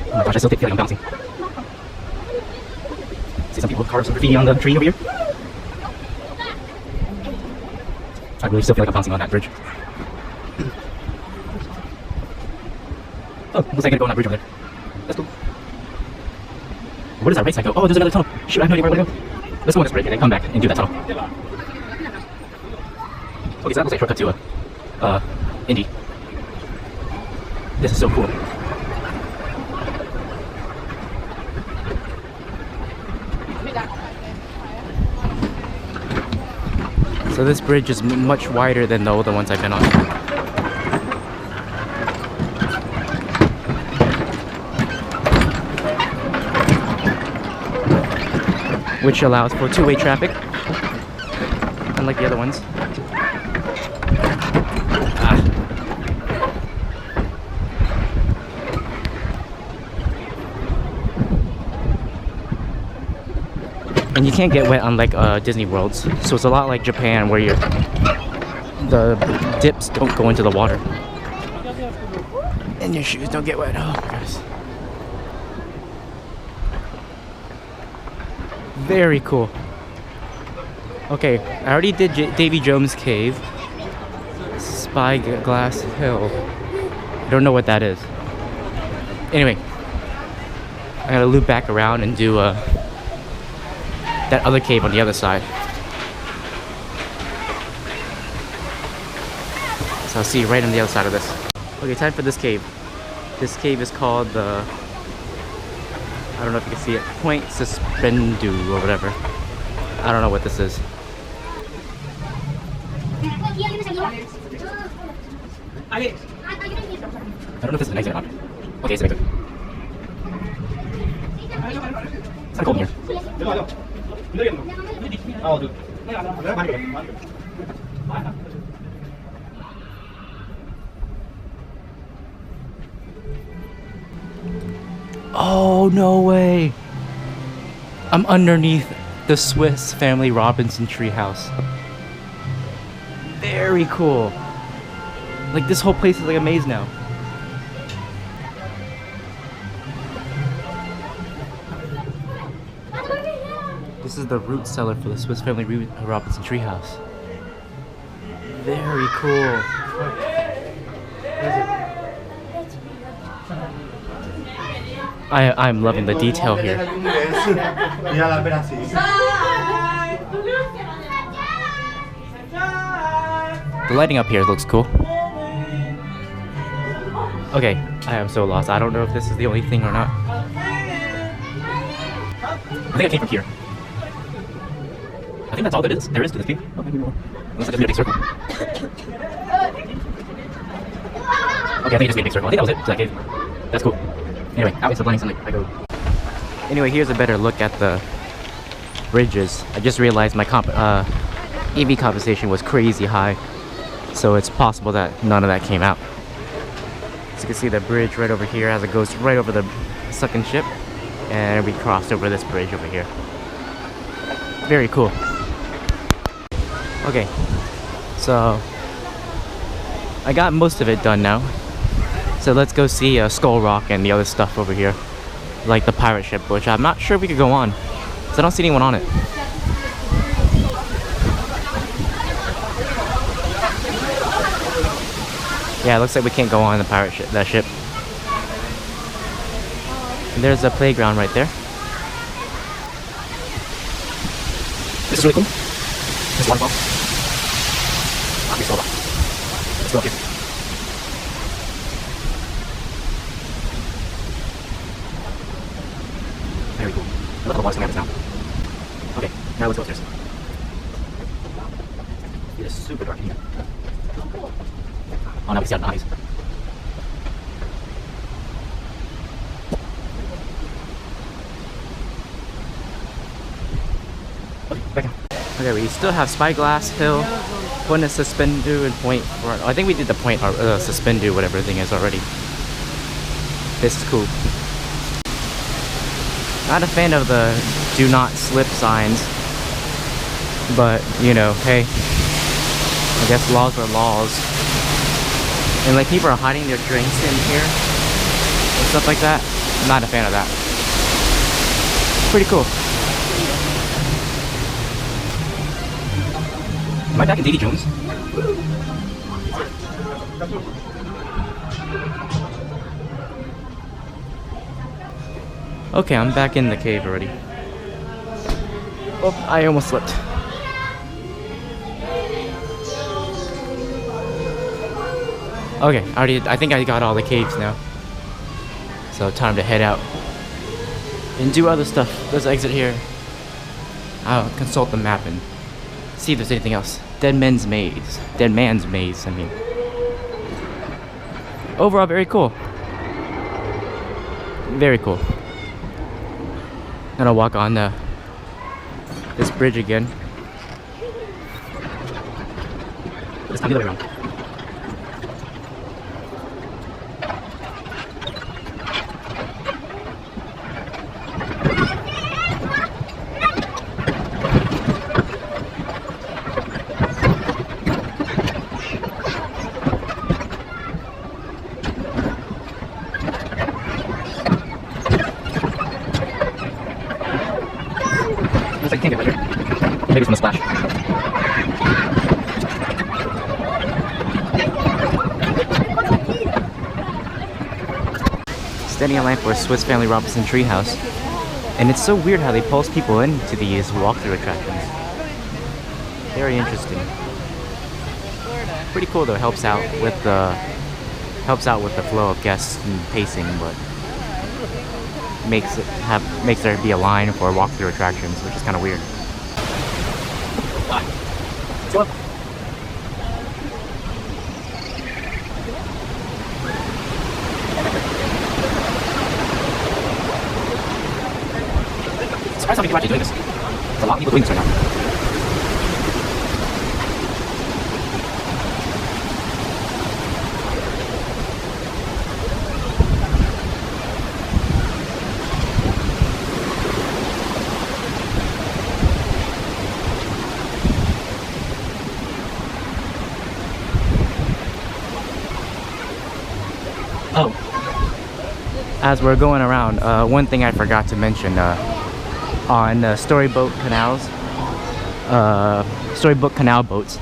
Oh my gosh, I still feel like I'm bouncing. See some people carve some graffiti on the tree over here. I really still feel like I'm bouncing on that bridge. Oh, looks like I gotta go on that bridge over there. That's cool. Where does that right side go? Oh, there's another tunnel. Shoot, I have no idea where I want to go. Let's go on this bridge and then come back and do that tunnel. Okay, so that looks like a shortcut to Indy. This is so cool. So this bridge is much wider than the other ones I've been on. Which allows for two-way traffic, unlike the other ones. And you can't get wet unlike Disney Worlds, so it's a lot like Japan where the dips don't go into the water. And your shoes don't get wet. Oh my goodness. Very cool. Okay, I already did Davy Jones Cave. Spyglass Hill. I don't know what that is. Anyway, I gotta loop back around and do that other cave on the other side. So I'll see you right on the other side of this. Okay, time for this cave. This cave is called the... I don't know if you can see it. Point Suspendu or whatever. I don't know what this is. I don't know if this is an exit or not. Okay, it's an exit. It's not cold in here. Oh, no way! I'm underneath the Swiss Family Robinson treehouse. Very cool. Like, this whole place is like a maze now. This is the root cellar for the Swiss Family Robinson treehouse. Very cool. I'm loving the detail here. The lighting up here looks cool. Okay, I am so lost. I don't know if this is the only thing or not. I think I came from here. I think that's all there is to this cave. Oh, maybe more. Unless I just made a big circle. Okay, I think I just made a big circle. I think that was it for that cave. That's cool. Anyway, out into the blank sunlight I go. Anyway, here's a better look at the bridges. I just realized my EV compensation was crazy high. So it's possible that none of that came out. So you can see the bridge right over here as it goes right over the sunken ship. And we crossed over this bridge over here. Very cool. Okay, so I got most of it done now. So let's go see Skull Rock and the other stuff over here. Like the pirate ship, which I'm not sure we could go on. So I don't see anyone on it. Yeah, it looks like we can't go on the pirate ship, that ship. And there's a playground right there. This is really cool. This waterfall. Let's go up here. Very cool. I love the water's coming at us now. Okay, now let's go upstairs. It is super dark in here. Oh, now we see out the eyes. Okay, we still have Spyglass Hill, Point of Suspendu, and Point. I think we did the Point Suspendu, whatever the thing is already. This is cool. Not a fan of the do not slip signs, but you know, hey, I guess laws are laws. And like people are hiding their drinks in here and stuff like that. I'm not a fan of that. Pretty cool. Am I back in Davy Jones? Okay, I'm back in the cave already. Oh, I almost slipped. Okay, I think I got all the caves now. So time to head out and do other stuff. Let's exit here. I'll consult the map and see if there's anything else. Dead Man's Maze, I mean. Overall, very cool. Very cool. Gonna walk on this bridge again. Let's come the other way around. Maybe from the splash. Standing in line for a Swiss Family Robinson treehouse. And it's so weird how they pulse people into these walkthrough attractions. Very interesting. Pretty cool though, helps out with the flow of guests and pacing, but makes there be a line for walkthrough attractions, which is kind of weird. Surprised how many people are actually doing this. There's a lot of people doing this right now. Oh, as we're going around, one thing I forgot to mention, on storyboat canals, storybook canal boats,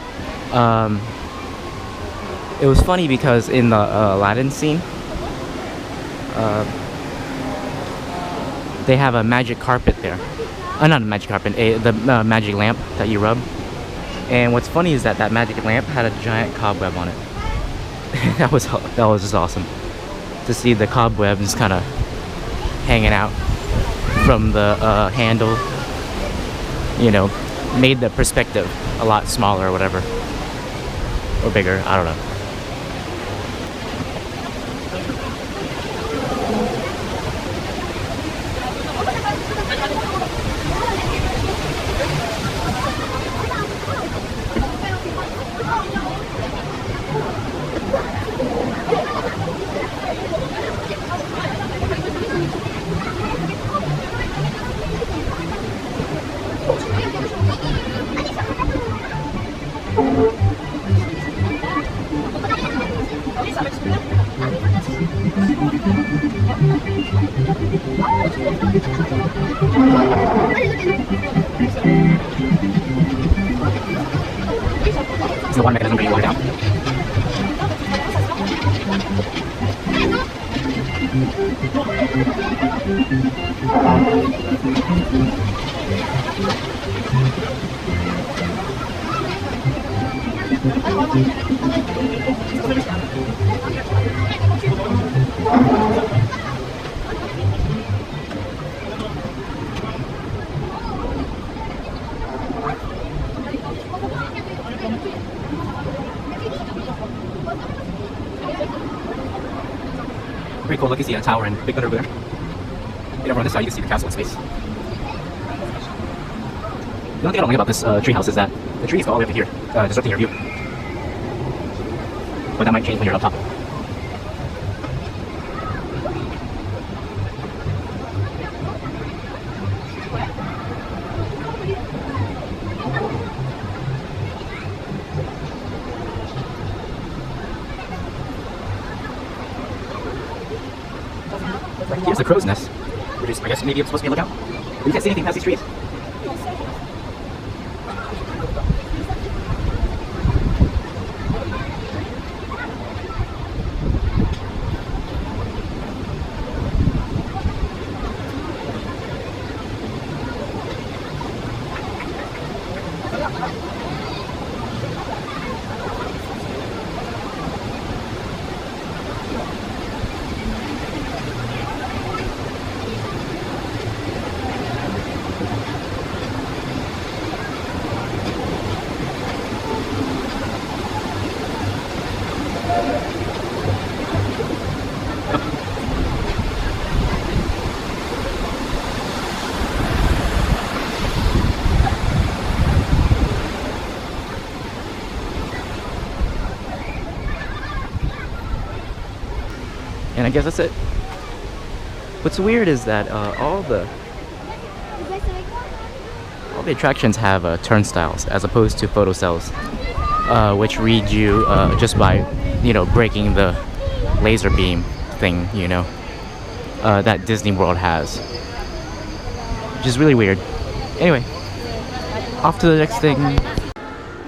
it was funny because in the Aladdin scene, they have a magic carpet there. Not a magic carpet, the magic lamp that you rub. And what's funny is that magic lamp had a giant cobweb on it. that was just awesome to see the cobwebs kind of hanging out from the handle. You know, made the perspective a lot smaller or whatever, or bigger, I don't know. Is the water mechanism bringing water down? Pretty cool. Look, you see a tower and Big Thunder over there. And over on this side, you can see the castle in space. The only thing I don't like about this treehouse is that the trees go all the way up to here, disrupting your view. But that might change when you're up top. Here's the crow's nest, which is, I guess, maybe it's supposed to be a lookout. But you can't see anything past these trees. And I guess that's it. What's weird is that all the attractions have turnstiles as opposed to photo cells, which read you just by, breaking the laser beam thing, that Disney World has, which is really weird. Anyway, off to the next thing.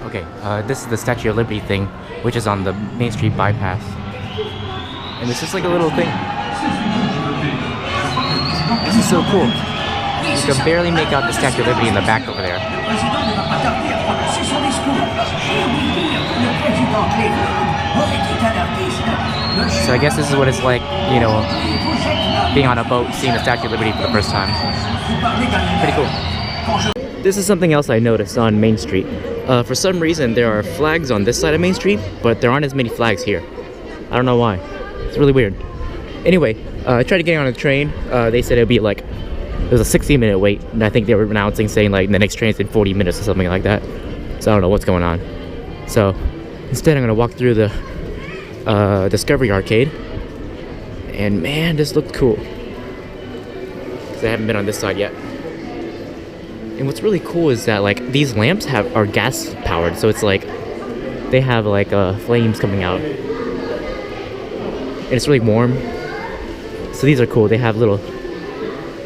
Okay, this is the Statue of Liberty thing, which is on the Main Street bypass. And it's just like a little thing. This is so cool. You can barely make out the Statue of Liberty in the back over there. So I guess this is what it's like, being on a boat, seeing the Statue of Liberty for the first time. Pretty cool. This is something else I noticed on Main Street. For some reason, there are flags on this side of Main Street, but there aren't as many flags here. I don't know why. It's really weird. Anyway, I tried to get on a train. They said it would be like, it was a 60-minute wait, and I think they were announcing saying like the next train's in 40 minutes or something like that. So I don't know what's going on. So instead, I'm gonna walk through the Discovery Arcade. And man, this looked cool. Because I haven't been on this side yet. And what's really cool is that like these lamps are gas powered, so it's like they have like flames coming out. And it's really warm. So these are cool. They have little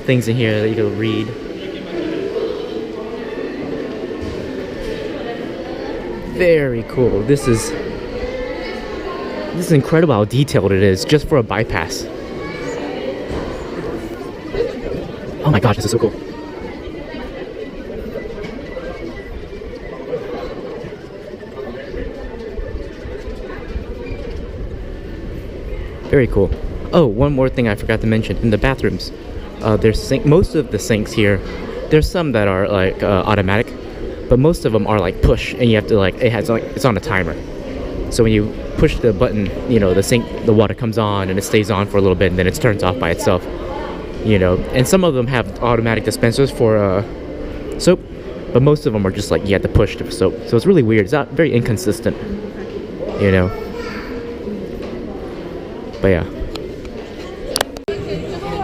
things in here that you can read. Very cool. This is incredible how detailed it is just for a bypass. Oh my gosh, this is so cool. Very cool. Oh, one more thing I forgot to mention. In the bathrooms, there's most of the sinks here. There's some that are like automatic, but most of them are like push, and you have to like it's on a timer. So when you push the button, the water comes on and it stays on for a little bit, and then it turns off by itself. And some of them have automatic dispensers for soap, but most of them are just like you have to push the soap. So it's really weird. It's not very inconsistent, But yeah,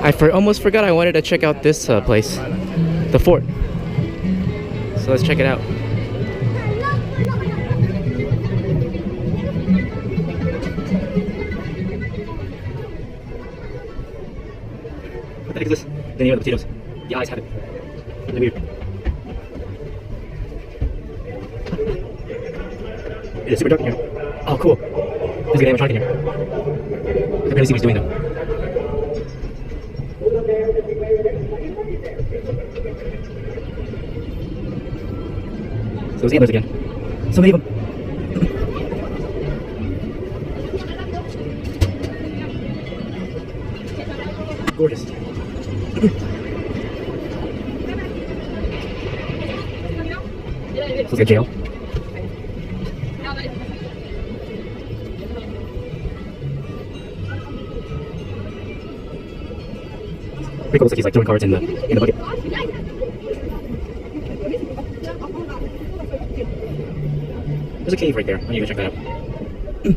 I almost forgot I wanted to check out this place, the fort. So let's check it out. What the heck is this? The name of the potatoes. The eyes have it. Really weird. It is super dark in here. Oh, cool. There's an animatronic in here. I can barely see what he's doing though. So there's antlers again. So many of them. Gorgeous. Looks like a jail. Pretty cool. Looks like he's like throwing cards in the bucket. a cave right there. I need to go check that out.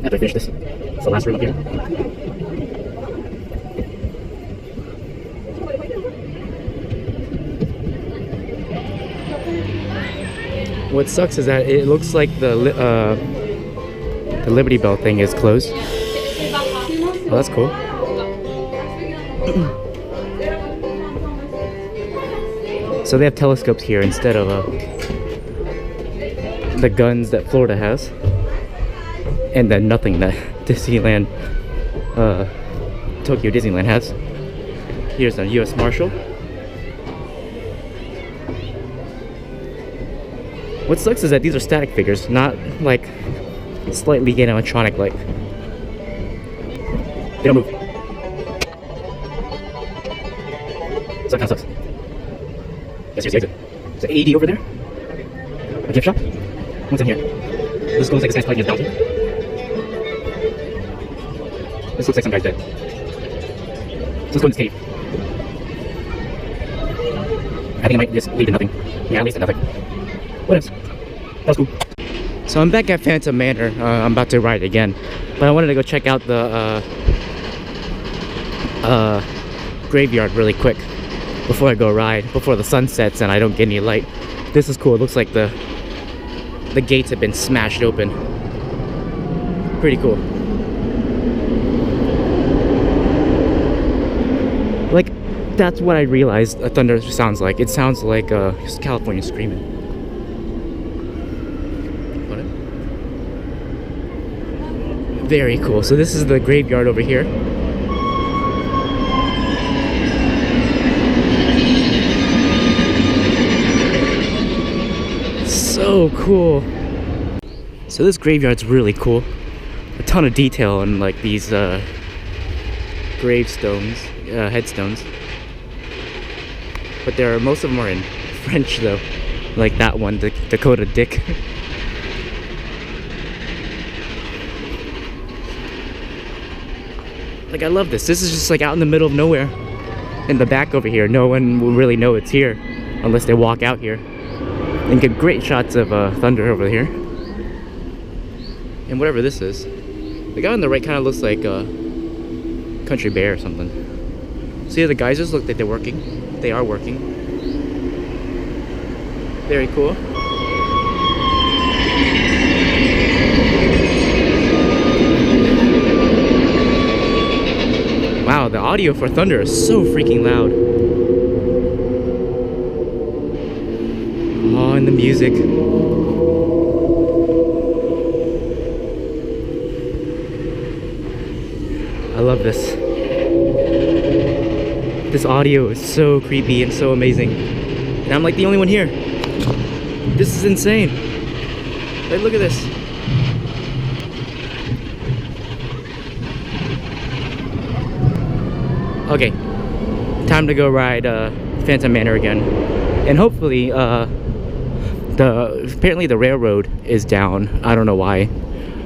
After I finish this. It's the last room up here. What sucks is that it looks like the Liberty Bell thing is closed. Oh, that's cool. So they have telescopes here instead of the guns that Florida has, and then nothing that Disneyland, Tokyo Disneyland has. Here's a U.S. Marshal. What sucks is that these are static figures, not like slightly animatronic like. They don't move. So that kind of sucks. Yes, exit. Is it AED over there? A gift shop? What's in here? This looks like this guy's playing his bounty. This looks like some guy's dead. So let's go in this cave. I think it might just lead to nothing. Yeah, it leads to nothing. What else? That was cool. So I'm back at Phantom Manor. I'm about to ride again. But I wanted to go check out the graveyard really quick before I go ride, before the sun sets and I don't get any light. This is cool. It looks like the gates have been smashed open. Pretty cool. Like, that's what I realized a thunder sounds like. It sounds like California screaming. What? Very cool. So this is the graveyard over here. So cool. So this graveyard's really cool. A ton of detail on like these gravestones, headstones. But most of them are in French though. Like that one, Dakota Dick. Like I love this. This is just like out in the middle of nowhere. In the back over here, no one will really know it's here unless they walk out here. And get great shots of thunder over here. And whatever this is. The guy on the right kind of looks like a country bear or something. See, the geysers look like they're working. They are working. Very cool. Wow, the audio for thunder is so freaking loud. Oh, and the music. I love this. This audio is so creepy and so amazing. And I'm like the only one here. This is insane. Like, look at this. Okay. Time to go ride Phantom Manor again. And hopefully, apparently the railroad is down. I don't know why.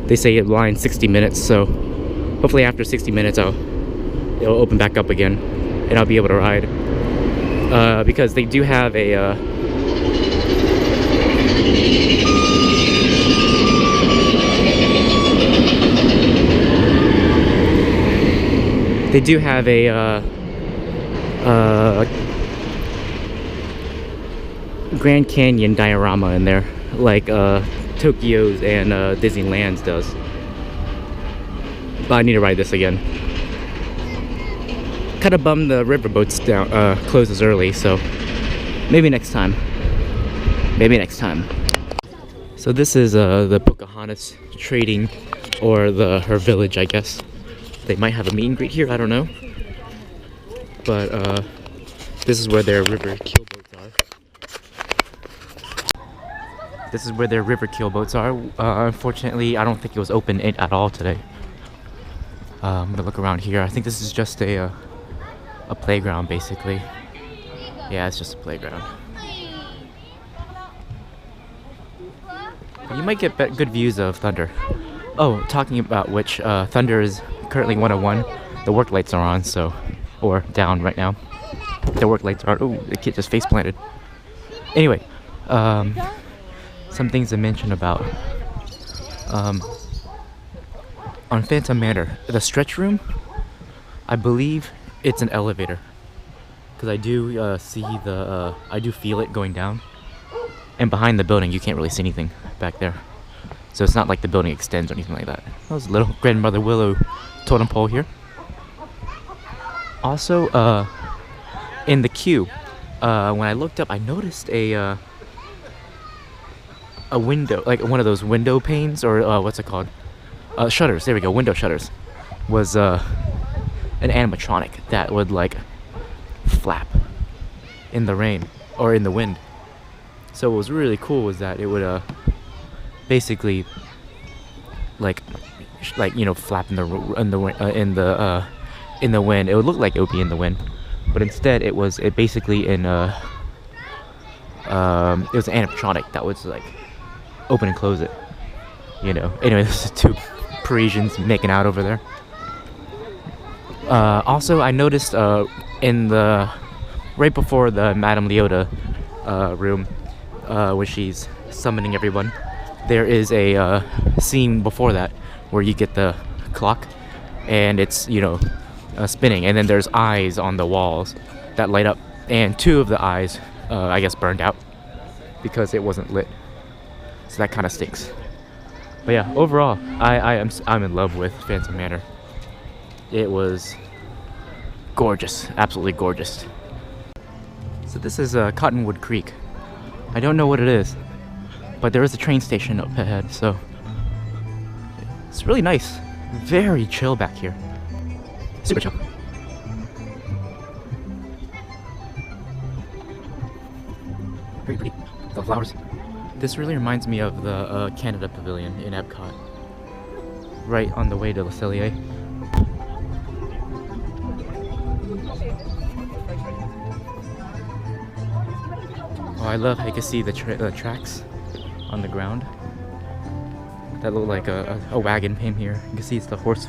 They say it line 60 minutes, so hopefully after 60 minutes it'll open back up again and I'll be able to ride. Because they do have a Grand Canyon diorama in there, like Tokyo's and Disneyland's does. But I need to ride this again. Kind of bummed the riverboats down closes early, so maybe next time. Maybe next time. So this is the Pocahontas trading, or her village, I guess. They might have a meet and greet here, I don't know. But this is where their river keelboats are. This is where their river keelboats are. Unfortunately, I don't think it was open at all today. I'm gonna look around here. I think this is just a playground, basically. Yeah, it's just a playground. You might get good views of thunder. Oh, talking about which, thunder is currently 101. The work lights are on, so, or down right now. The work lights are. Oh, the kid just face planted. Anyway, some things to mention about On Phantom Manor, the stretch room, I believe it's an elevator. Because I do see I do feel it going down. And behind the building, you can't really see anything back there. So it's not like the building extends or anything like that. That was a little Grandmother Willow totem pole here. Also, in the queue, when I looked up, I noticed a window, like one of those window panes, or what's it called? Shutters. There we go. Window shutters. Was an animatronic that would like flap in the rain or in the wind. So what was really cool was that it would basically like you know, flap in the wind. It would look like it would be in the wind, but instead it was basically in it was an animatronic that was like open and close it, you know. Anyway, this is two Parisians making out over there. Also, I noticed in the right before the Madame Leota room, where she's summoning everyone, there is a scene before that where you get the clock and it's, you know, spinning, and then there's eyes on the walls that light up, and two of the eyes I guess burned out because it wasn't lit, so that kind of stinks. But yeah, overall I'm in love with Phantom Manor. It was gorgeous, absolutely gorgeous. So this is Cottonwood Creek. I don't know what it is, but there is a train station up ahead, so it's really nice. Very chill back here. Super chill. Very pretty. The flowers. This really reminds me of the Canada Pavilion in Epcot. Right on the way to Le Cellier. Oh, I love how you can see the tracks on the ground that look like a wagon came here. You can see it's the horse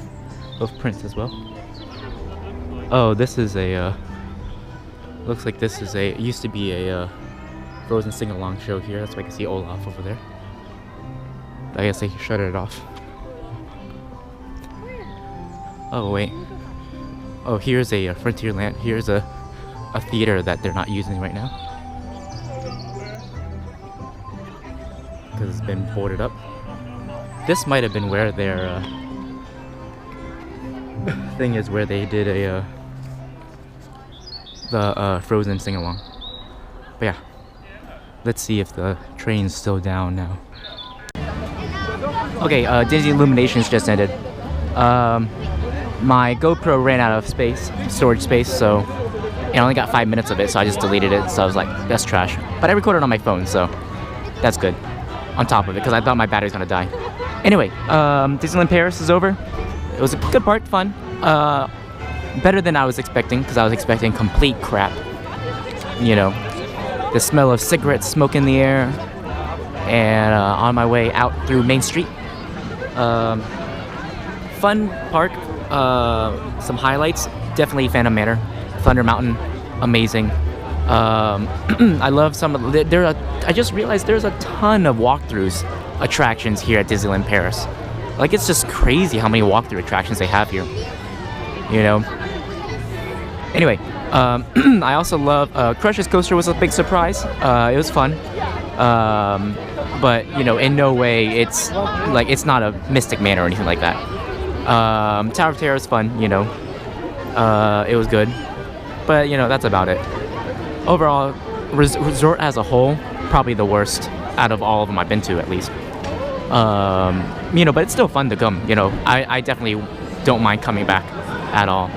hoof prints as well. Oh, this is a looks like this is it used to be a Frozen sing-along show here. That's why I can see Olaf over there. I guess they shuttered it off. Oh wait. Oh, here's a Frontierland. Here's a theater that they're not using right now because it's been boarded up. This might have been where their thing is, where they did the Frozen sing-along. But yeah, let's see if the train's still down now. Okay, Disney Illuminations just ended. My GoPro ran out of storage space, so I only got 5 minutes of it, so I just deleted it. So I was like, that's trash. But I recorded on my phone, so that's good. On top of it, because I thought my battery was gonna die. Anyway, Disneyland Paris is over. It was a good part, fun. Better than I was expecting, because I was expecting complete crap. You know, the smell of cigarette smoke in the air, and on my way out through Main Street. Fun park. Some highlights, definitely Phantom Manor, Thunder Mountain, amazing. I love some of I just realized there's a ton of walkthroughs attractions here at Disneyland Paris. Like, it's just crazy how many walkthrough attractions they have here, you know. Anyway, I also love Crush's Coaster. Was a big surprise. It was fun, but you know, in no way it's not a Mystic Manor or anything like that. Tower of Terror is fun, you know. It was good, but you know, that's about it. Overall, resort as a whole, probably the worst out of all of them I've been to, at least. You know, but it's still fun to come. You know, I definitely don't mind coming back at all.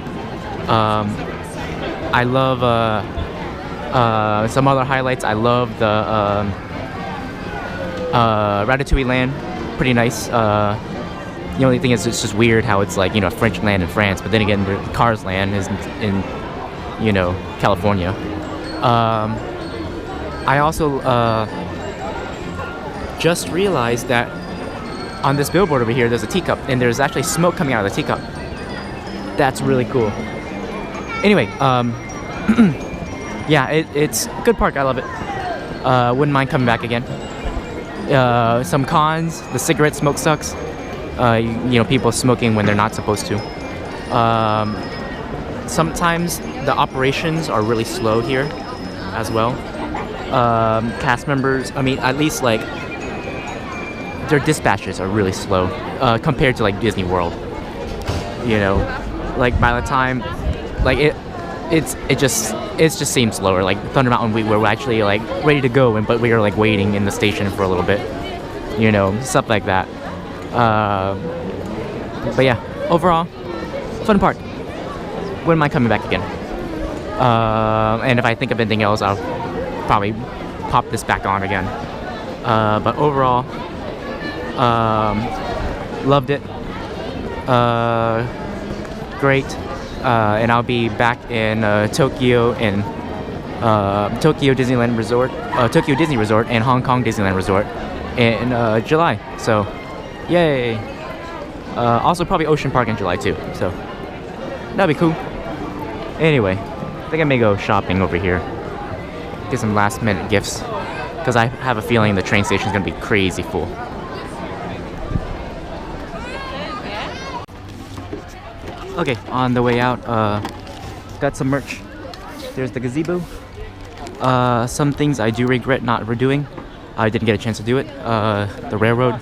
I love some other highlights. I love the Ratatouille land, pretty nice. The only thing is, it's just weird how it's like, you know, French land in France, but then again, the Cars land is in, you know, California. I also just realized that on this billboard over here, there's a teacup, and there's actually smoke coming out of the teacup. That's really cool. Anyway, yeah, it's a good park. I love it. Wouldn't mind coming back again. Some cons: the cigarette smoke sucks. You know, people smoking when they're not supposed to. Sometimes the operations are really slow here as well. Cast members, I mean, at least like their dispatches are really slow compared to like Disney World. You know, like by the time, like it just seems slower. Like Thunder Mountain, we were actually like ready to go, but we were like waiting in the station for a little bit. You know, stuff like that. But yeah, overall, fun park. Wouldn't mind coming back again. And if I think of anything else, I'll probably pop this back on again. But overall, loved it. Great. And I'll be back in Tokyo and Tokyo Disneyland Resort, Tokyo Disney Resort, and Hong Kong Disneyland Resort in July. So, yay! Also, probably Ocean Park in July too. So that'd be cool. Anyway, I think I may go shopping over here. Get some last minute gifts, because I have a feeling the train station is gonna be crazy full. Okay, on the way out, got some merch. There's the gazebo. Some things I do regret not redoing. I didn't get a chance to do it. The railroad.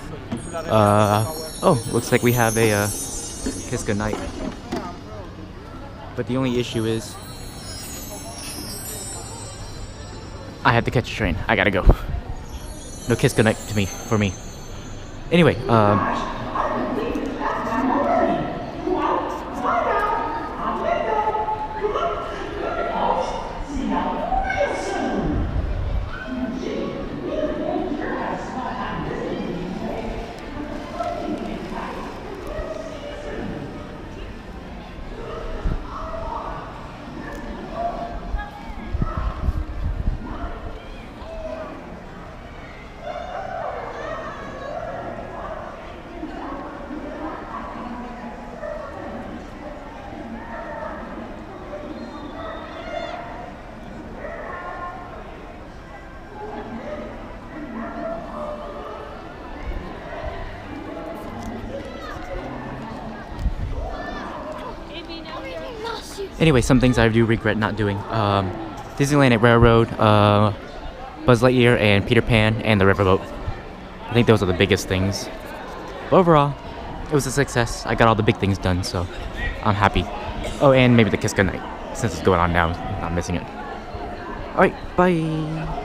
Oh, looks like we have a Kiss Goodnight. But the only issue is I have to catch a train. I gotta go. No Kiss Goodnight for me. Anyway, anyway, some things I do regret not doing. Disneyland at Railroad, Buzz Lightyear and Peter Pan, and the Riverboat. I think those are the biggest things. But overall, it was a success. I got all the big things done, so I'm happy. Oh, and maybe the Kiss Goodnight, since it's going on now. I'm not missing it. Alright, bye!